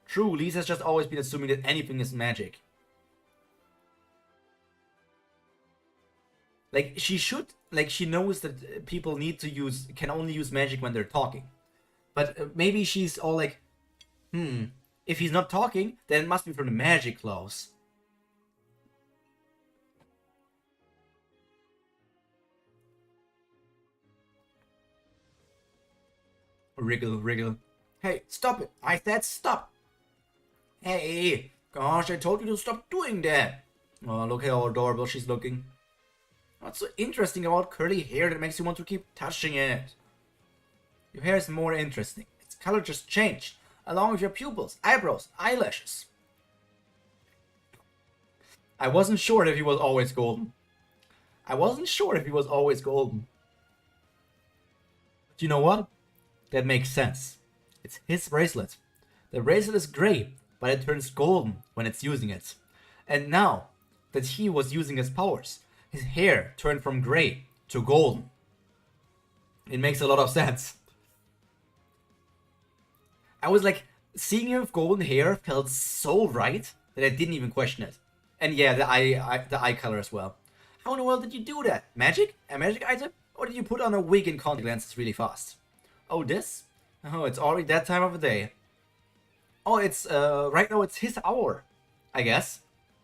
True, Lisa's just always been assuming that anything is magic. Like, she knows that people can only use magic when they're talking. But maybe she's all like, if he's not talking, then it must be from the magic clothes. Wriggle. Hey, stop it! I said stop! Hey, gosh, I told you to stop doing that! Oh, look how adorable she's looking. What's so interesting about curly hair that makes you want to keep touching it? Your hair is more interesting. Its color just changed, along with your pupils, eyebrows, eyelashes. I wasn't sure if he was always golden. But you know what? That makes sense. It's his bracelet. The bracelet is gray, but it turns golden when it's using it. And now that he was using his powers, his hair turned from gray to golden. It makes a lot of sense. I was like, seeing him with golden hair felt so right that I didn't even question it. And yeah, the eye color as well. How in the world did you do that? Magic? A magic item? Or did you put on a wig and contact lenses really fast? Oh, this? Oh, it's already that time of the day. Oh, it's, right now it's his hour, I guess.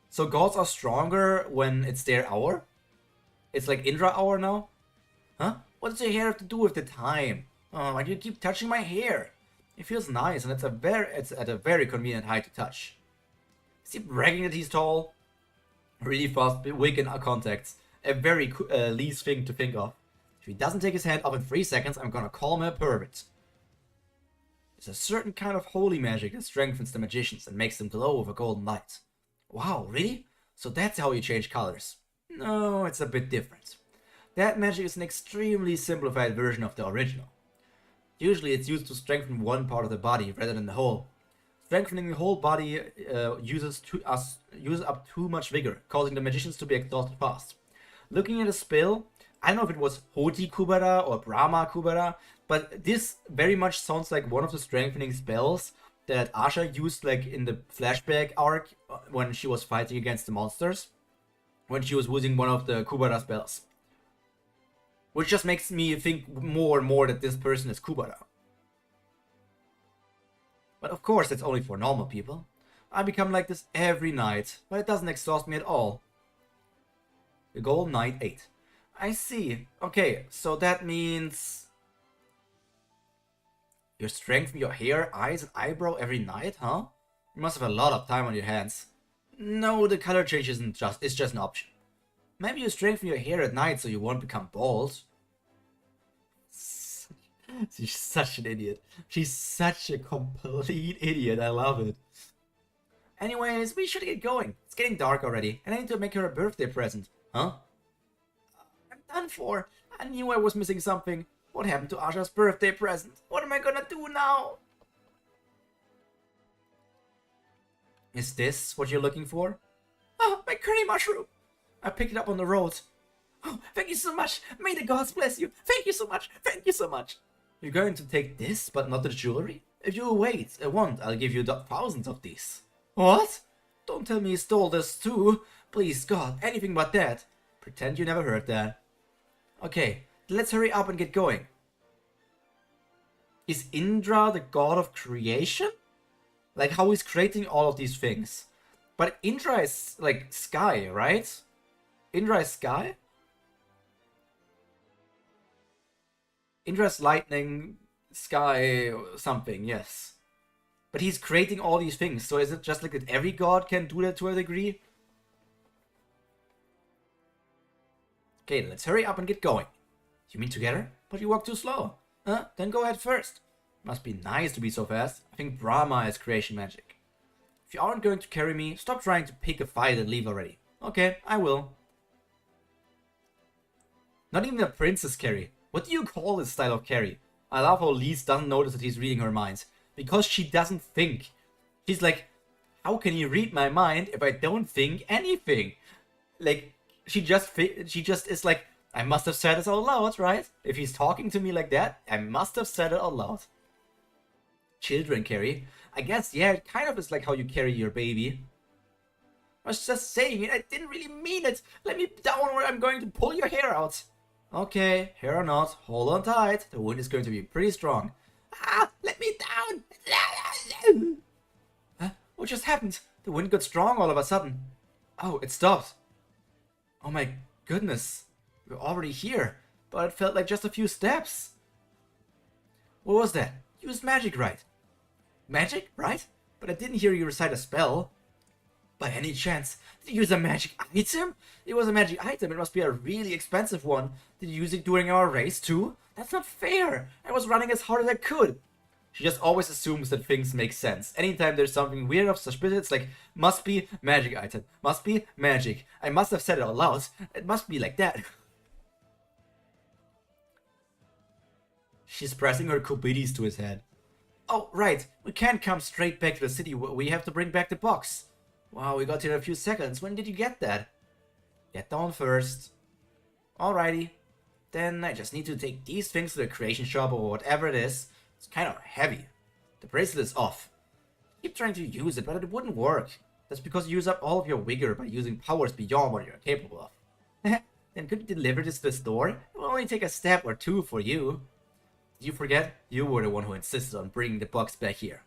So gods are stronger when it's their hour? It's like Indra hour now? Huh? What does your hair have to do with the time? Oh, why do you keep touching my hair? It feels nice and it's at a very convenient height to touch. Is he bragging that he's tall? Really fast wig and contacts. A very least thing to think of. If he doesn't take his hand off in 3 seconds, I'm gonna call him a pervert. There's a certain kind of holy magic that strengthens the magicians and makes them glow with a golden light. Wow, really? So that's how you change colors. No, it's a bit different. That magic is an extremely simplified version of the original. Usually it's used to strengthen one part of the body rather than the whole. Strengthening the whole body uses up too much vigor, causing the magicians to be exhausted fast. Looking at a spell, I don't know if it was Hoti Kubera or Brahma Kubera, but this very much sounds like one of the strengthening spells that Asha used like in the flashback arc when she was fighting against the monsters, when she was using one of the Kubera spells. Which just makes me think more and more that this person is Kubera. But of course it's only for normal people. I become like this every night, but it doesn't exhaust me at all. The goal night 8. I see. Okay, so that means you strengthen your hair, eyes, and eyebrow every night, huh? You must have a lot of time on your hands. No, the color change it's just an option. Maybe you strengthen your hair at night so you won't become bald. She's such an idiot. She's such a complete idiot. I love it. Anyways, we should get going. It's getting dark already, and I need to make her a birthday present. Huh? I'm done for. I knew I was missing something. What happened to Asha's birthday present? What am I gonna do now? Is this what you're looking for? Oh, my curry mushroom! I picked it up on the road. Oh, thank you so much! May the gods bless you! Thank you so much! Thank you so much! You're going to take this, but not the jewelry? If you wait a want, I'll give you thousands of these. What? Don't tell me you stole this too. Please, God, anything but that. Pretend you never heard that. Okay, let's hurry up and get going. Is Indra the god of creation? Like how he's creating all of these things. But Indra is like sky, right? Indra is sky? Indra is lightning, sky, something, yes. But he's creating all these things, so is it just like that every god can do that to a degree? Okay, let's hurry up and get going. You mean together? But you walk too slow. Huh? Then go ahead first. Must be nice to be so fast. I think Brahma is creation magic. If you aren't going to carry me, stop trying to pick a fight and leave already. Okay, I will. Not even a princess carry. What do you call this style of carry? I love how Lise doesn't notice that he's reading her mind. Because she doesn't think. She's like, how can you read my mind if I don't think anything? Like, she just is like, I must have said it out loud, right? If he's talking to me like that, I must have said it out loud. Children carry. I guess, yeah, it kind of is like how you carry your baby. I was just saying it, I didn't really mean it. Let me down or I'm going to pull your hair out. Okay, hair or not, hold on tight. The wind is going to be pretty strong. Ah, let me down. Huh? What just happened? The wind got strong all of a sudden. Oh, it stopped. Oh my goodness. We're already here, but it felt like just a few steps. What was that? Used magic, right? Magic, right? But I didn't hear you recite a spell. By any chance, did you use a magic item? It was a magic item, it must be a really expensive one. Did you use it during our race too? That's not fair. I was running as hard as I could. She just always assumes that things make sense. Anytime there's something weird or suspicious, it's like, must be magic item. Must be magic. I must have said it out loud. It must be like that. She's pressing her kubitis to his head. Oh, right. We can't come straight back to the city. We have to bring back the box. Wow, we got here in a few seconds. When did you get that? Get down first. Alrighty. Then I just need to take these things to the creation shop or whatever it is. It's kind of heavy. The bracelet is off. Keep trying to use it, but it wouldn't work. That's because you use up all of your vigor by using powers beyond what you're capable of. Then could you deliver this to the store? It will only take a step or two for you. Did you forget? You were the one who insisted on bringing the box back here.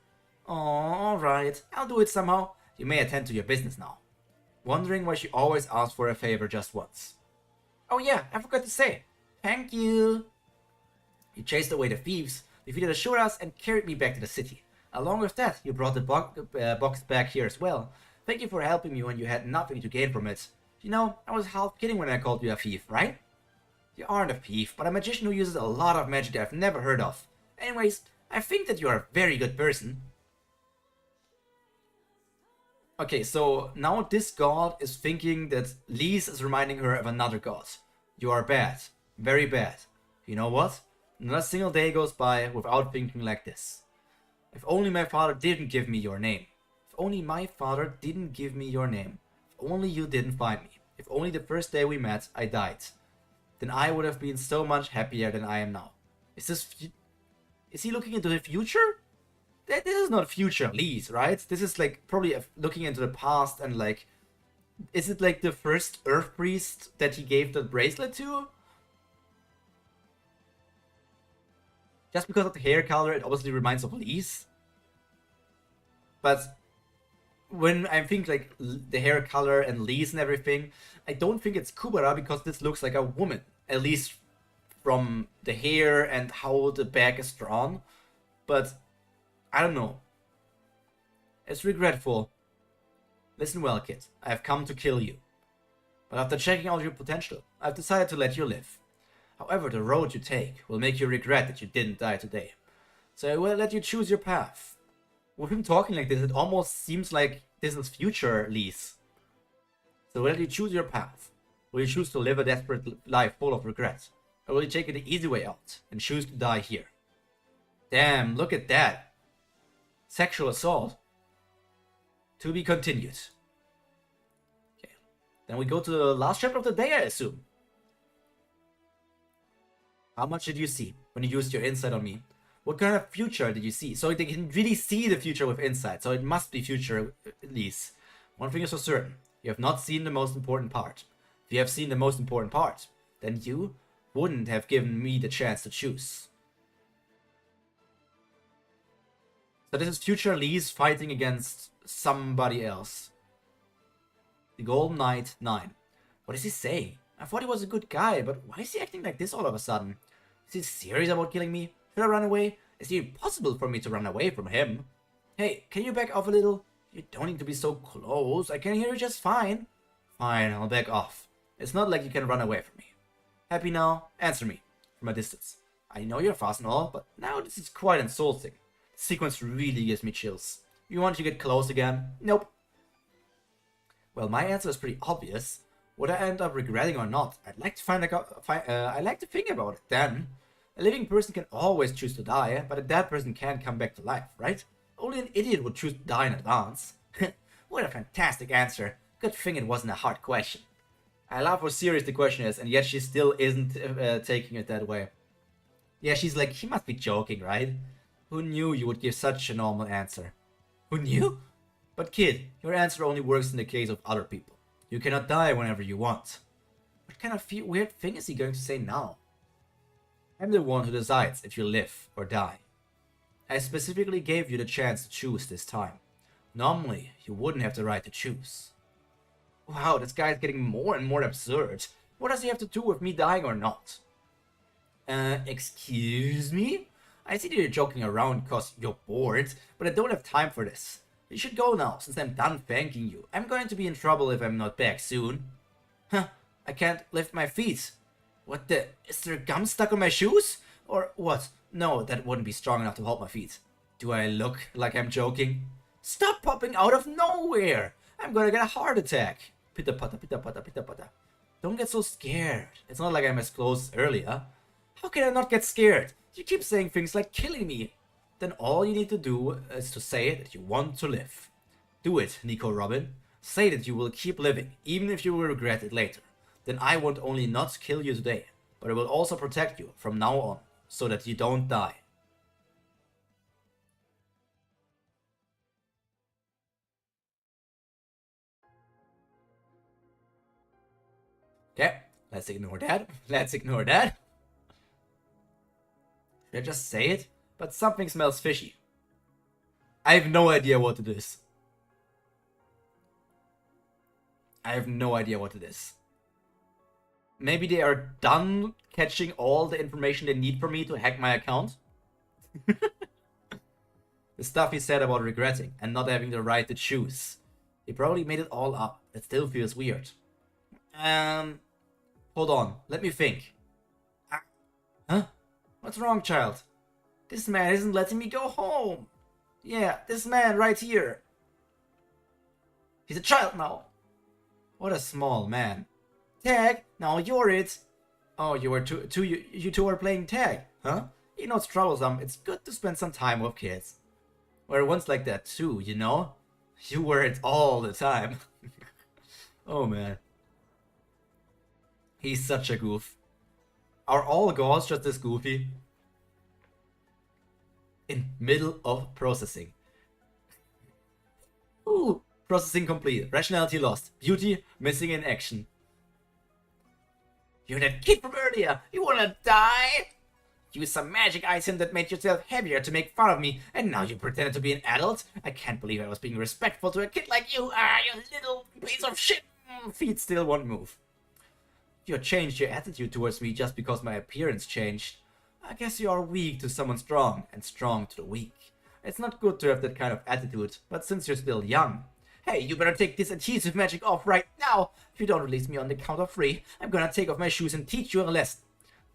Oh, alright. I'll do it somehow. You may attend to your business now. Wondering why she always asks for a favor just once. Oh yeah, I forgot to say. Thank you. You chased away the thieves, defeated the Shuras, and carried me back to the city. Along with that, you brought the box back here as well. Thank you for helping me when you had nothing to gain from it. You know, I was half kidding when I called you a thief, right? You aren't a thief, but a magician who uses a lot of magic that I've never heard of. Anyways, I think that you are a very good person. Okay, so now this god is thinking that Lise is reminding her of another god. You are bad. Very bad. You know what? Not a single day goes by without thinking like this. If only my father didn't give me your name. If only my father didn't give me your name. If only you didn't find me. If only the first day we met, I died. Then I would have been so much happier than I am now. Is he looking into the future? This is not future Lise, right? This is like probably looking into the past and like, is it like the first Earth Priest that he gave the bracelet to? Just because of the hair color, it obviously reminds of Lise. But when I think like the hair color and Lise and everything, I don't think it's Kubera because this looks like a woman. At least from the hair and how the back is drawn. But I don't know. It's regretful. Listen well, kid. I have come to kill you. But after checking out your potential, I've decided to let you live. However, the road you take will make you regret that you didn't die today. So I will let you choose your path. With him talking like this, it almost seems like this is future Lee's. So will you choose your path? Will you choose to live a desperate life full of regret? Or will you take the easy way out and choose to die here? Damn, look at that. Sexual assault. To be continued. Okay. Then we go to the last chapter of the day, I assume. How much did you see when you used your insight on me? What kind of future did you see? So they can really see the future with insight, so it must be future at least. One thing is for certain. You have not seen the most important part. If you have seen the most important part, then you wouldn't have given me the chance to choose. So this is future Lee's fighting against somebody else. The Golden Knight 9. What is he saying? I thought he was a good guy, but why is he acting like this all of a sudden? Is he serious about killing me? Should I run away? Is it impossible for me to run away from him? Hey, can you back off a little? You don't need to be so close. I can hear you just fine. Fine, I'll back off. It's not like you can run away from me. Happy now? Answer me. From a distance. I know you're fast and all, but now this is quite insulting. The sequence really gives me chills. You want to get close again? Nope. Well, my answer is pretty obvious. Would I end up regretting or not? I'd like to think about it then. A living person can always choose to die, but a dead person can't come back to life, right? Only an idiot would choose to die in advance. What a fantastic answer. Good thing it wasn't a hard question. I love how serious the question is, and yet she still isn't taking it that way. Yeah, she's like, he must be joking, right? Who knew you would give such a normal answer? Who knew? But kid, your answer only works in the case of other people. You cannot die whenever you want. What kind of weird thing is he going to say now? I'm the one who decides if you live or die. I specifically gave you the chance to choose this time. Normally, you wouldn't have the right to choose. Wow, this guy is getting more and more absurd. What does he have to do with me dying or not? Excuse me? I see that you're joking around because you're bored, but I don't have time for this. You should go now, since I'm done thanking you. I'm going to be in trouble if I'm not back soon. Huh, I can't lift my feet. What the? Is there gum stuck on my shoes? Or what? No, that wouldn't be strong enough to hold my feet. Do I look like I'm joking? Stop popping out of nowhere! I'm gonna get a heart attack. Pitta patta, pitta patta, pitta patta. Don't get so scared. It's not like I'm as close as earlier. How can I not get scared? You keep saying things like killing me. Then all you need to do is to say that you want to live. Do it, Nico Robin. Say that you will keep living, even if you will regret it later. Then I won't only not kill you today, but I will also protect you from now on, so that you don't die. Okay, let's ignore that. Let's ignore that. Should I just say it? But something smells fishy. I have no idea what it is. I have no idea what it is. Maybe they are done catching all the information they need from me to hack my account? The stuff he said about regretting and not having the right to choose. He probably made it all up. It still feels weird. Hold on. Let me think. Huh? What's wrong, child? This man isn't letting me go home. Yeah, this man right here. He's a child now. What a small man. Tag, now you're it. Oh, you two are playing tag, huh? You know it's troublesome. It's good to spend some time with kids. We're once like that too, you know? You were it all the time. Oh man. He's such a goof. Are all girls just this goofy? In middle of processing. Ooh, processing complete. Rationality lost. Beauty missing in action. You're that kid from earlier. You wanna die? Use some magic item that made yourself heavier to make fun of me, and now you pretended to be an adult? I can't believe I was being respectful to a kid like you. You little piece of shit. Feet still won't move. You changed your attitude towards me just because my appearance changed. I guess you are weak to someone strong, and strong to the weak. It's not good to have that kind of attitude, but since you're still young... Hey, you better take this adhesive magic off right now! If you don't release me on the count of 3, I'm gonna take off my shoes and teach you a lesson.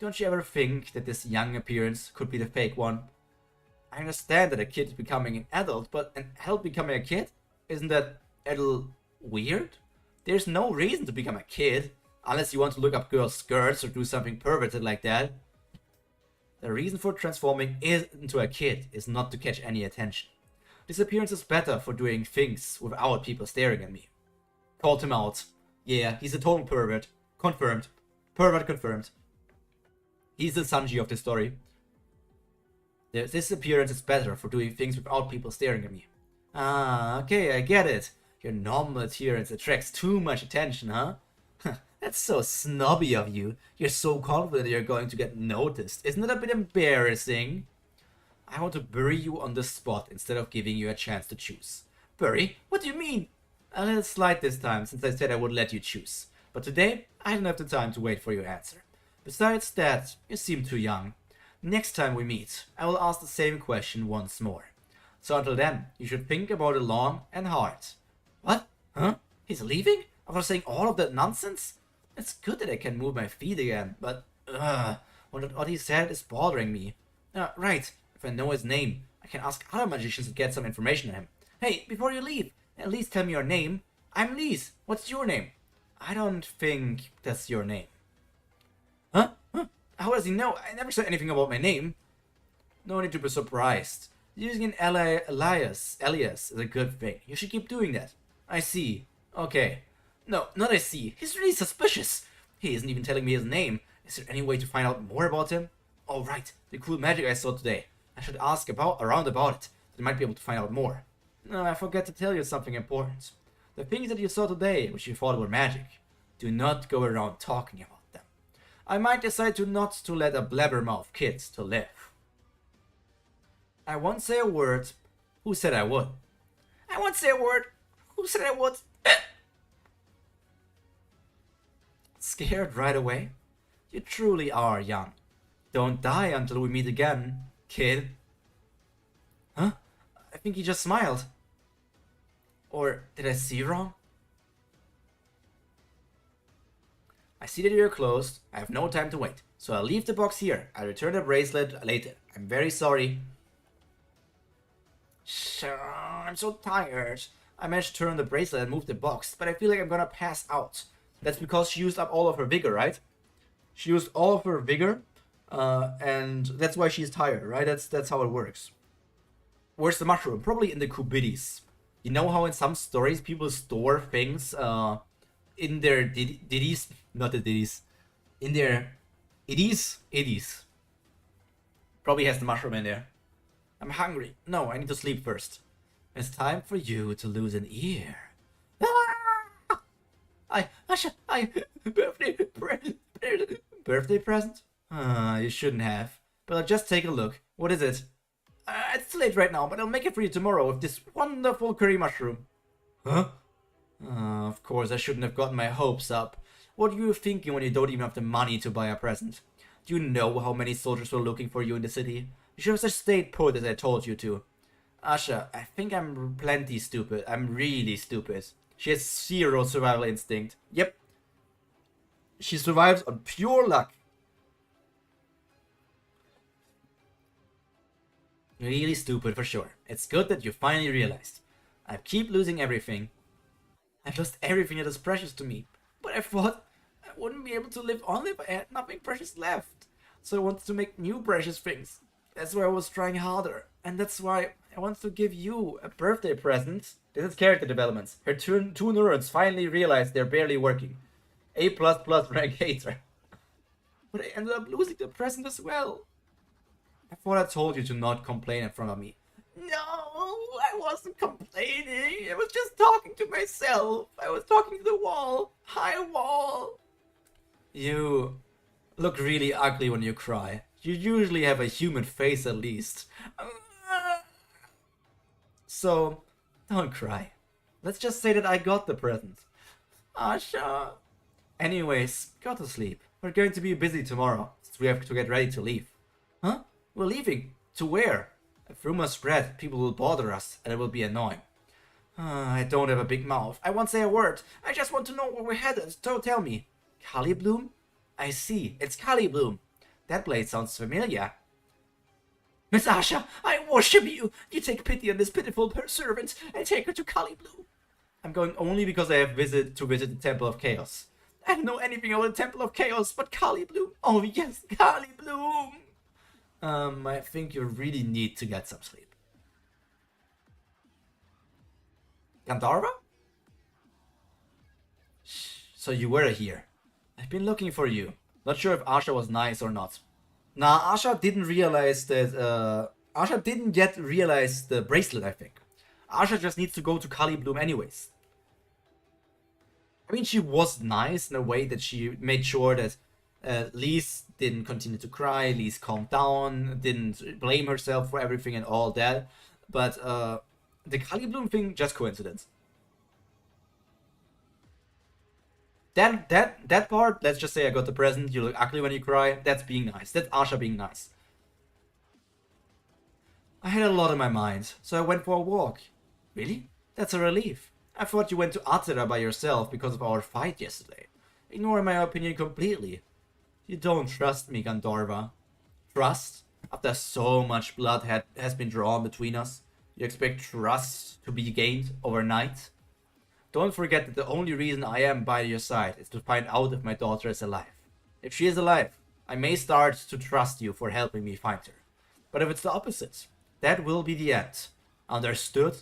don't you ever think that this young appearance could be the fake one? I understand that a kid is becoming an adult, but an adult becoming a kid? Isn't that a little weird? There's no reason to become a kid, unless you want to look up girls' skirts or do something perverted like that. The reason for transforming into a kid is not to catch any attention. This appearance is better for doing things without people staring at me. Called him out. Yeah, he's a total pervert. Confirmed. Pervert confirmed. He's the Sanji of the story. This appearance is better for doing things without people staring at me. Ah, okay, I get it. Your normal appearance attracts too much attention, huh? That's so snobby of you. You're so confident you're going to get noticed. Isn't it a bit embarrassing? I want to bury you on the spot instead of giving you a chance to choose. Bury? What do you mean? I'll let it slide this time, since I said I would let you choose. But today, I don't have the time to wait for your answer. Besides that, you seem too young. Next time we meet, I will ask the same question once more. So until then, you should think about it long and hard. What? Huh? He's leaving? After saying all of that nonsense? It's good that I can move my feet again, but what he said is bothering me. Right, if I know his name, I can ask other magicians to get some information on him. Hey, before you leave, at least tell me your name. I'm Lise. What's your name? I don't think that's your name. Huh? How does he know? I never said anything about my name. No need to be surprised. Using an alias is a good thing. You should keep doing that. I see. Okay. No, not I see. He's really suspicious. He isn't even telling me his name. Is there any way to find out more about him? Oh, right. The cool magic I saw today. I should ask around about it. They might be able to find out more. No, I forgot to tell you something important. The things that you saw today, which you thought were magic, do not go around talking about them. I might decide not to let a blabbermouth kid to live. I won't say a word. Who said I would? I won't say a word. Who said I would? Scared right away? You truly are young. Don't die until we meet again, kid. Huh? I think he just smiled. Or did I see wrong? I see that you're closed. I have no time to wait. So I'll leave the box here. I'll return the bracelet later. I'm very sorry. Sure, I'm so tired. I managed to turn the bracelet and move the box, but I feel like I'm gonna pass out. That's because she used up all of her vigor, right? She used all of her vigor, and that's why she's tired, right? That's how it works. Where's the mushroom? Probably in the Kubiris. You know how in some stories people store things in their ditties? Not the ditties. In their iddies. Probably has the mushroom in there. I'm hungry. No, I need to sleep first. It's time for you to lose an ear. Asha, birthday present? You shouldn't have. But I'll just take a look. What is it? It's late right now, but I'll make it for you tomorrow with this wonderful curry mushroom. Huh? Of course, I shouldn't have gotten my hopes up. What are you thinking when you don't even have the money to buy a present? Do you know how many soldiers were looking for you in the city? You should have just stayed put as I told you to. Asha, I think I'm plenty stupid. I'm really stupid. She has zero survival instinct. Yep. She survives on pure luck. Really stupid for sure. It's good that you finally realized. I keep losing everything. I've lost everything that is precious to me. But I thought I wouldn't be able to live on if I had nothing precious left. So I wanted to make new precious things. That's why I was trying harder. And that's why I want to give you a birthday present. This is character developments. Her two neurons finally realized they're barely working. A++ rank hater. But I ended up losing the present as well. I thought I told you to not complain in front of me. No, I wasn't complaining. I was just talking to myself. I was talking to the wall. Hi, wall. You look really ugly when you cry. You usually have a human face at least. So, don't cry. Let's just say that I got the present. Asha. Anyways, go to sleep. We're going to be busy tomorrow, so we have to get ready to leave. Huh? We're leaving? To where? If rumors spread, people will bother us, and it will be annoying. I don't have a big mouth. I won't say a word. I just want to know where we're headed, so tell me. Kali Bloom? I see. It's Kali Bloom. That blade sounds familiar. Miss Asha, I worship you! You take pity on this pitiful servant and take her to Kali Blue. I'm going only because I have to visit the Temple of Chaos. I don't know anything about the Temple of Chaos, but Kali Bloom. Oh yes, Kali Bloom! I think you really need to get some sleep. Gandharva? So you were here. I've been looking for you. Not sure if Asha was nice or not. Nah, Asha didn't realize that, Asha didn't yet realize the bracelet, I think. Asha just needs to go to Kali Bloom anyways. I mean, she was nice in a way that she made sure that Lise didn't continue to cry, Lise calmed down, didn't blame herself for everything and all that. But the Kali Bloom thing, just coincidence. That part, let's just say I got the present, you look ugly when you cry, that's being nice. That's Asha being nice. I had a lot in my mind, so I went for a walk. Really? That's a relief. I thought you went to Atera by yourself because of our fight yesterday. Ignore my opinion completely. You don't trust me, Gandharva. Trust? After so much blood has been drawn between us, you expect trust to be gained overnight? Don't forget that the only reason I am by your side is to find out if my daughter is alive. If she is alive, I may start to trust you for helping me find her. But if it's the opposite, that will be the end. Understood?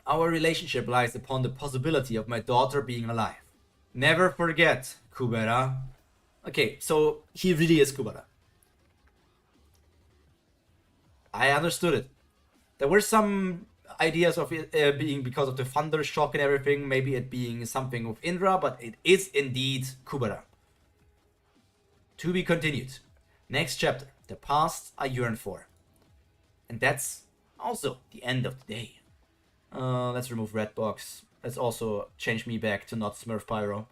Our relationship lies upon the possibility of my daughter being alive. Never forget, Kubera. Okay, so he really is Kubera. I understood it. There were some ideas of it being because of the thunder shock and everything, maybe it being something with Indra, but it is indeed Kubera. To be continued. Next chapter, the past I yearn for. And that's also the end of the day. Let's remove red box. Let's also change me back to not Smurf Pyro.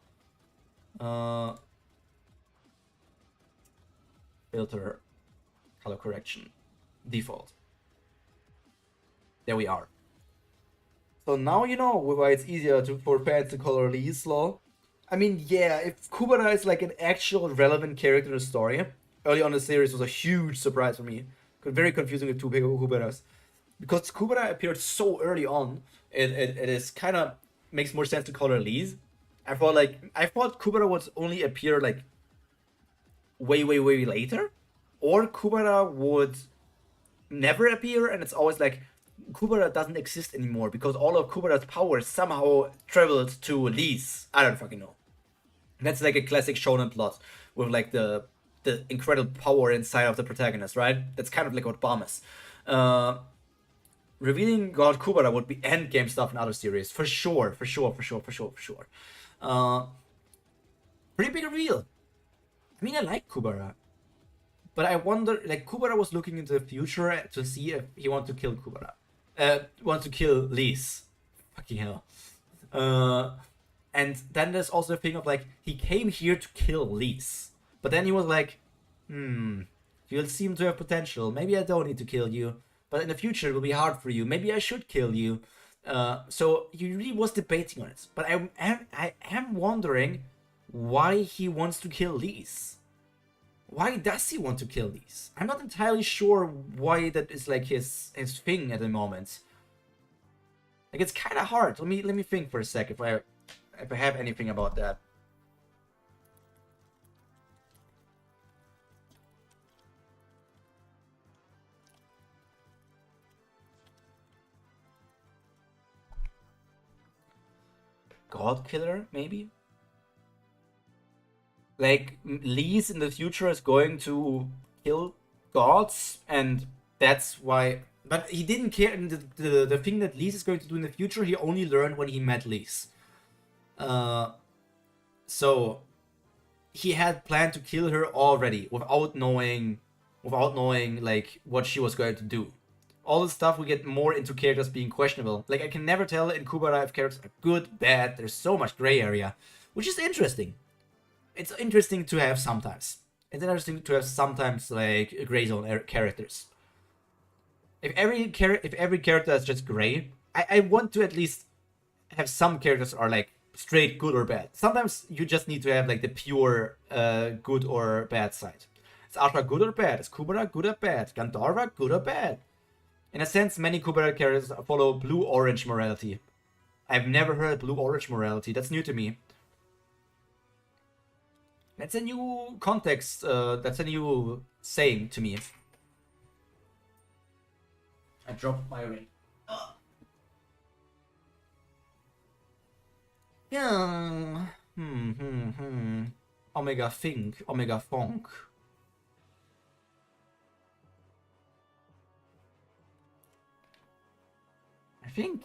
Filter, color correction, default. There we are. So now you know why it's easier for fans to color Lise lol. I mean, yeah, if Kubera is like an actual relevant character in the story, early on in the series was a huge surprise for me. Very confusing with two big Kuberas. Because Kubera appeared so early on, it is kind of makes more sense to color Lise. I thought Kubera would only appear like way later, or Kubera would never appear, and it's always like Kubera doesn't exist anymore because all of Kubera's power somehow traveled to Lise. I don't fucking know. That's like a classic shonen plot with like the incredible power inside of the protagonist, right? That's kind of like what Bomb is. Revealing God Kubera would be endgame stuff in other series, for sure. Pretty big reveal. I mean, I like Kubera, but I wonder, like, Kubera was looking into the future to see if he wants to kill Lise. Fucking hell. And then there's also a thing of like, he came here to kill Lise, but then he was like, you seem to have potential. Maybe I don't need to kill you, but in the future it will be hard for you. Maybe I should kill you. So he really was debating on it. But I am wondering why he wants to kill Lise. Why does he want to kill Lise? I'm not entirely sure why that is like his thing at the moment. Like, it's kind of hard. Let me think for a sec if I have anything about that. God Killer, maybe? Like, Lise in the future is going to kill gods, and that's why... But he didn't care. The thing that Lise is going to do in the future, he only learned when he met Lise. So he had planned to kill her already without knowing like what she was going to do. All this stuff we get more into characters being questionable. Like, I can never tell in Kubera if characters are good, bad. There's so much gray area, which is interesting. It's interesting to have sometimes. It's interesting to have sometimes like gray zone characters. If every character is just gray, I want to at least have some characters are like straight good or bad. Sometimes you just need to have like the pure good or bad side. Is Asha good or bad? Is Kubera good or bad? Gandharva good or bad? In a sense, many Kubera characters follow blue-orange morality. I've never heard blue-orange morality. That's new to me. That's a new context. That's a new saying to me. I dropped my ring. Yeah. Omega Fink. Omega Funk. I think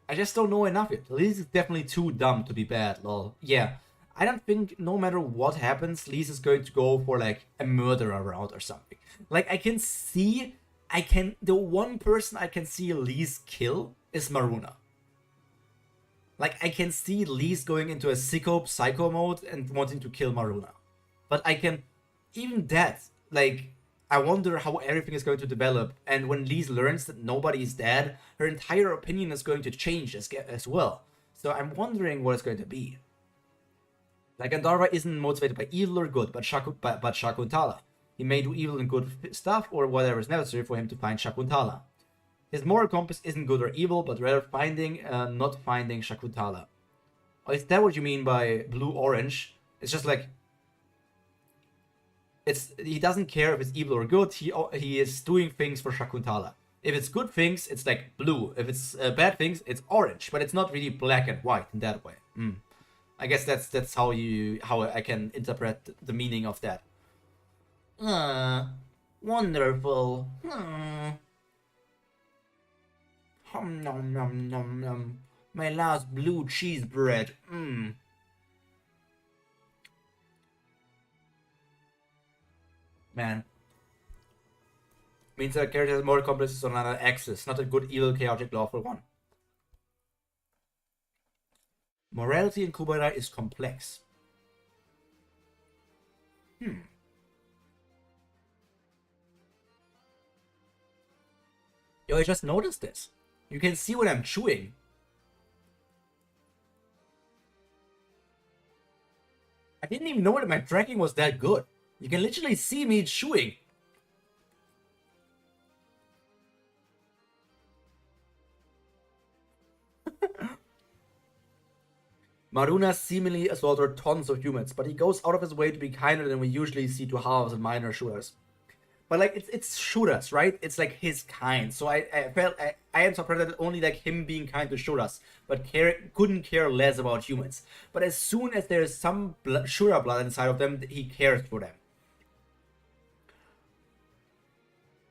I just don't know enough yet. Lise is definitely too dumb to be bad, lol. Yeah. I don't think no matter what happens, Lise is going to go for like a murderer route or something. Like the one person I can see Lise kill is Maruna. Like I can see Lise going into a psycho mode and wanting to kill Maruna. But even that, like, I wonder how everything is going to develop, and when Lise learns that nobody is dead, her entire opinion is going to change as well. So I'm wondering what it's going to be. Like, Gandharva isn't motivated by evil or good, but Shakuntala. He may do evil and good stuff, or whatever is necessary for him to find Shakuntala. His moral compass isn't good or evil, but rather not finding Shakuntala. Or is that what you mean by blue-orange? It's just like, he doesn't care if it's evil or good. He is doing things for Shakuntala. If it's good things, it's like blue. If it's bad things, it's orange. But it's not really black and white in that way. I guess that's how I can interpret the meaning of that. Wonderful. Nom nom nom nom. My last blue cheese bread. Man. Means that character has more complexes on another axis, not a good, evil, chaotic, lawful one. Morality in Kubera is complex. Yo, I just noticed this. You can see when I'm chewing. I didn't even know that my tracking was that good. You can literally see me chewing. Maruna seemingly slaughtered tons of humans, but he goes out of his way to be kinder than we usually see to halves and minor shooters. But like it's shooters, right? It's like his kind. So I felt I am surprised that only like him being kind to shooters, but couldn't care less about humans. But as soon as there is some shooter blood inside of them, he cares for them.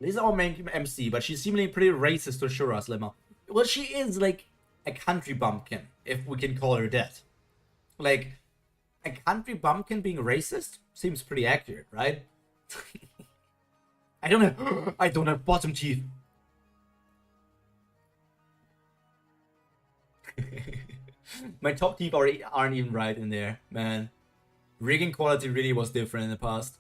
This is our main MC, but she's seemingly pretty racist to shooters, Lemma. Well, she is like a country bumpkin, if we can call her that. Like, a country bumpkin being racist seems pretty accurate, right? I don't have bottom teeth. My top teeth aren't even right in there, man. Rigging quality really was different in the past.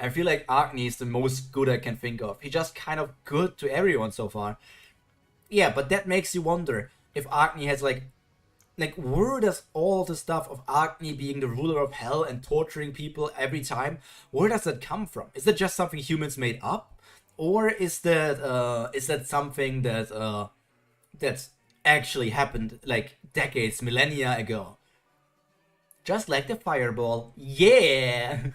I feel like Agni is the most good I can think of. He's just kind of good to everyone so far. Yeah, but that makes you wonder if Agni has like where does all the stuff of Agni being the ruler of hell and torturing people every time, where does that come from? Is that just something humans made up? Or is that something that's actually happened like decades, millennia ago? Just like the fireball. Yeah!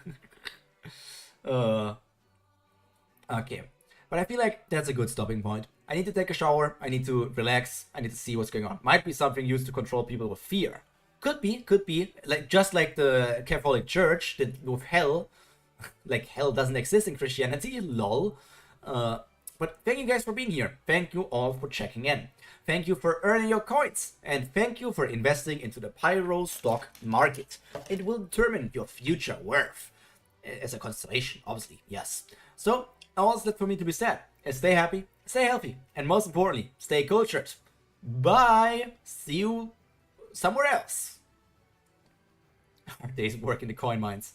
Okay. But I feel like that's a good stopping point. I need to take a shower, I need to relax, I need to see what's going on. Might be something used to control people with fear. Could be. Like just like the Catholic Church did with hell. Like hell doesn't exist in Christianity, lol. But thank you guys for being here. Thank you all for checking in. Thank you for earning your coins. And thank you for investing into the Pyro stock market. It will determine your future worth. As a constellation, obviously, yes. So, all that's left for me to be said is stay happy, stay healthy, and most importantly, stay cultured. Bye! See you somewhere else. Our days work in the coin mines.